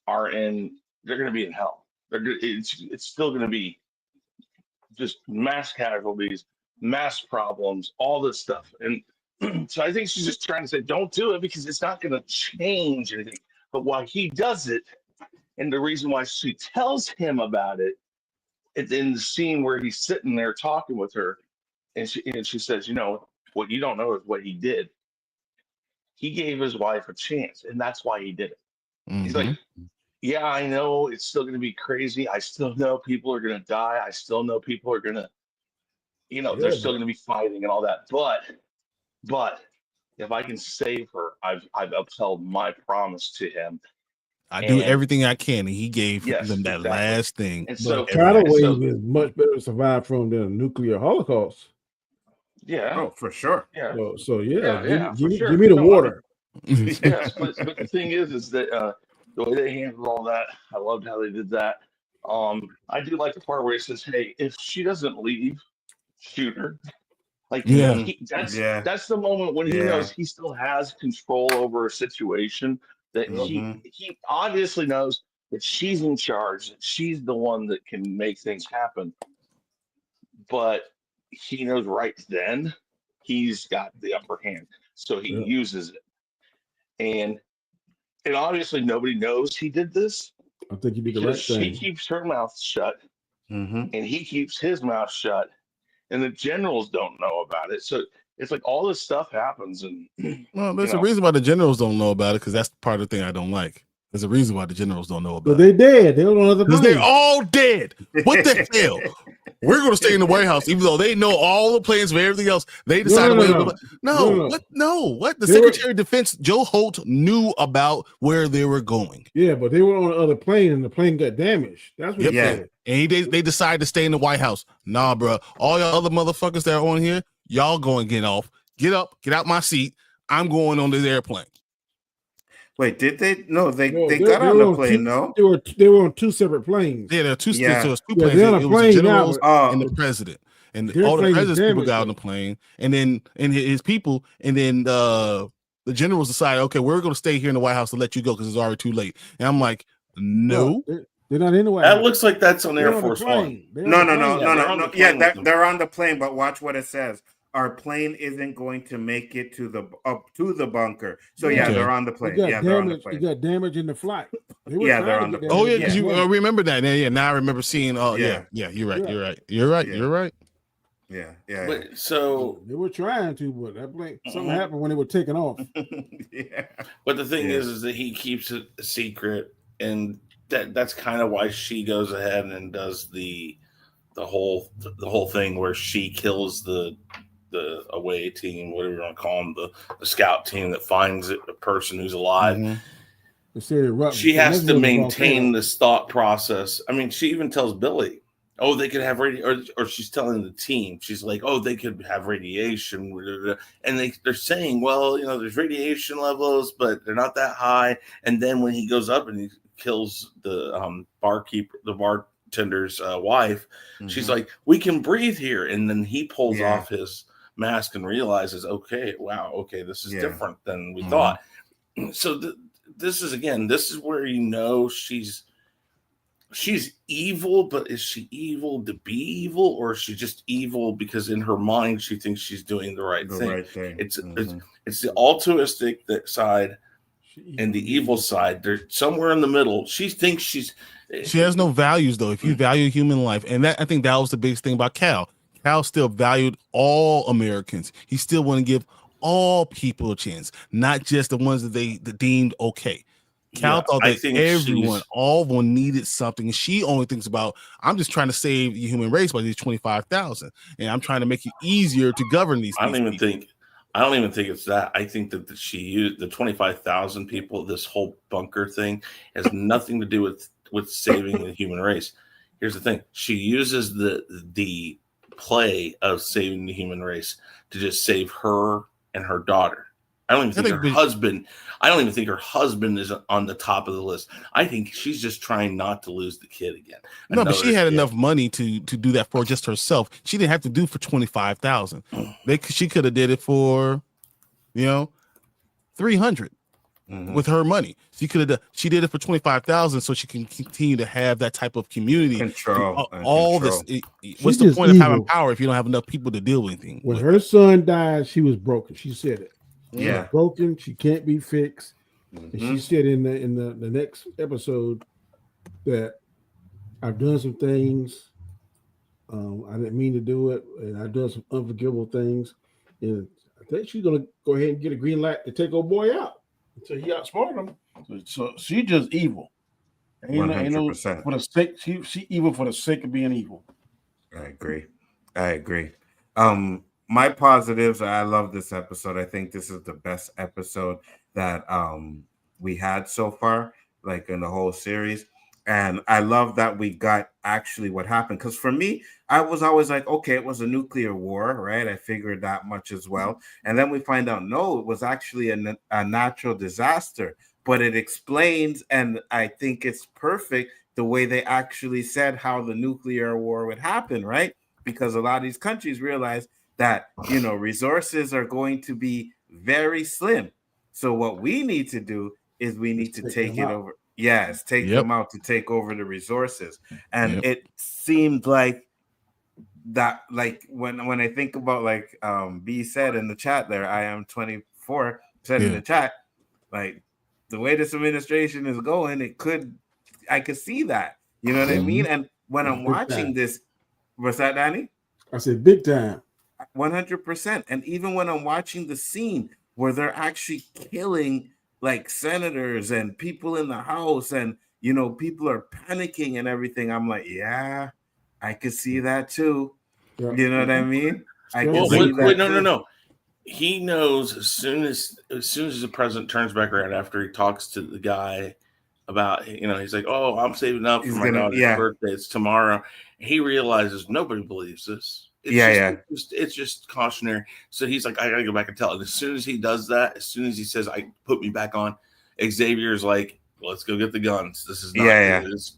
they're going to be in hell. It's still going to be just mass casualties, mass problems, all this stuff. And so I think she's just trying to say, don't do it because it's not going to change anything. But why he does it, and the reason why she tells him about it, in the scene where he's sitting there talking with her, and she says, what you don't know is what he did. he gave his wife a chance, and that's why he did it. He's like, Mm-hmm. yeah, I know it's still going to be crazy. I still know people are going to die. I still know people are going to, they're still going to be fighting and all that. But if I can save her, I've upheld my promise to him. I do everything I can, and he gave Yes, them that exactly. last thing. And so tidal wave is much better to survive from than a nuclear holocaust. Yeah. Oh, for sure. Yeah. So yeah, for sure. give me the water. Yes, but the thing is that the way they handled all that, I loved how they did that. I do like the part where he says, "Hey, if she doesn't leave, shoot her." Like, that's the moment when he knows he still has control over a situation. That he obviously knows that she's in charge, that she's the one that can make things happen. But he knows right then he's got the upper hand, so he uses it. And obviously nobody knows he did this. I think he did the right thing. She keeps her mouth shut, and he keeps his mouth shut, and the generals don't know about it. So it's like all this stuff happens, and well, there's a reason why the generals don't know about it, because that's part of the thing I don't like. There's a reason why the generals don't know about it. They're dead. They don't know the because they're all dead. What the hell? We're going to stay in the White House, even though they know all the plans for everything else. They decided, what? The Secretary of Defense, Joe Holt, knew about where they were going. Yeah, but they were on the other plane, and the plane got damaged. That's what he said. And they decided to stay in the White House. Nah, bro. All y'all other motherfuckers that are on here, y'all going to get off. Get up, get out my seat. I'm going on this airplane. Wait, did they? No, they got on the plane. No, they were on two separate planes. Yeah, there are two. Yeah. So it's two planes. They're on a plane now, and the president, and all the president's people got on the plane, and then his people, and then the generals decided, okay, we're going to stay here in the White House to let you go because it's already too late. And I'm like, no, they're not in the White House. That looks like that's on Air Force One. No. Yeah, they're on the plane, but watch what it says. Our plane isn't going to make it to the bunker. So they're on the plane. They're on the plane. You got damage in the flight. They're on the plane. Oh yeah, because you remember that. Yeah, now I remember seeing. You're right. You're right. Yeah. But so they were trying to, but that plane, something happened when they were taking off. But the thing is that he keeps it a secret, and that's kind of why she goes ahead and does the whole thing where she kills the away team, whatever you want to call them, the scout team that finds a person who's alive. She has to maintain this thought process. I mean, she even tells Billy, "Oh, they could have or she's telling the team, she's like, "Oh, they could have radiation," and they're saying, "Well, there's radiation levels, but they're not that high." And then when he goes up and he kills the bartender's wife, she's like, "We can breathe here," and then he pulls off his mask and realizes, okay, this is different than we thought. So this is where she's evil, but is she evil to be evil, or is she just evil because in her mind she thinks she's doing the right thing? It's the altruistic side and the evil side. They're somewhere in the middle. She thinks she has no values though. If you value human life, and I think that was the biggest thing about Cal. Cal still valued all Americans. He still want to give all people a chance, not just the ones that they deemed okay. Cal thought that everyone, all of them needed something. She only thinks about, I'm just trying to save the human race by these 25,000, and I'm trying to make it easier to govern these. I don't even think it's that. I think that she used the 25,000 people. This whole bunker thing has nothing to do with saving the human race. Here's the thing: she uses the play of saving the human race to just save her and her daughter. I don't even think her husband is on the top of the list. I think she's just trying not to lose the kid again. No, but she had enough money to do that for just herself. She didn't have to do for 25,000. She could have did it for, 300 with her money. She could have. She did it for 25,000, so she can continue to have that type of community control. This. What's the point of having power if you don't have enough people to deal with anything? When her son died, she was broken. She said it. Yeah, broken. She can't be fixed. And she said in the next episode that I've done some things. I didn't mean to do it, and I've done some unforgivable things. And I think she's gonna go ahead and get a green light to take old boy out. So he outsmarted him. So she just evil. Ain't no 100%. for the sake. She evil for the sake of being evil. I agree. My positives, I love this episode. I think this is the best episode that we had so far, like in the whole series. And I love that we got actually what happened. Because for me, I was always like, okay, it was a nuclear war, right? I figured that much as well. And then we find out, no, it was actually a natural disaster. But it explains, and I think it's perfect the way they actually said how the nuclear war would happen, right? Because a lot of these countries realize that, resources are going to be very slim. So what we need to do is we need to take it over. Yes, take them out to take over the resources. And it seemed like that, like when I think about, like B said in the chat there, I am 24 said in the chat, like the way this administration is going, I could see that. You know what I mean? And when I'm watching this, what's that, Danny? I said big time. 100%. And even when I'm watching the scene where they're actually killing like senators and people in the house, and people are panicking and everything, I'm like, yeah, I could see that too. Yeah. You know what I mean? No. He knows as soon as the president turns back around after he talks to the guy about, he's like, oh, I'm saving up for my daughter's birthday. It's tomorrow. He realizes nobody believes this. It's just cautionary. So he's like, I gotta go back and tell. And as soon as he does that, as soon as he says, I put me back on, Xavier's like, let's go get the guns. This is not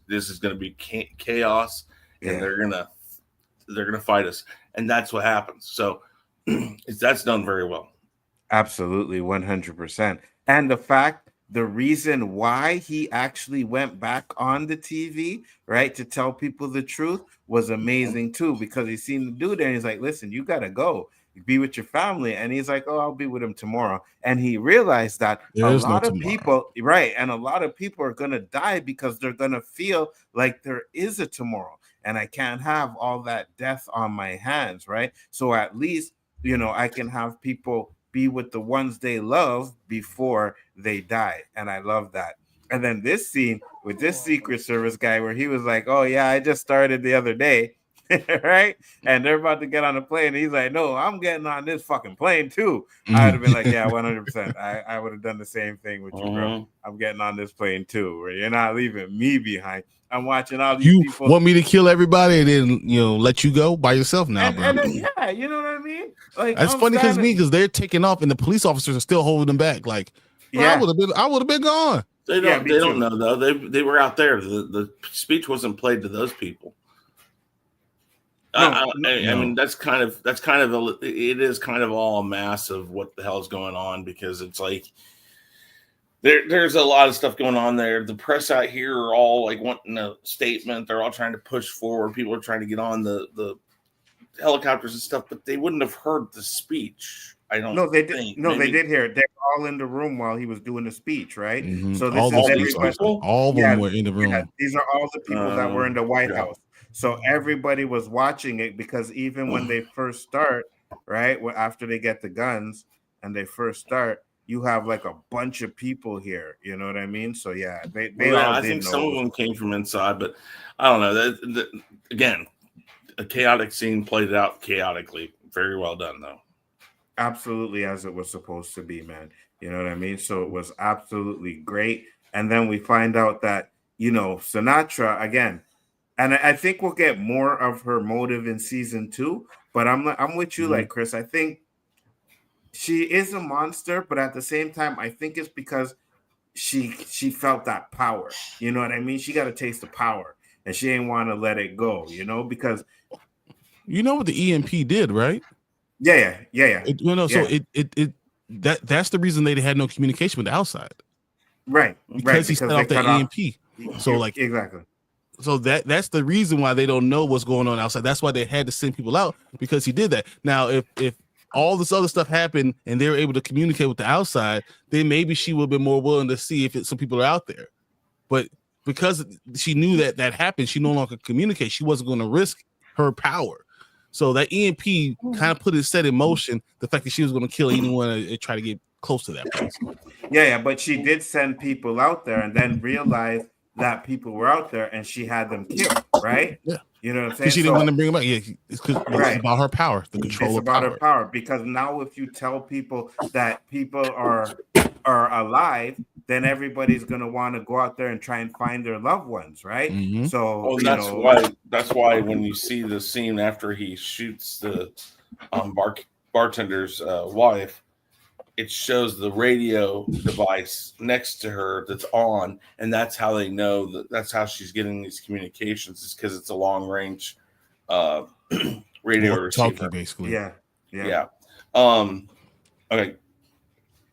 this is gonna be chaos, and they're gonna fight us. And that's what happens. So that's done very well. Absolutely, 100%. And the reason why he actually went back on the TV, right, to tell people the truth was amazing too, because he seen the dude there and he's like, listen, you got to go be with your family. And he's like, oh, I'll be with him tomorrow. And he realized that a lot of people, right, and a lot of people are going to die because they're going to feel like there is a tomorrow and I can't have all that death on my hands, right? So at least, I can have people be with the ones they love before they die. And I love that. And then this scene with this Secret Service guy where he was like, oh yeah, I just started the other day, right? And they're about to get on a plane. And he's like, no, I'm getting on this fucking plane too. I would have been like, yeah, 100%. I would have done the same thing with you, bro. I'm getting on this plane too. Where you're not leaving me behind. I'm watching all these people. You want me to kill everybody and then let you go by yourself now, bro? And then, yeah, you know what I mean? Like, that's funny because they're taking off and the police officers are still holding them back. Like, I would have been gone. They don't know though. They were out there. The speech wasn't played to those people. I mean, that's kind of it is kind of all a mass of what the hell is going on, because it's like there's a lot of stuff going on there. The press out here are all like wanting a statement. They're all trying to push forward. People are trying to get on the helicopters and stuff, but they wouldn't have heard the speech. I don't. No, they did. No, they did hear it. They were all in the room while he was doing the speech, right? Mm-hmm. So this all of them were in the room. Yeah, these are all the people that were in the White House. So everybody was watching it, because even when they first start, right, after they get the guns and they first start, you have like a bunch of people here. You know what I mean? So yeah, they all I think some of them came from inside, but I don't know. Again, a chaotic scene played out chaotically. Very well done, though. Absolutely, as it was supposed to be, man. You know what I mean? So it was absolutely great. And then we find out that, Sinatra, again, and I think we'll get more of her motive in season 2, but I'm with you, like Chris. I think she is a monster, but at the same time, I think it's because she felt that power. You know what I mean? She got a taste of power, and she ain't want to let it go, because what the EMP did, right? Yeah. So that's the reason they had no communication with the outside, right? Because he set off the EMP. So like exactly. So that's the reason why they don't know what's going on outside. That's why they had to send people out, because he did that. Now, if all this other stuff happened and they were able to communicate with the outside, then maybe she would have been more willing to see if some people are out there. But because she knew that happened, she no longer could communicate. She wasn't going to risk her power. So that EMP kind of put it set in motion the fact that she was going to kill anyone that tried to get close to that place. Yeah, but she did send people out there and then realized that people were out there and she had them killed, right? Yeah. You know what I'm saying? Because she didn't want to bring them back. Yeah, it's about her power, the control of power. It's about her power. Because now if you tell people that people are alive, then everybody's gonna want to go out there and try and find their loved ones, right? Mm-hmm. So that's why when you see the scene after he shoots the bartender's wife, it shows the radio device next to her that's on, and that's how they know that's how she's getting these communications, is because it's a long range radio receiver, basically. Yeah. Okay.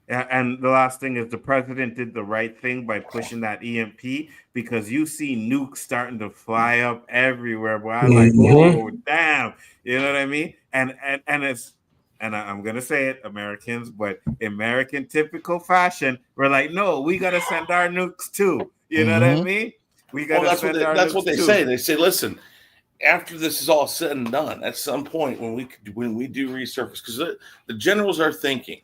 And the last thing is the president did the right thing by pushing that EMP, because you see nukes starting to fly up everywhere. But I'm like, oh damn, you know what I mean? And it's, and I'm gonna say it, Americans, but American typical fashion, we're like, no, we gotta send our nukes too. You know what I mean? We gotta send our nukes. That's what they say. They say, listen, after this is all said and done, at some point when we do resurface, because the generals are thinking.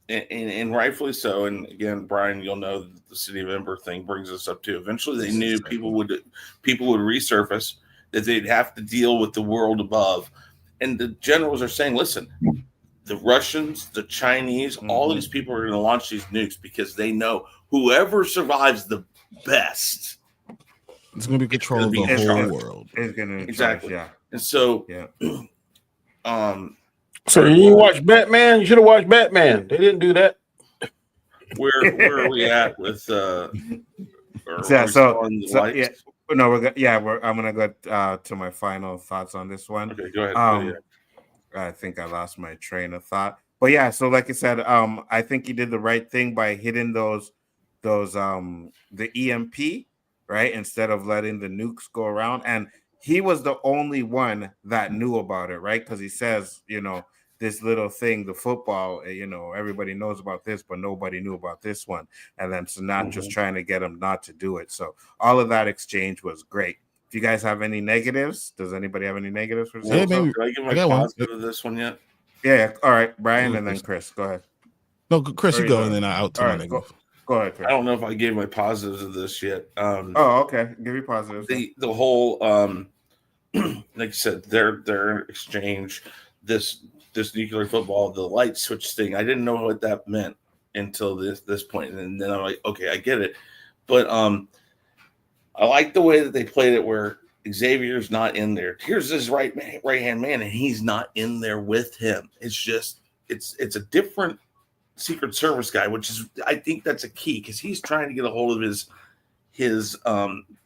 And rightfully so. And again, Brian, you'll know that the city of Ember thing brings us up too. Eventually, they knew people would resurface, that they'd have to deal with the world above. And the generals are saying, listen, the Russians, the Chinese, all these people are going to launch these nukes because they know whoever survives the best, it's going to be control of the whole world. It's going to exactly. Yeah. And so, So you didn't watch Batman? You should have watched Batman. They didn't do that. Where are we at with I'm gonna go to my final thoughts on this one. Okay, go ahead. I think I lost my train of thought, but yeah. So like I said, I think he did the right thing by hitting those the EMP, right, instead of letting the nukes go around. And he was the only one that knew about it, right? Because he says, this little thing, the football, everybody knows about this, but nobody knew about this one. And then Sinatra's trying to get him not to do it. So all of that exchange was great. If you guys have any negatives, does anybody have any negatives for this? Yeah, maybe. Did I give my positive of this one yet? Yeah. All right, Brian, and then Chris. Go ahead. No, Chris, you go, and then I'll tell my negative. Go ahead, Chris. I don't know if I gave my positives of this yet. Okay. Give you positives. The whole like you said, their exchange, this nuclear football, the light switch thing, I didn't know what that meant until this point. And then I'm like, okay, I get it. But I like the way that they played it where Xavier's not in there. Here's his right hand man, and he's not in there with him. It's just it's a different Secret Service guy, which is, I think that's a key, because he's trying to get a hold of his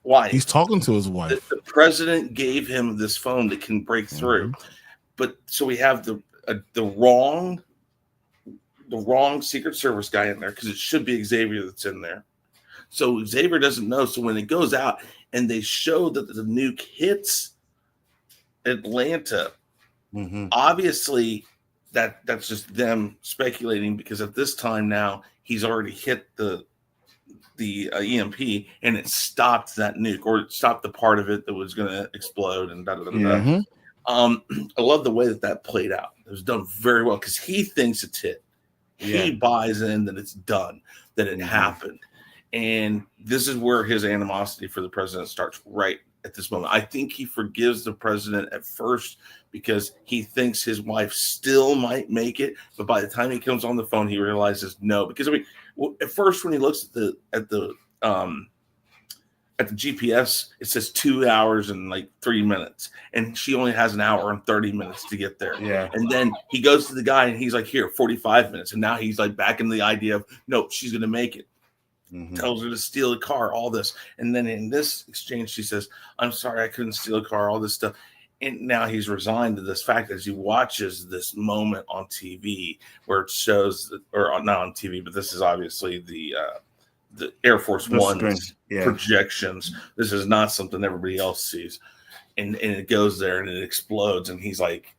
wife. He's talking to his wife. The president gave him this phone that can break through. But so we have the wrong Secret Service guy in there, because it should be Xavier that's in there. So Xavier doesn't know. So when it goes out and they show that the nuke hits Atlanta, obviously that's just them speculating, because at this time now he's already hit the EMP and it stopped that nuke, or it stopped the part of it that was going to explode and I love the way that played out. It was done very well, because he thinks it's hit. He buys in that it's done, that it happened. And this is where his animosity for the president starts, right at this moment. I think he forgives the president at first because he thinks his wife still might make it. But by the time he comes on the phone, he realizes no. Because at first when he looks at the GPS, it says 2 hours and like 3 minutes, and she only has an hour and 30 minutes to get there. Yeah. And then he goes to the guy and he's like, here, 45 minutes. And now he's like back in the idea of, no, she's going to make it. Tells her to steal a car, all this. And then in this exchange, she says, I'm sorry, I couldn't steal a car, all this stuff. And now he's resigned to this fact as he watches this moment on TV where it shows, or not on TV, but this is obviously the Air Force One's projections. This is not something everybody else sees. And it goes there and it explodes. And he's like,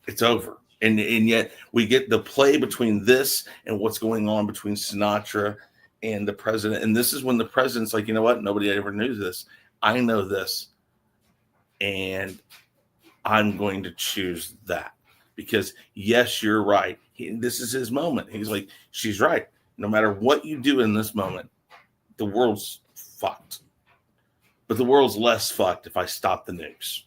it's over. And yet we get the play between this and what's going on between Sinatra and the president. And this is when the president's like, you know what? Nobody ever knew this. I know this. And I'm going to choose that because, yes, you're right. This is his moment. He's like, she's right. No matter what you do in this moment, the world's fucked. But the world's less fucked if I stop the nukes.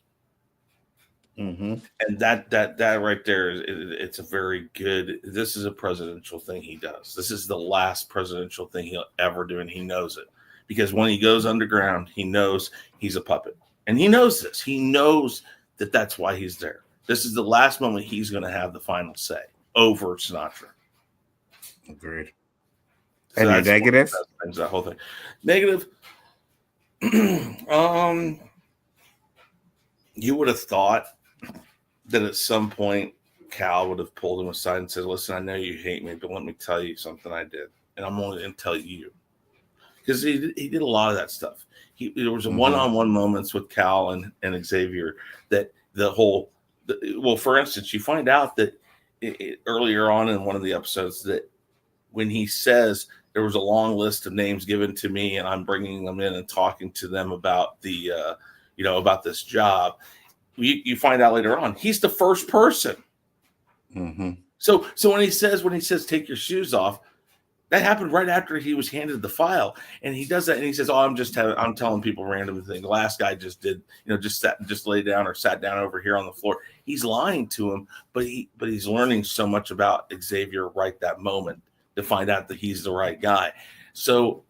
Mm-hmm. And that right there, it's a very good. This is a presidential thing he does. This is the last presidential thing he'll ever do, and he knows it because when he goes underground, he knows he's a puppet, and he knows this. He knows that that's why he's there. This is the last moment he's going to have the final say over Sinatra. Agreed. So and your negative? That whole thing. Negative. You would have thought that at some point Cal would have pulled him aside and said, listen, I know you hate me, but let me tell you something I did. And I'm only going to tell you. Because he did a lot of that stuff. There was a one-on-one moments with Cal and Xavier that for instance, you find out that earlier on in one of the episodes that when he says there was a long list of names given to me and I'm bringing them in and talking to them about about this job, you find out later on he's the first person. Mm-hmm. So when he says take your shoes off, that happened right after he was handed the file, and he does that and he says, I'm telling people random things. The last guy just did, just lay down or sat down over here on the floor. He's lying to him, but he's learning so much about Xavier right that moment to find out that he's the right guy. So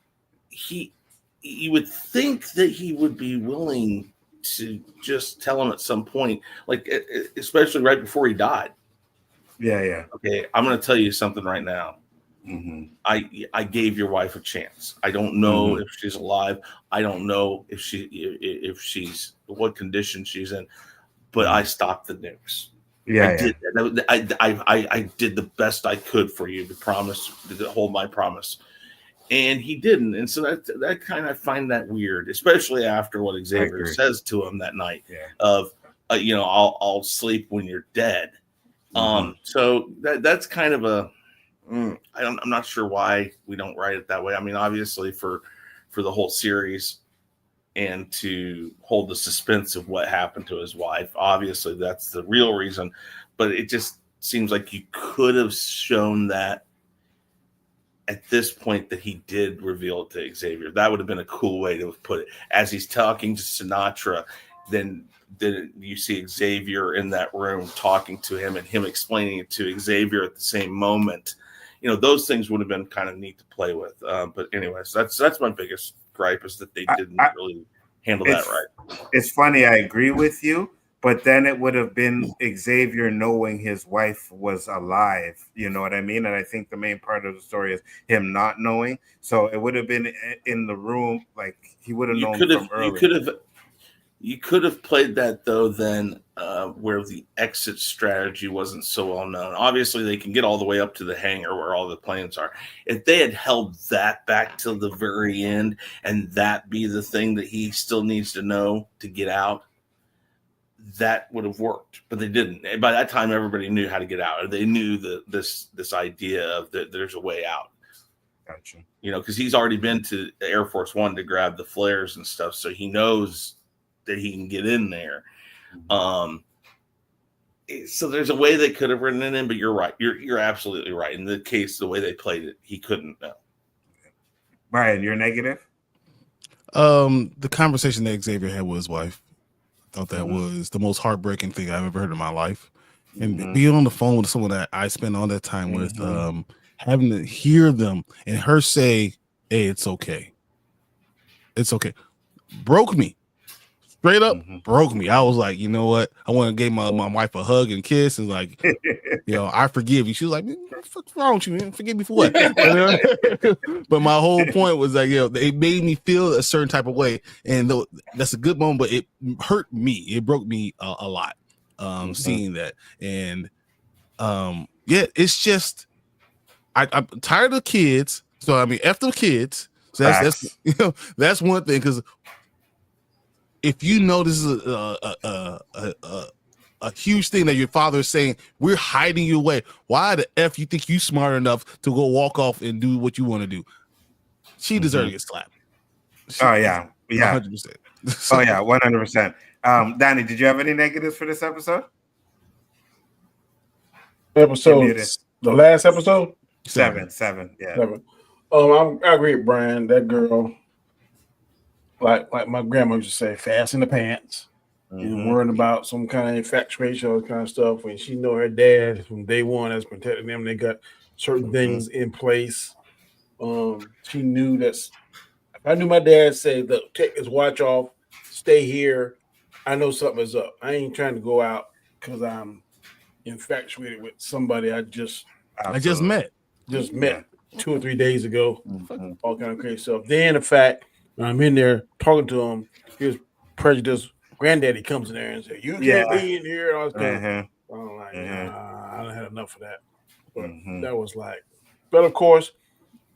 you would think that he would be willing to just tell him at some point, like especially right before he died. Yeah. Okay, I'm going to tell you something right now. Mm-hmm. I gave your wife a chance. I don't know if she's alive. I don't know if she's what condition she's in, but I stopped the nukes. I did the best I could for you to hold my promise. And he didn't. And so that kind of find that weird, especially after what Xavier says to him that night of, I'll sleep when you're dead. So that's kind of I'm not sure why we don't write it that way. I mean, obviously for the whole series and to hold the suspense of what happened to his wife, obviously that's the real reason, but it just seems like you could have shown that at this point that he did reveal it to Xavier. That would have been a cool way to put it. As he's talking to Sinatra, then you see Xavier in that room talking to him and him explaining it to Xavier at the same moment. Those things would have been kind of neat to play with. But anyways, that's my biggest gripe is that they didn't really handle that right. It's funny. I agree with you. But then it would have been Xavier knowing his wife was alive. You know what I mean? And I think the main part of the story is him not knowing. So it would have been in the room, like he would have known from earlier. You could have played that though then where the exit strategy wasn't so well known. Obviously, they can get all the way up to the hangar where all the planes are. If they had held that back till the very end and that be the thing that he still needs to know to get out, that would have worked, but they didn't. And by that time, everybody knew how to get out. Or they knew this idea of that there's a way out. Gotcha. Because he's already been to Air Force One to grab the flares and stuff, so he knows that he can get in there. So there's a way they could have written it in, but you're right. You're absolutely right. In the case, the way they played it, he couldn't know. Brian, you're negative? The conversation that Xavier had with his wife. I thought that was the most heartbreaking thing I've ever heard in my life. And being on the phone with someone that I spent all that time with, having to hear them and her say, hey, it's okay. It's okay. Broke me. Straight up broke me. I was like, you know what? I want to give my wife a hug and kiss and like, I forgive you. She was like, what's wrong with you, man? Forgive me for what? But my whole point was like, it made me feel a certain type of way. And that's a good moment, but it hurt me. It broke me a lot seeing that. And it's just, I'm tired of kids. So, I mean, after the kids, so that's one thing. Because if you know this is a huge thing that your father is saying, we're hiding you away. Why the F you think you smart enough to go walk off and do what you want to do? She deserves to get slapped. 100%. 100%. Danny, did you have any negatives for this episode? The last episode? Seven, yeah. 7. I agree with Brian. That girl, like my grandma used to say, fast in the pants. And worrying about some kind of infatuation or kind of stuff. When she know her dad from day one has protected them, they got certain things in place. She knew that if I knew my dad say, "Look, take his watch off, stay here," I know something is up. I ain't trying to go out because I'm infatuated with somebody I just met 2 or 3 days ago. All kind of crazy stuff. Then the fact when I'm in there talking to him, his prejudiced granddaddy comes in there and says, "You can't be in here." And all this stuff. I'm like, I don't have enough of that. But that was like, but of course,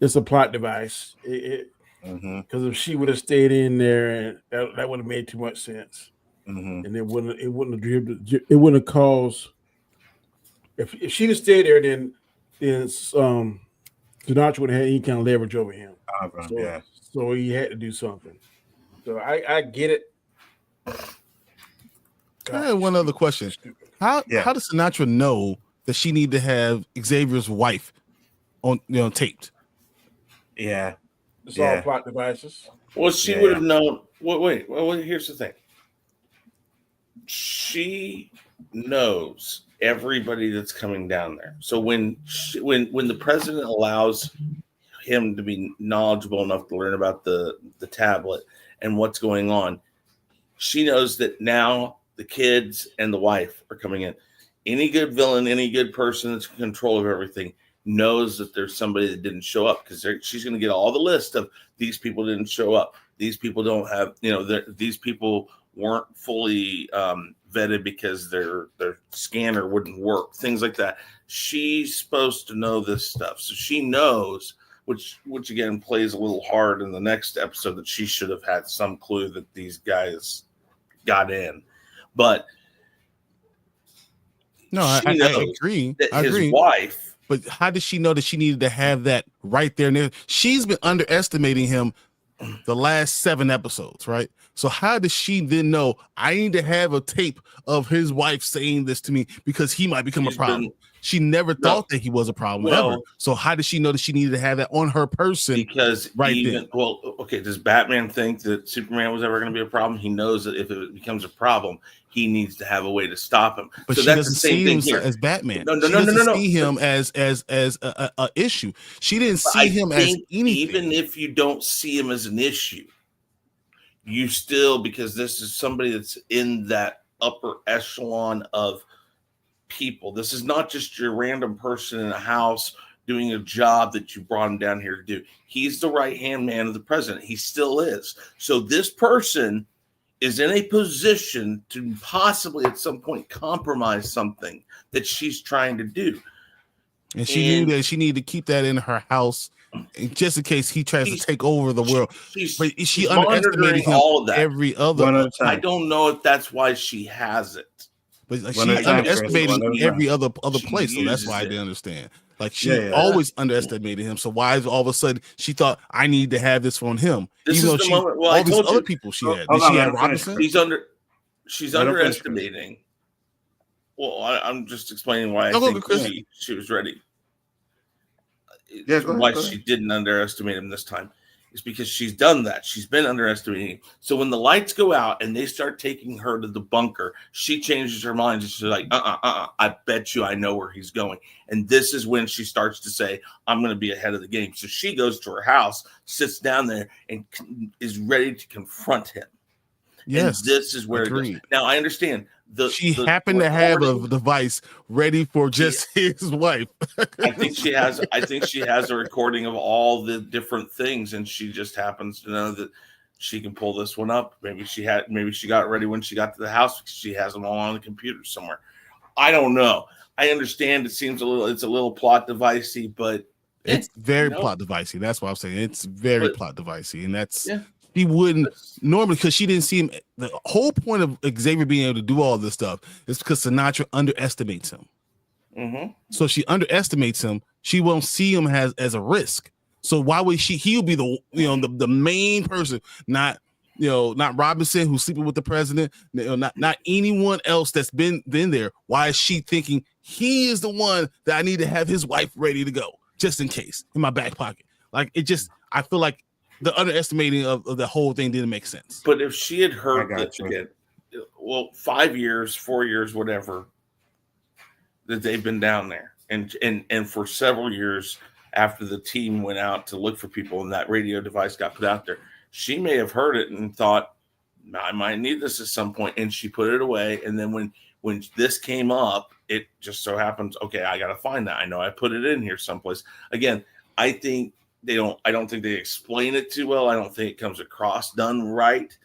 it's a plot device. Because if she would have stayed in there, that would have made too much sense, and it wouldn't have caused. If she'd have stayed there, then Sinatra would have had any kind of leverage over him. So he had to do something. So I get it. I have one other question. How does Sinatra know that she needed to have Xavier's wife on taped? Yeah. It's all plot devices. Well, she would have known. Wait. Here's the thing. She knows everybody that's coming down there. So when the president allows him to be knowledgeable enough to learn about the tablet and what's going on, she knows that now the kids and the wife are coming in. Any good villain, any good person that's in control of everything knows that there's somebody that didn't show up, because she's going to get all the list of these people didn't show up. These people don't have, these people weren't fully vetted because their scanner wouldn't work, things like that. She's supposed to know this stuff. So she knows, which again plays a little hard in the next episode, that she should have had some clue that these guys got in. But no, I agree. That his wife. But how did she know that she needed to have that right there and there? She's been underestimating him the last 7 episodes, right? So how does she then know I need to have a tape of his wife saying this to me because he might become a problem? She never thought that he was a problem ever. So how did she know that she needed to have that on her person? Because then. Well, okay, does Batman think that Superman was ever going to be a problem? He knows that if it becomes a problem, he needs to have a way to stop him. But so she that's doesn't the same see thing him here. as Batman. No. She doesn't see him as a issue. She didn't see him as anything. Even if you don't see him as an issue, you still, because this is somebody that's in that upper echelon of people. This is not just your random person in a house doing a job that you brought him down here to do. He's the right-hand man of the president. He still is. So this person is in a position to possibly at some point compromise something that she's trying to do. And she knew that she needed to keep that in her house just in case he tries to take over the world. But she underestimated him all of that. every other. I don't know if that's why she has it. But she underestimated every other place, so that's why I didn't understand. Like she always underestimated him. So why is all of a sudden she thought I need to have this from him? This even is though the moment. Well, all these other people she had. Did she have Robinson? She's underestimating. Well, I'm just explaining why I think she was ready. Why she didn't underestimate him this time is because she's done that. She's been underestimating him. So when the lights go out and they start taking her to the bunker, she changes her mind and she's like, I bet you I know where he's going. And this is when she starts to say, I'm going to be ahead of the game. So she goes to her house, sits down there, and is ready to confront him. Yes, and this is where it goes. Now I understand. She happened to have a device ready for just his wife. I think she has a recording of all the different things, and she just happens to know that she can pull this one up. Maybe she got it ready when she got to the house because she has them all on the computer somewhere. I don't know. I understand it's a little plot devicey, but it's very plot devicey. That's what I'm saying. It's very plot devicey, and that's. She wouldn't normally, because she didn't see him. The whole point of Xavier being able to do all this stuff is because Sinatra underestimates him. Mm-hmm. So she underestimates him. She won't see him as a risk. So why would he'll be the main person, not not Robinson who's sleeping with the president, not anyone else that's been there. Why is she thinking he is the one that I need to have his wife ready to go just in case in my back pocket? Like it just, I feel like the underestimating of the whole thing didn't make sense. But if she had heard that again, 5 years, 4 years, whatever, that they've been down there, and for several years after the team went out to look for people and that radio device got put out there, she may have heard it and thought, I might need this at some point, and she put it away. And then when this came up, it just so happens, okay, I got to find that. I know I put it in here someplace. Again, I don't think they explain it too well. I don't think it comes across done right,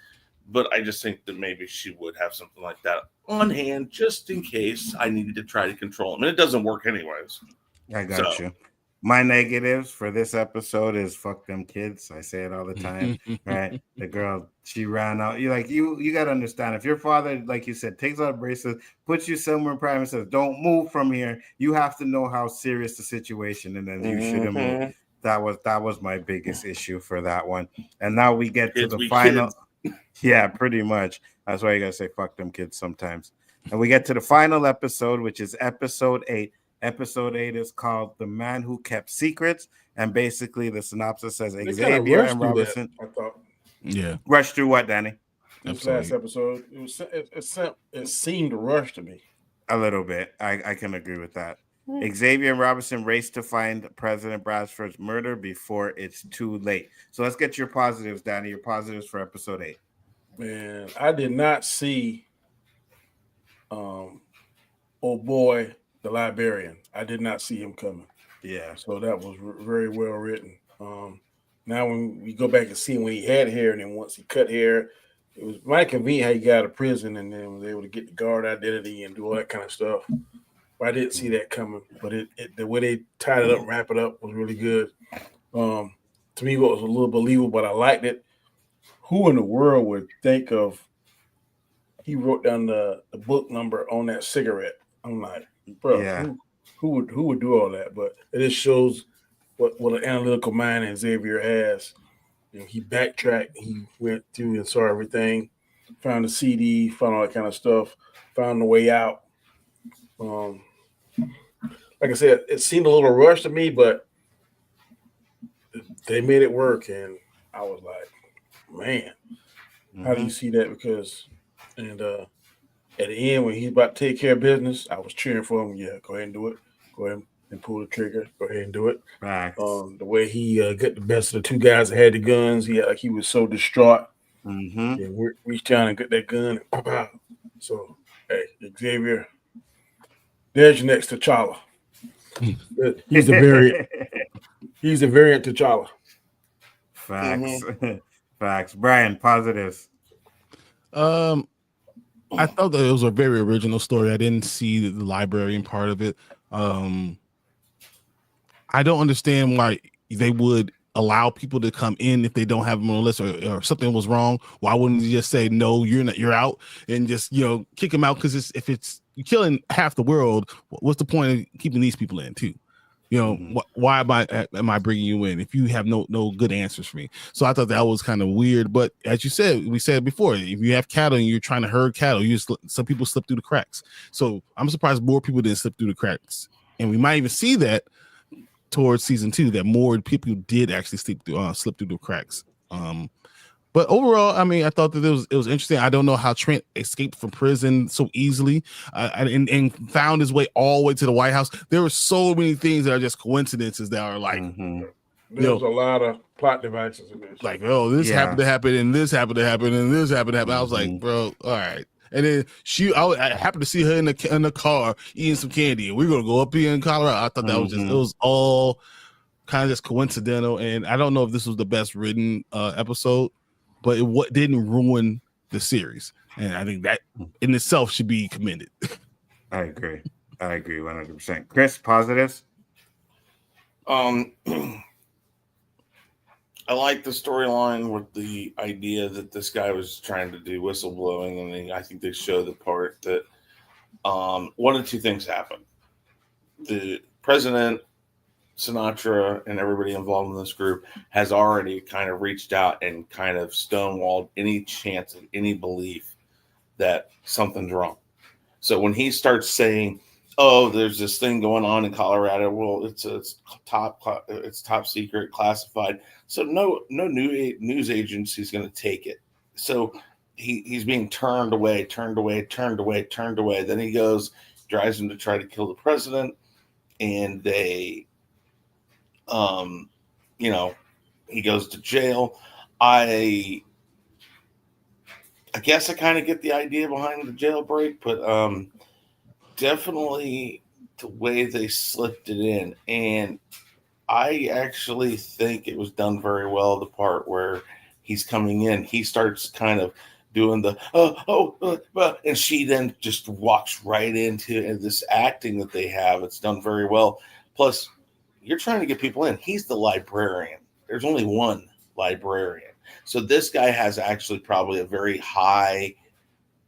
but I just think that maybe she would have something like that on hand just in case I needed to try to control them. And it doesn't work anyways. I got you. My negatives for this episode is fuck them kids. I say it all the time, right? The girl, she ran out. You got to understand, if your father, like you said, takes out a bracelet, puts you somewhere in private and says, don't move from here, you have to know how serious the situation, and then you shouldn't move. That was my biggest issue for that one. And now we get to the final. Yeah, pretty much. That's why you got to say fuck them kids sometimes. And we get to the final episode, which is episode 8. Episode 8 is called The Man Who Kept Secrets. And basically the synopsis says Xavier and Robinson. I thought. Yeah. Rushed through what, Danny? This last episode. It seemed rushed to me. A little bit. I can agree with that. Xavier and Robinson race to find President Bradford's murder before it's too late. So let's get your positives, Danny. Your positives for episode 8. Man, I did not see old boy, the librarian. I did not see him coming. Yeah. So that was very well written. Now when we go back and see when he had hair, and then once he cut hair, it was mighty convenient how he got out of prison and then was able to get the guard identity and do all that kind of stuff. But I didn't see that coming. But the way they tied it up, wrap it up was really good. To me, it was a little believable, but I liked it. Who in the world would think of? He wrote down the book number on that cigarette. I'm like, bro, yeah. who would do all that? But it just shows what an analytical mind Xavier has. He backtracked. He went through and saw everything, found the CD, found all that kind of stuff, found the way out. Like I said, it seemed a little rushed to me, but they made it work, and I was like, man, how do you see that? Because at the end, when he's about to take care of business, I was cheering for him. Yeah, go ahead and do it. Go ahead and pull the trigger. Go ahead and do it. Right. The way he got the best of the two guys that had the guns, he was so distraught. And reached down and got that gun. And pop out. So, hey, Xavier, there's your next T'Challa. He's the variant. He's the variant T'Challa. Facts. Facts. Brian, positives. I thought that it was a very original story. I didn't see the librarian part of it. I don't understand why they would allow people to come in if they don't have them on the list, or something was wrong. Why wouldn't you just say no, you're out, and just kick them out? Because if it's you're killing half the world, what's the point of keeping these people in too? Why am I bringing you in if you have no good answers for me? So I thought that was kind of weird. But as you said, we said before, if you have cattle and you're trying to herd cattle, some people slip through the cracks. So I'm surprised more people didn't slip through the cracks, and we might even see that towards season 2, that more people did actually slip through the cracks. But overall, I mean, I thought that it was interesting. I don't know how Trent escaped from prison so easily and found his way all the way to the White House. There were so many things that are just coincidences that are like, there's a lot of plot devices in this. Like, this happened to happen, and this happened to happen, and this happened to happen. I was like, bro, all right. And then I happened to see her in the car eating some candy, and we're gonna go up here in Colorado. I thought that was it was all kind of just coincidental, and I don't know if this was the best written episode, but it didn't ruin the series, and I think that in itself should be commended. I agree 100%. Chris, positives? I like the storyline with the idea that this guy was trying to do whistleblowing, and I think they show the part that one of two things happened. The president Sinatra and everybody involved in this group has already kind of reached out and kind of stonewalled any chance of any belief that something's wrong. So when he starts saying, "Oh, there's this thing going on in Colorado," well, it's top secret, classified. So no news agency is going to take it. So he's being turned away. Then he goes, drives him to try to kill the president, and they, he goes to jail. I guess I kind of get the idea behind the jailbreak, but definitely the way they slipped it in. And I actually think it was done very well. The part where he's coming in, he starts kind of doing the and she then just walks right into this acting that they have. It's done very well. Plus, you're trying to get people in. He's the librarian. There's only one librarian. So this guy has actually probably a very high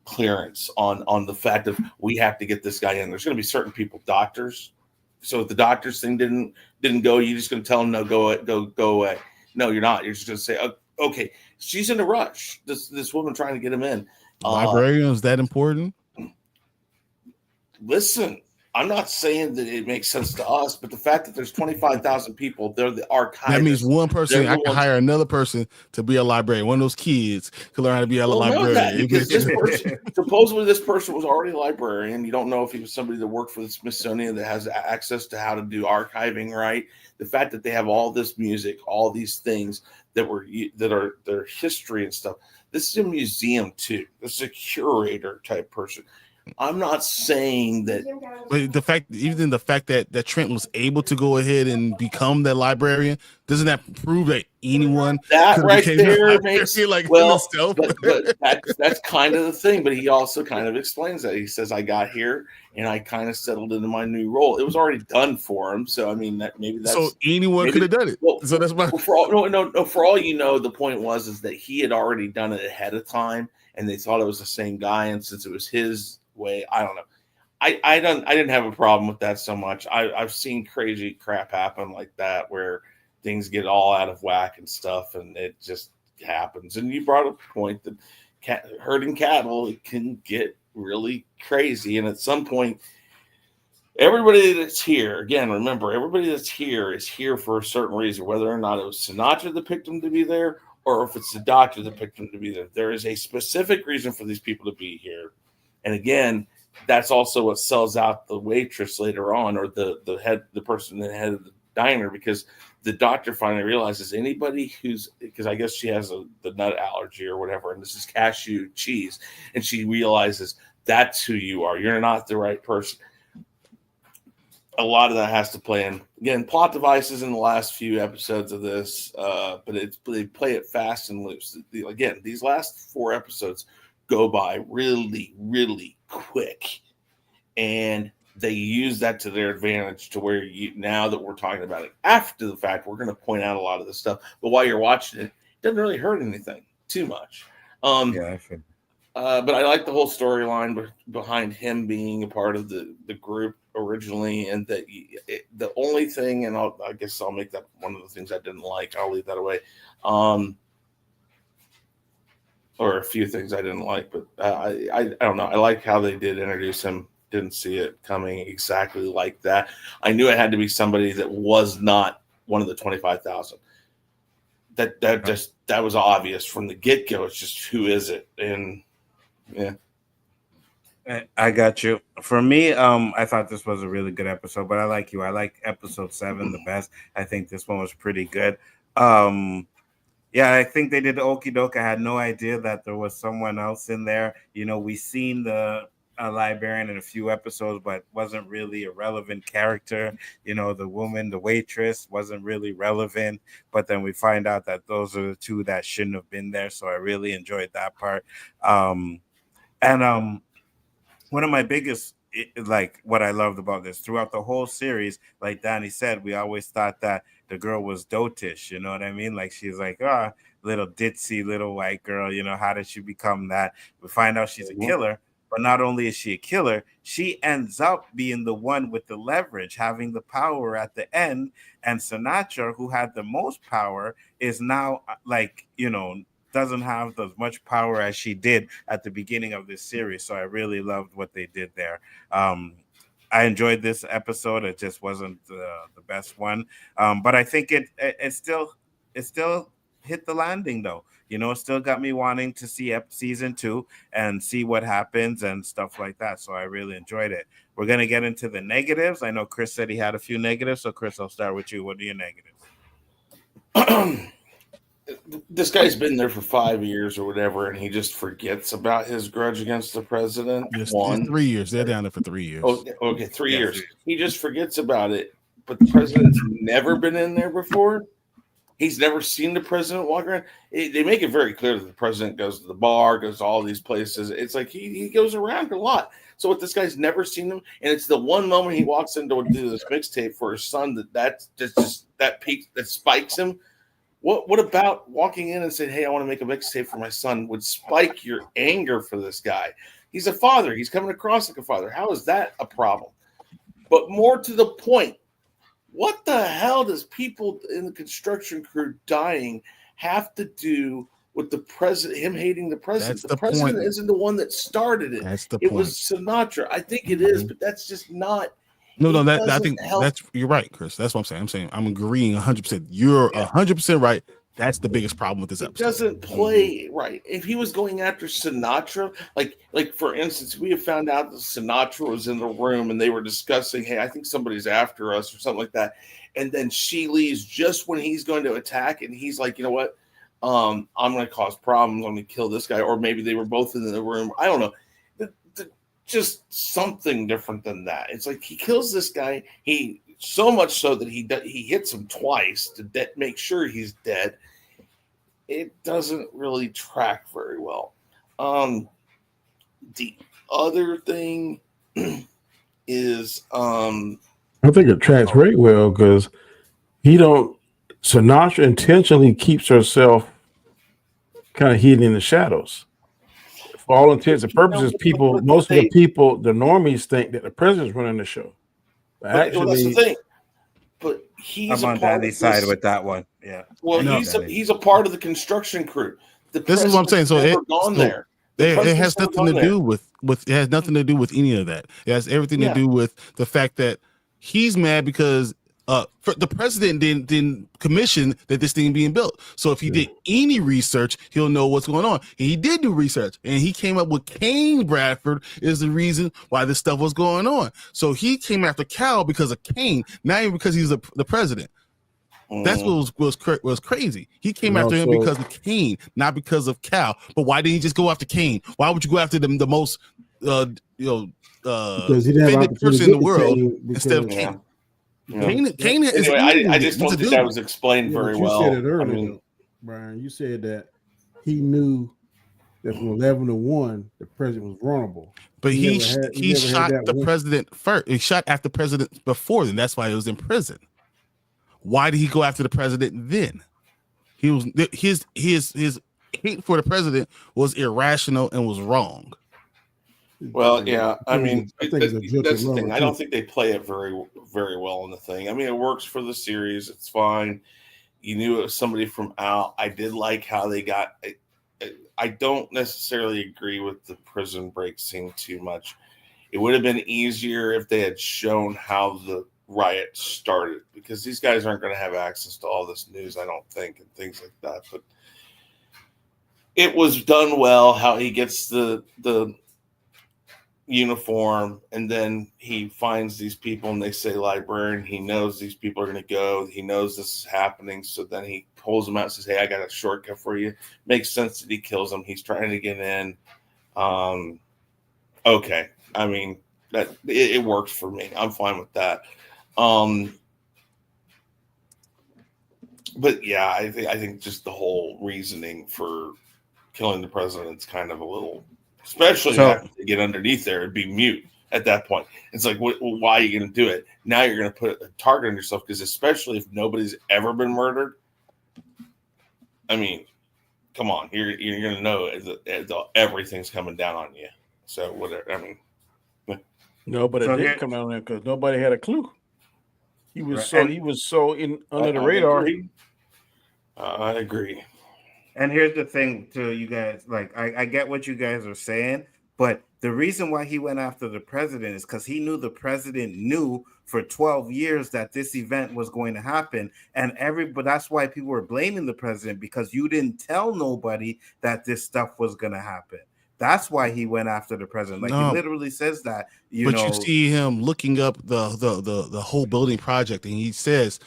clearance on the fact of we have to get this guy in. There's going to be certain people, doctors. So if the doctors thing didn't go, you're just going to tell them no, go away. No, you're not. You're just going to say, okay, she's in a rush. This woman trying to get him in. Librarian is that important? Listen, I'm not saying that it makes sense to us, but the fact that there's 25,000 people, they're the archivists. That means one person. I can hire another person to be a librarian. One of those kids can learn how to be a librarian. Because supposedly this person was already a librarian. You don't know if he was somebody that worked for the Smithsonian that has access to how to do archiving right. The fact that they have all this music, all these things that are their history and stuff. This is a museum too. This is a curator type person. I'm not saying that, but the fact that Trent was able to go ahead and become that librarian, doesn't that prove that anyone that right there makes like himself? But that's kind of the thing. But he also kind of explains that. He says, "I got here and I kind of settled into my new role. It was already done for him. So I mean, that's so anyone could have done it. Well, so that's my for all you know, the point was that he had already done it ahead of time, and they thought it was the same guy. And since it was his way, I don't know. I didn't have a problem with that so much. I've seen crazy crap happen like that where things get all out of whack and stuff, and it just happens. And you brought up a point that herding cattle, it can get really crazy, and at some point, everybody that's here, again, remember, everybody that's here is here for a certain reason, whether or not it was Sinatra that picked them to be there, or if it's the doctor that picked them to be there. There is a specific reason for these people to be here. And again, that's also what sells out the waitress later on, or the person that head of the diner, because the doctor finally realizes anybody because I guess she has the nut allergy or whatever, and this is cashew cheese, and she realizes that's who you are. You're not the right person. A lot of that has to play in. Again, plot devices in the last few episodes of this, but they play it fast and loose. Again, these last 4 episodes go by really, really quick, and they use that to their advantage to where now that we're talking about it after the fact, we're going to point out a lot of this stuff, but while you're watching it, it doesn't really hurt anything too much. But I like the whole storyline behind him being a part of the group originally, and that the only thing, and I guess I'll make that one of the things I didn't like, I'll leave that away, or a few things I didn't like, but I don't know. I like how they did introduce him. Didn't see it coming exactly like that. I knew it had to be somebody that was not one of the 25,000. That was obvious from the get-go. It's just, who is it? And yeah. I got you. For me, I thought this was a really good episode, but I like you. I like episode 7 the best. I think this one was pretty good. Yeah, I think they did okie doke. I had no idea that there was someone else in there. You know, we seen the librarian in a few episodes, but wasn't really a relevant character. You know, the woman, the waitress, wasn't really relevant. But then we find out that those are the 2 that shouldn't have been there. So I really enjoyed that part. One of my biggest, like, what I loved about this throughout the whole series, like Danny said, we always thought that the girl was dotish, you know what I mean? Like, she's like, little ditzy little white girl, you know, how did she become that? We find out she's a killer, But not only is she a killer, she ends up being the one with the leverage, having the power at the end. And Sinatra, who had the most power, is now like, doesn't have as much power as she did at the beginning of this series. So I really loved what they did there. I enjoyed this episode. It just wasn't the best one, but I think it still hit the landing though. It still got me wanting to see season 2 and see what happens and stuff like that. So I really enjoyed it. We're gonna get into the negatives. I know Chris said he had a few negatives, so Chris, I'll start with you. What are your negatives? This guy's been there for 5 years or whatever, and he just forgets about his grudge against the president. It's 3 years. They're down there for 3 years. Okay, 3 years. He just forgets about it, but the president's never been in there before. He's never seen the president walk around. They make it very clear that the president goes to the bar, goes to all these places. It's like he goes around a lot. So what, this guy's never seen him, and it's the one moment he walks in to do this mixtape for his son that spikes him. What about walking in and saying, "Hey, I want to make a mixtape for my son," would spike your anger for this guy? He's a father. He's coming across like a father. How is that a problem? But more to the point, what the hell does people in the construction crew dying have to do with the president, him hating the president? The president isn't the one that started it. That's the point. It was Sinatra. I think it is, but that's just not. No, I think you're right, Chris. That's what I'm saying. I'm agreeing 100%. You're 100% right. That's the biggest problem with this episode. It doesn't play right. If he was going after Sinatra, like for instance, we have found out that Sinatra was in the room and they were discussing, "Hey, I think somebody's after us," or something like that. And then she leaves just when he's going to attack, and he's like, "You know what? I'm going to cause problems. I'm going to kill this guy." Or maybe they were both in the room. I don't know. Just something different than that. It's like he kills this guy. He so much so that he hits him twice to make sure he's dead. It doesn't really track very well. The other thing is, I think it tracks very well because Sinatra intentionally keeps herself kind of hidden in the shadows. For all intents and purposes, most of the people, the normies, think that the president's running the show. But actually, that's the thing. But he's I'm on Danny's side with that one. Yeah. Well, he's a part of the construction crew. This is what I'm saying. So it has nothing to do with it has nothing to do with any of that. It has everything to do with the fact that he's mad because the president didn't commission that this thing being built. So if he did any research, he'll know what's going on. And he did do research, and he came up with Kane Bradford is the reason why this stuff was going on. So he came after Cal because of Kane, not even because he's the president. That's what was crazy. He came after him because of Kane, not because of Cal. But why didn't he just go after Kane? Why would you go after the most because he didn't have person in the world instead of Kane? Kane is anyway, I just don't think that was explained very well. You said it earlier, Brian. You said that he knew that from 11 to 1, the president was vulnerable. But he shot the president first. He shot at the president before then. That's why he was in prison. Why did he go after the president then? He was his hate for the president was irrational and was wrong. Well, yeah, I mean, that's the thing. I don't think they play it very, very well in the thing. I mean, it works for the series. It's fine. You knew it was somebody from out. I did like how they got. I don't necessarily agree with the prison break scene too much. It would have been easier if they had shown how the riot started, because these guys aren't going to have access to all this news, I don't think, and things like that. But it was done well. How he gets the uniform, and then he finds these people and they say librarian. He knows these people are going to go. He knows this is happening. So then he pulls them out and says, "Hey, I got a shortcut for you." Makes sense that he kills them. He's trying to get in. Okay. I mean, that it works for me. I'm fine with that. But yeah, I think just the whole reasoning for killing the president's kind of a little, especially after they get underneath there, it'd be mute at that point. It's like, why are you going to do it? Now you're going to put a target on yourself, because especially if nobody's ever been murdered. I mean, come on, you're going to know that everything's coming down on you. So whatever. I mean, No, but it So didn't here- come out there because nobody had a clue. He was Right, so and- he was so in under the I radar. agree. I agree. And here's the thing, too, you guys. Like, I get what you guys are saying, but the reason why he went after the president is because he knew the president knew for 12 years that this event was going to happen, but that's why people were blaming the president, because you didn't tell nobody that this stuff was going to happen. That's why he went after the president. Like, he literally says that. You see him looking up the whole building project, and it says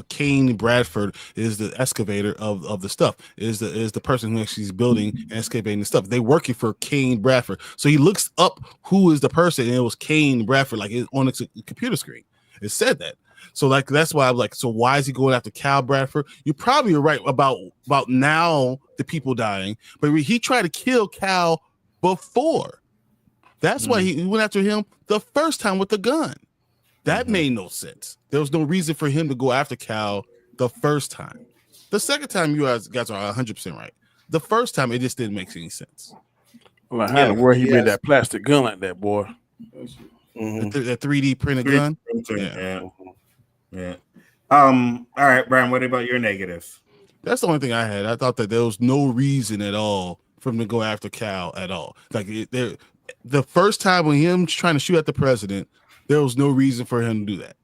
Kane Bradford is the excavator of the stuff, is the person who actually is building and excavating the stuff. They working for Kane Bradford, so he looks up who is the person, and it was Kane Bradford, like on the computer screen. It said that. So like that's why I'm like, so why is he going after Cal Bradford? You're probably right about now the people dying, but he tried to kill Cal before. That's why he went after him the first time with the gun. That made no sense. There was no reason for him to go after Cal the first time. The second time, you guys are 100% right. The first time, it just didn't make any sense. Well, how in the world he made that plastic gun like that, boy? The 3D printed gun? Yeah. All right, Brian, what about your negatives? That's the only thing I had. I thought that there was no reason at all for him to go after Cal at all. Like the first time when him trying to shoot at the president, there was no reason for him to do that.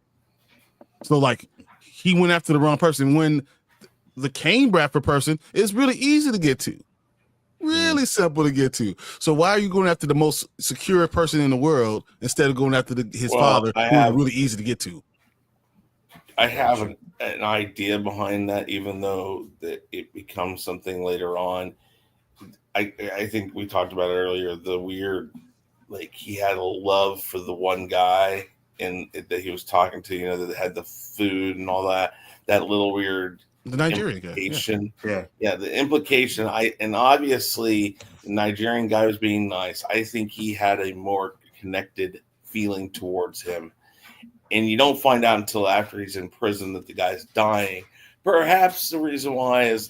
So like he went after the wrong person, when the Kane Bradford person is really easy to get to. Really simple to get to. So why are you going after the most secure person in the world instead of going after his father, who's really easy to get to? I have an idea behind that, even though that it becomes something later on. I think we talked about it earlier. The weird, like he had a love for the one guy and that he was talking to, you know, that had the food and all that. That little weird the Nigerian guy. Yeah. The implication. And obviously the Nigerian guy was being nice. I think he had a more connected feeling towards him. And you don't find out until after he's in prison that the guy's dying. Perhaps the reason why is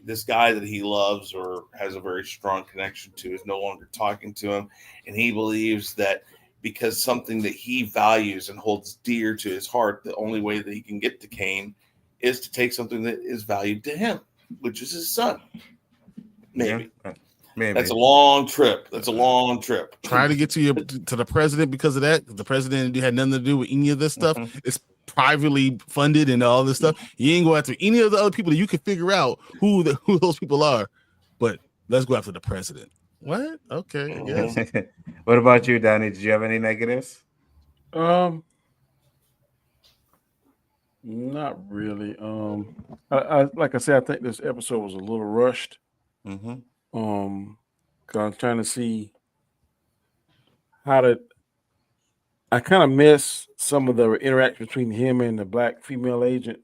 this guy that he loves or has a very strong connection to is no longer talking to him. And he believes that because something that he values and holds dear to his heart, the only way that he can get to Kane is to take something that is valued to him, which is his son. Maybe. Yeah. Maybe. That's a long trip. Try to get to the president because of that. The president had nothing to do with any of this stuff. It's privately funded and all this stuff. You ain't going after any of the other people that you can figure out who those people are. But let's go after the president. What? Okay, I guess. What about you, Danny? Did you have any negatives? Not really. I like I said, I think this episode was a little rushed. Cause I'm trying to see I kind of miss some of the interaction between him and the black female agent.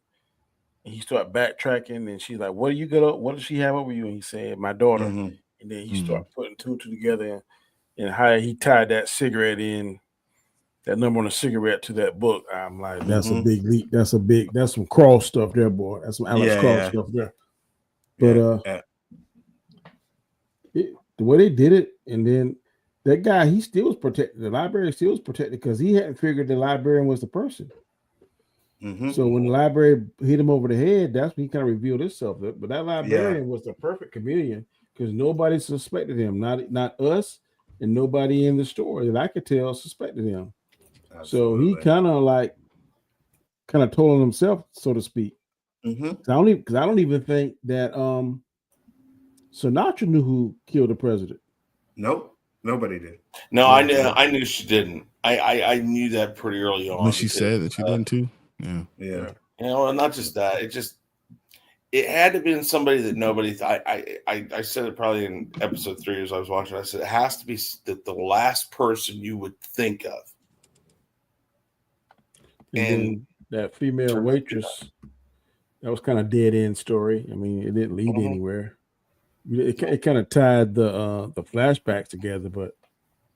He started backtracking, and she's like, "What do you get up? What does she have over you?" And he said, "My daughter." And then he started putting two together, and how he tied that cigarette in, that number on a cigarette to that book. I'm like, that's a big leap. That's some cross stuff there, boy. That's some Alex Cross stuff there. But the way they did it, and then that guy, he still was protected. The library still was protected because he hadn't figured the librarian was the person. So when the library hit him over the head, that's when he kind of revealed himself. But that librarian was the perfect chameleon because nobody suspected him, not us, and nobody in the store that I could tell suspected him. Absolutely. So he kind of told on himself, so to speak. I don't even think that Sinatra knew who killed the president. Nope, nobody did. No, I knew she didn't. I knew that pretty early on. When she said that she didn't too. Yeah. You know, not just that. It had to have been somebody that nobody thought. I said it probably in episode 3 as I was watching. I said it has to be the last person you would think of. And that female waitress, that was kind of dead end story. I mean, it didn't lead anywhere. It kind of tied the flashbacks together, but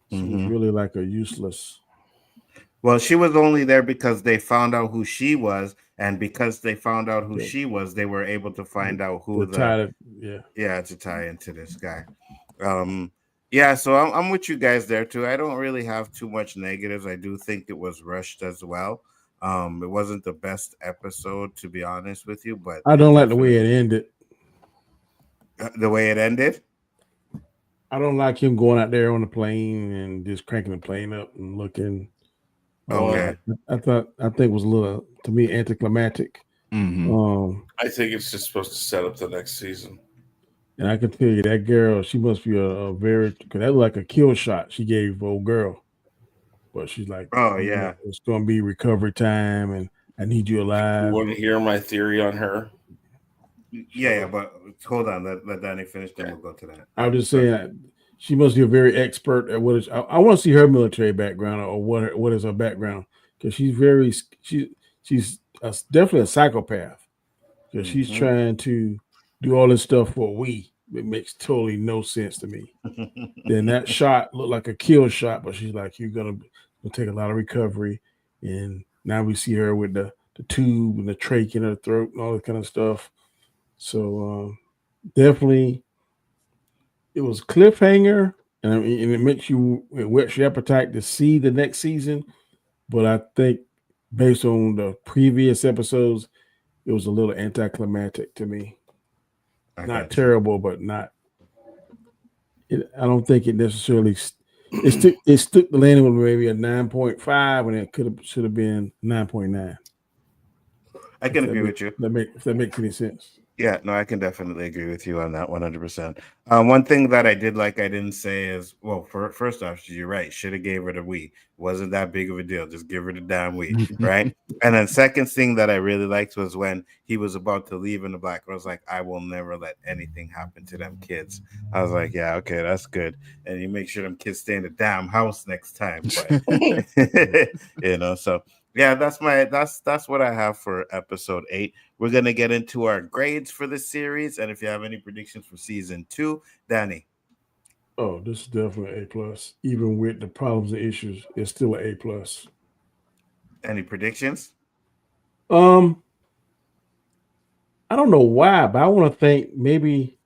she was really like a useless. Well, she was only there because they found out who she was, and because they found out who she was, they were able to find out who to tie into this guy. Yeah, so I'm with you guys there too. I don't really have too much negatives. I do think it was rushed as well. It wasn't the best episode, to be honest with you, but I it don't like the way definitely it ended. the way it ended. I don't like him going out there on the plane and just cranking the plane up and looking. Okay. I think it was a little, to me, anticlimactic. Mhm. I think it's just supposed to set up the next season. And I can tell you that girl, she must be a very, because that looked like a kill shot she gave old girl. But she's like, Oh yeah, it's going to be recovery time, and I need you You alive. want to hear my theory on her? yeah. But hold on, let Danny finish, then we'll go to that. I was just saying, she must be a very expert at what is. I want to see her military background or what is her background, because she's definitely a psychopath, because she's trying to do all this stuff for we. It makes totally no sense to me. Then that shot looked like a kill shot, but she's like, you're gonna take a lot of recovery, and now we see her with the tube and the trach in her throat and all that kind of stuff. So definitely, it was cliffhanger, and it whets your appetite to see the next season. But I think based on the previous episodes, it was a little anticlimactic to me. Not terrible, but not. I don't think it necessarily. It stuck the landing with maybe a 9.5, and it should have been 9.9. I can agree with you. If that makes any sense. Yeah, no, I can definitely agree with you on that 100%. One thing that I did like, I didn't say is, well, first off, you're right. Should have gave her the we. Wasn't that big of a deal. Just give her the damn we, right? And then second thing that I really liked was when he was about to leave in the black. I was like, I will never let anything happen to them kids. I was like, yeah, okay, that's good. And you make sure them kids stay in the damn house next time. But, so yeah, that's what I have for episode 8. We're gonna get into our grades for the series, and if you have any predictions for season 2, Danny. Oh, this is definitely A+. Even with the problems and issues, it's still an A+. Any predictions? I don't know why, but I want to think maybe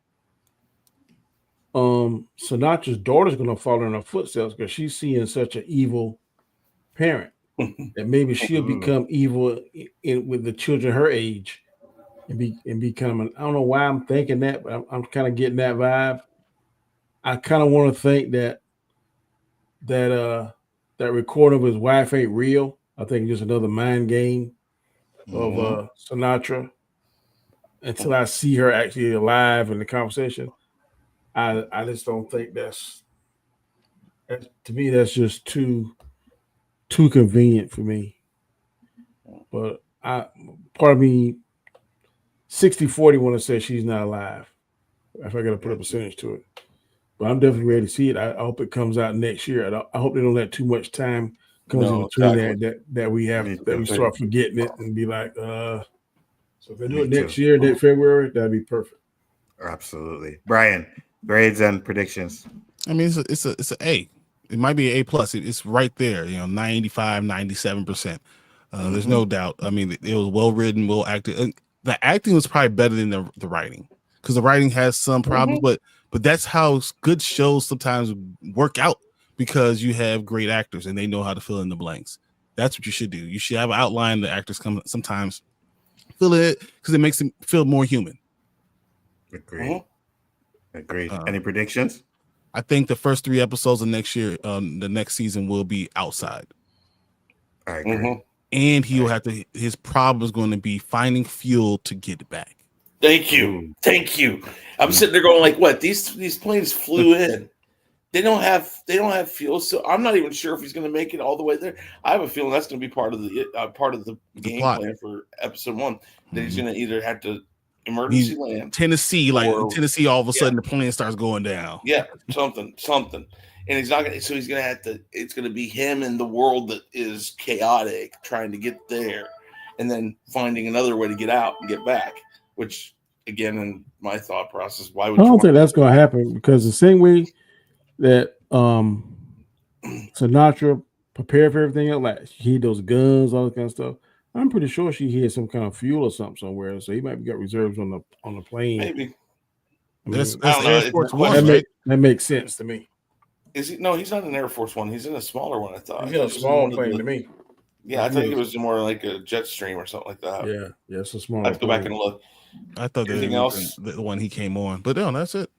Sinatra's daughter's gonna follow in her footsteps, because she's seeing such an evil parent that maybe she'll become evil with the children her age, and become I don't know why I'm thinking that, but I'm kind of getting that vibe. I kind of want to think that recording of his wife ain't real. I think just another mind game of Sinatra. Until I see her actually alive in the conversation, I just don't think that's to me, that's just too convenient for me. But part of me 60-40 want to say she's not alive, if I got to put a percentage to it. But I'm definitely ready to see it. I hope it comes out next year. I hope they don't let too much time comes in between that we start forgetting it and be like, so if they do it next year, next February, that'd be perfect. Absolutely. Brian, grades and predictions. I mean, it's an A. It might be an A+. It's right there, 95, 97%. There's no doubt. I mean, it was well written, well acted. The acting was probably better than the writing, because the writing has some problems, but that's how good shows sometimes work out, because you have great actors and they know how to fill in the blanks. That's what you should do. You should have an outline. The actors come sometimes fill it, because it makes them feel more human. Agreed. Any predictions? I think the first 3 episodes of next year, the next season, will be outside. I agree. And he'll have to. His problem is going to be finding fuel to get it back. Thank you. I'm sitting there going like, what? These planes flew in. They don't have fuel, so I'm not even sure if he's going to make it all the way there. I have a feeling that's going to be part of the game plan for episode 1. That he's going to either have to emergency land Tennessee, Tennessee. All of a sudden, the plane starts going down. Yeah, something, and he's not going to. So he's going to have to. It's going to be him in the world that is chaotic, trying to get there, and then finding another way to get out and get back. Which, again, in my thought process, why would I don't think that's going to happen, because the same way that Sinatra prepared for everything else, like he had those guns, all that kind of stuff. I'm pretty sure she had some kind of fuel or something somewhere, so he might have got reserves on the plane. Maybe. That's Air Force One, right? That makes sense to me. Is he? No, he's not in Air Force One. He's in a smaller one. I thought. He's I in a thought he was small one of plane the- to me. Yeah, I He thought he is. was more like a Jetstream or something like that. Yeah, it's a I small. have to go back and look. I thought that Anything was else? the one he came on, but no, that's it.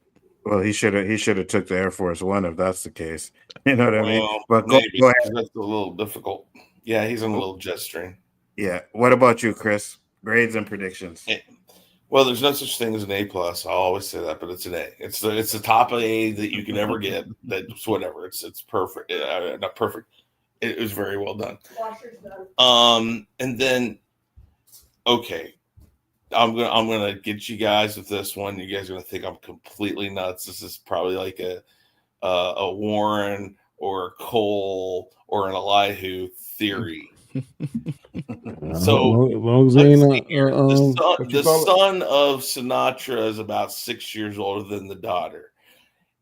Well, he should have took the Air Force One if that's the case. You know what I mean? Well, But maybe go ahead. that's a little difficult. Yeah, he's in a little Jetstream. Yeah. What about you, Chris? Grades and predictions. Well, there's no such thing as an A plus. I'll always say that, but it's an A. It's the top of A that you can ever get. That's whatever. It's perfect. Not perfect. It was very well done. And then, okay, I'm gonna get you guys with this one. You guys are gonna think I'm completely nuts. This is probably like a Warren or a Cole or an Elihu theory. So as long as they ain't the son of Sinatra is about 6 years older than the daughter,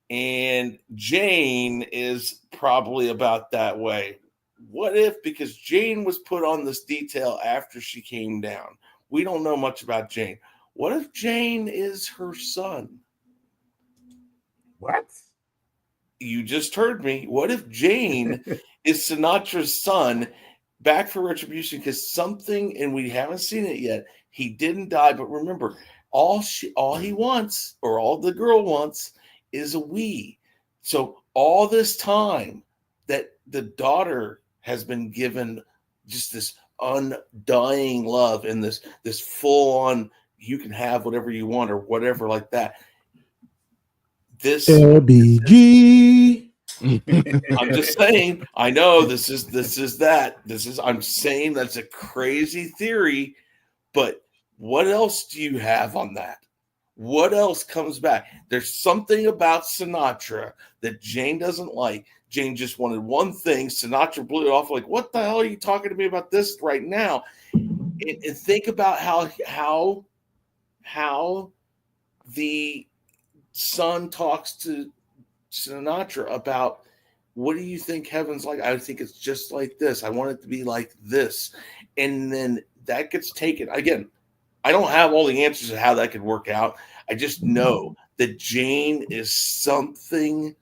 and Jane is probably about that way. What if, because Jane was put on this detail after she came down, we don't know much about Jane. What if Jane is her son? What? You just heard me. What if Jane is Sinatra's son back for retribution? Because something, and we haven't seen it yet, he didn't die. But remember, all he wants, or all the girl wants, is a we. So all this time that the daughter has been given just this undying love and this full on, you can have whatever you want or whatever like that. This LBG. I'm just saying, I know this is that. I'm saying that's a crazy theory, but what else do you have on that? What else comes back? There's something about Sinatra that Jane doesn't like. Jane just wanted one thing. Sinatra blew it off like, what the hell are you talking to me about this right now? And think about how the son talks to Sinatra about, what do you think heaven's like? I think it's just like this. I want it to be like this. And then that gets taken. Again, I don't have all the answers to how that could work out. I just know that Jane is something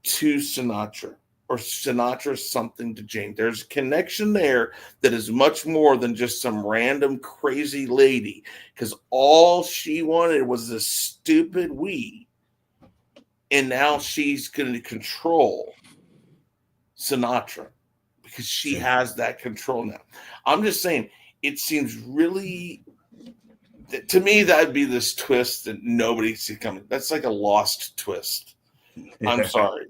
to Sinatra, or Sinatra is something to Jane. There's a connection there that is much more than just some random crazy lady, because all she wanted was this stupid we. And now she's going to control Sinatra because she has that control now. I'm just saying, it seems really, to me, that'd be this twist that nobody sees coming. That's like a lost twist. Yeah. I'm sorry.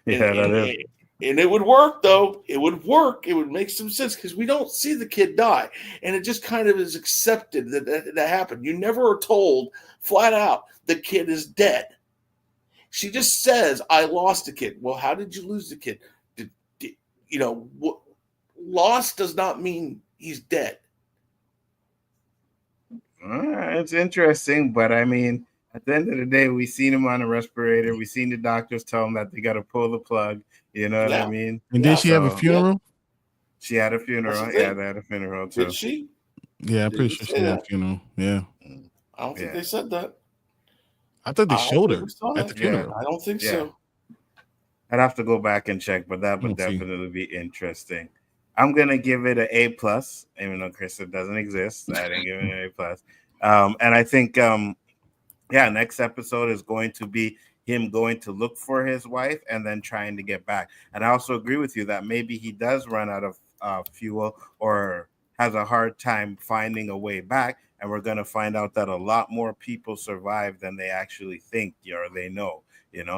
And it would work, though. It would work. It would make some sense because we don't see the kid die. And it just kind of is accepted that happened. You never are told flat out the kid is dead. She just says, I lost a kid. Well, how did you lose the kid? Lost does not mean he's dead. It's interesting, but I mean, at the end of the day, we seen him on a respirator. We seen the doctors tell him that they got to pull the plug. You know what I mean? And did she have a funeral? Yeah. She had a funeral. Yeah, they had a funeral too. Did she? Yeah, I'm pretty sure she had a funeral. Yeah. I don't think they said that. I thought they showed her at the funeral. I don't think so. I'd have to go back and check, but that would definitely be interesting. I'm gonna give it an A plus, even though Chris, it doesn't exist. I didn't give it an A plus. And I think next episode is going to be him going to look for his wife and then trying to get back. And I also agree with you that maybe he does run out of fuel or has a hard time finding a way back. And we're going to find out that a lot more people survive than they actually think or they know,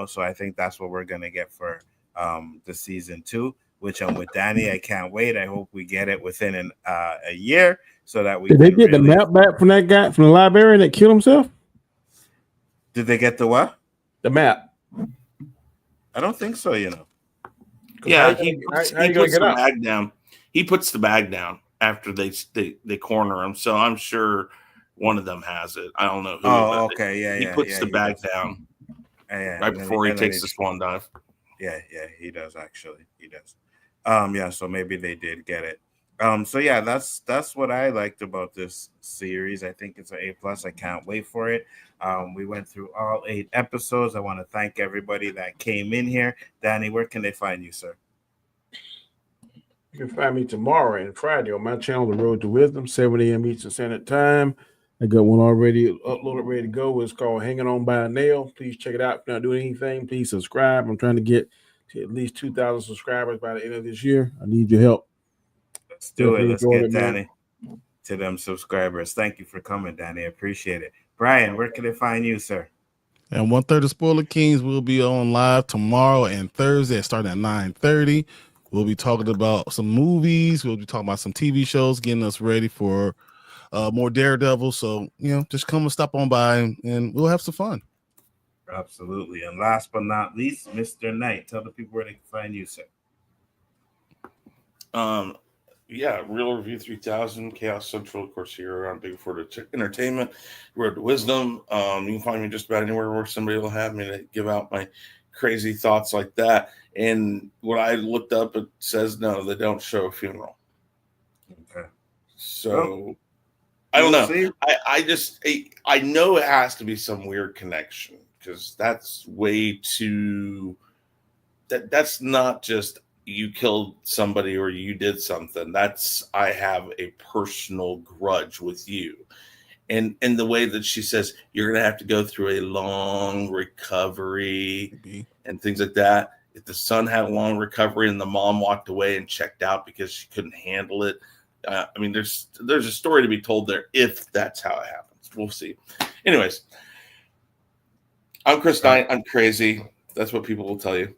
So I think that's what we're going to get for the season 2, which I'm with Danny. I can't wait. I hope we get it within a year so that we Did they get the map back from that guy from the librarian that killed himself? Did they get the what? The map. I don't think so, Yeah, he puts the bag down. He puts the bag down after they corner him. So I'm sure one of them has it. I don't know who. Oh, okay. Yeah, he puts the bag down right before he takes the swan dive. Yeah, he does actually. He does. So maybe they did get it. So yeah, that's what I liked about this series. I think it's an A+. I can't wait for it. We went through all 8 episodes. I want to thank everybody that came in here. Danny, where can they find you, sir? You can find me tomorrow and Friday on my channel, The Road to Wisdom, 7 a.m. Eastern Standard Time. I got one already uploaded, ready to go. It's called Hanging On by a Nail. Please check it out. If you're not doing anything, please subscribe. I'm trying to get to at least 2,000 subscribers by the end of this year. I need your help. Let's do it. Let's get Danny to them subscribers. Thank you for coming, Danny. I appreciate it. Brian, where can they find you, sir? And 1/3 of Spoiler Kings will be on live tomorrow and Thursday, starting at 9:30. We'll be talking about some movies. We'll be talking about some TV shows, getting us ready for more Daredevil. So, just come and stop on by and we'll have some fun. Absolutely. And last but not least, Mr. Knight. Tell the people where they can find you, sir. Yeah, Real Review 3000, Chaos Central, of course, here on Big Ford Entertainment, Road to Wisdom. You can find me just about anywhere where somebody will have me to give out my crazy thoughts like that. And what I looked up, it says no, they don't show a funeral. Okay. So I don't know. I know it has to be some weird connection because that's way too. That's not just you killed somebody or you did something. That's I have a personal grudge with you. And the way that she says you're going to have to go through a long recovery and things like that. If the son had a long recovery and the mom walked away and checked out because she couldn't handle it. There's a story to be told there if that's how it happens. We'll see. Anyways, I'm Chris Knight. I'm crazy. That's what people will tell you.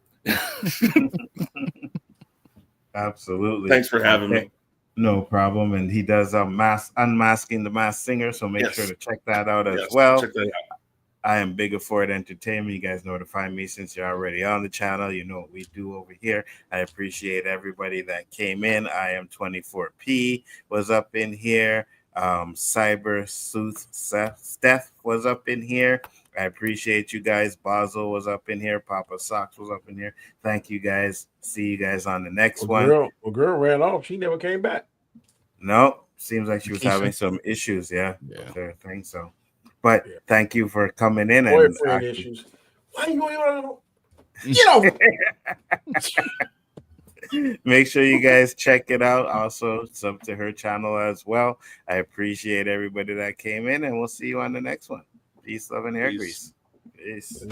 Absolutely. Thanks for having me. No problem. And he does Unmasking the Masked Singer, so make sure to check that out as well. Check that out. I am Big Ford Entertainment. You guys know where to find me since you're already on the channel. You know what we do over here. I appreciate everybody that came in. I am 24P was up in here. Cyber Sooth Steph was up in here. I appreciate you guys. Basil was up in here. Papa Socks was up in here. Thank you guys. See you guys on the next one. Girl ran off. She never came back. No, seems like she was having some issues. Yeah. With her thing. So, but thank you for coming in. Boyfriend issues. Why are you going? Get over. Make sure you guys check it out. Also, sub to her channel as well. I appreciate everybody that came in, and we'll see you on the next one. Peace, love, and hair grease. Peace.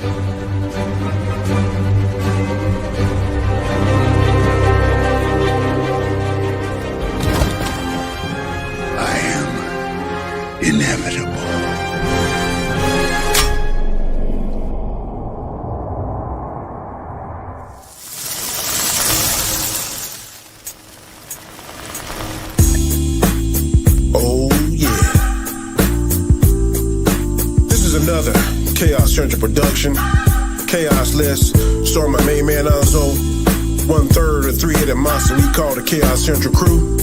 I am inevitable. Another Chaos Central production. Chaos List. Starring my main man Nzo. 1/3 of 3-headed monster we call the Chaos Central crew.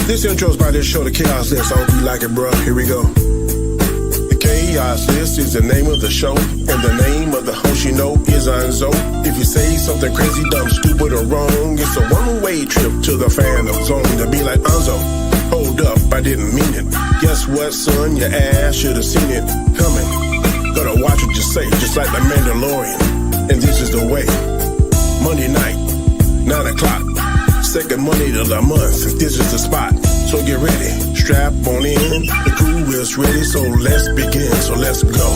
This intro is by this show, the Chaos List. I hope you like it, bro. Here we go. The Chaos List is the name of the show, and the name of the host you know is Nzo. If you say something crazy, dumb, stupid, or wrong, it's a one-way trip to the fandom zone to be like Nzo. Hold up, I didn't mean it. Guess what, son? Your ass should have seen it coming. Gotta watch what you say, just like the Mandalorian. And this is the way. Monday night, 9 o'clock. Second Monday of the month. This is the spot. So get ready. Strap on in. The crew is ready, so let's begin. So let's go.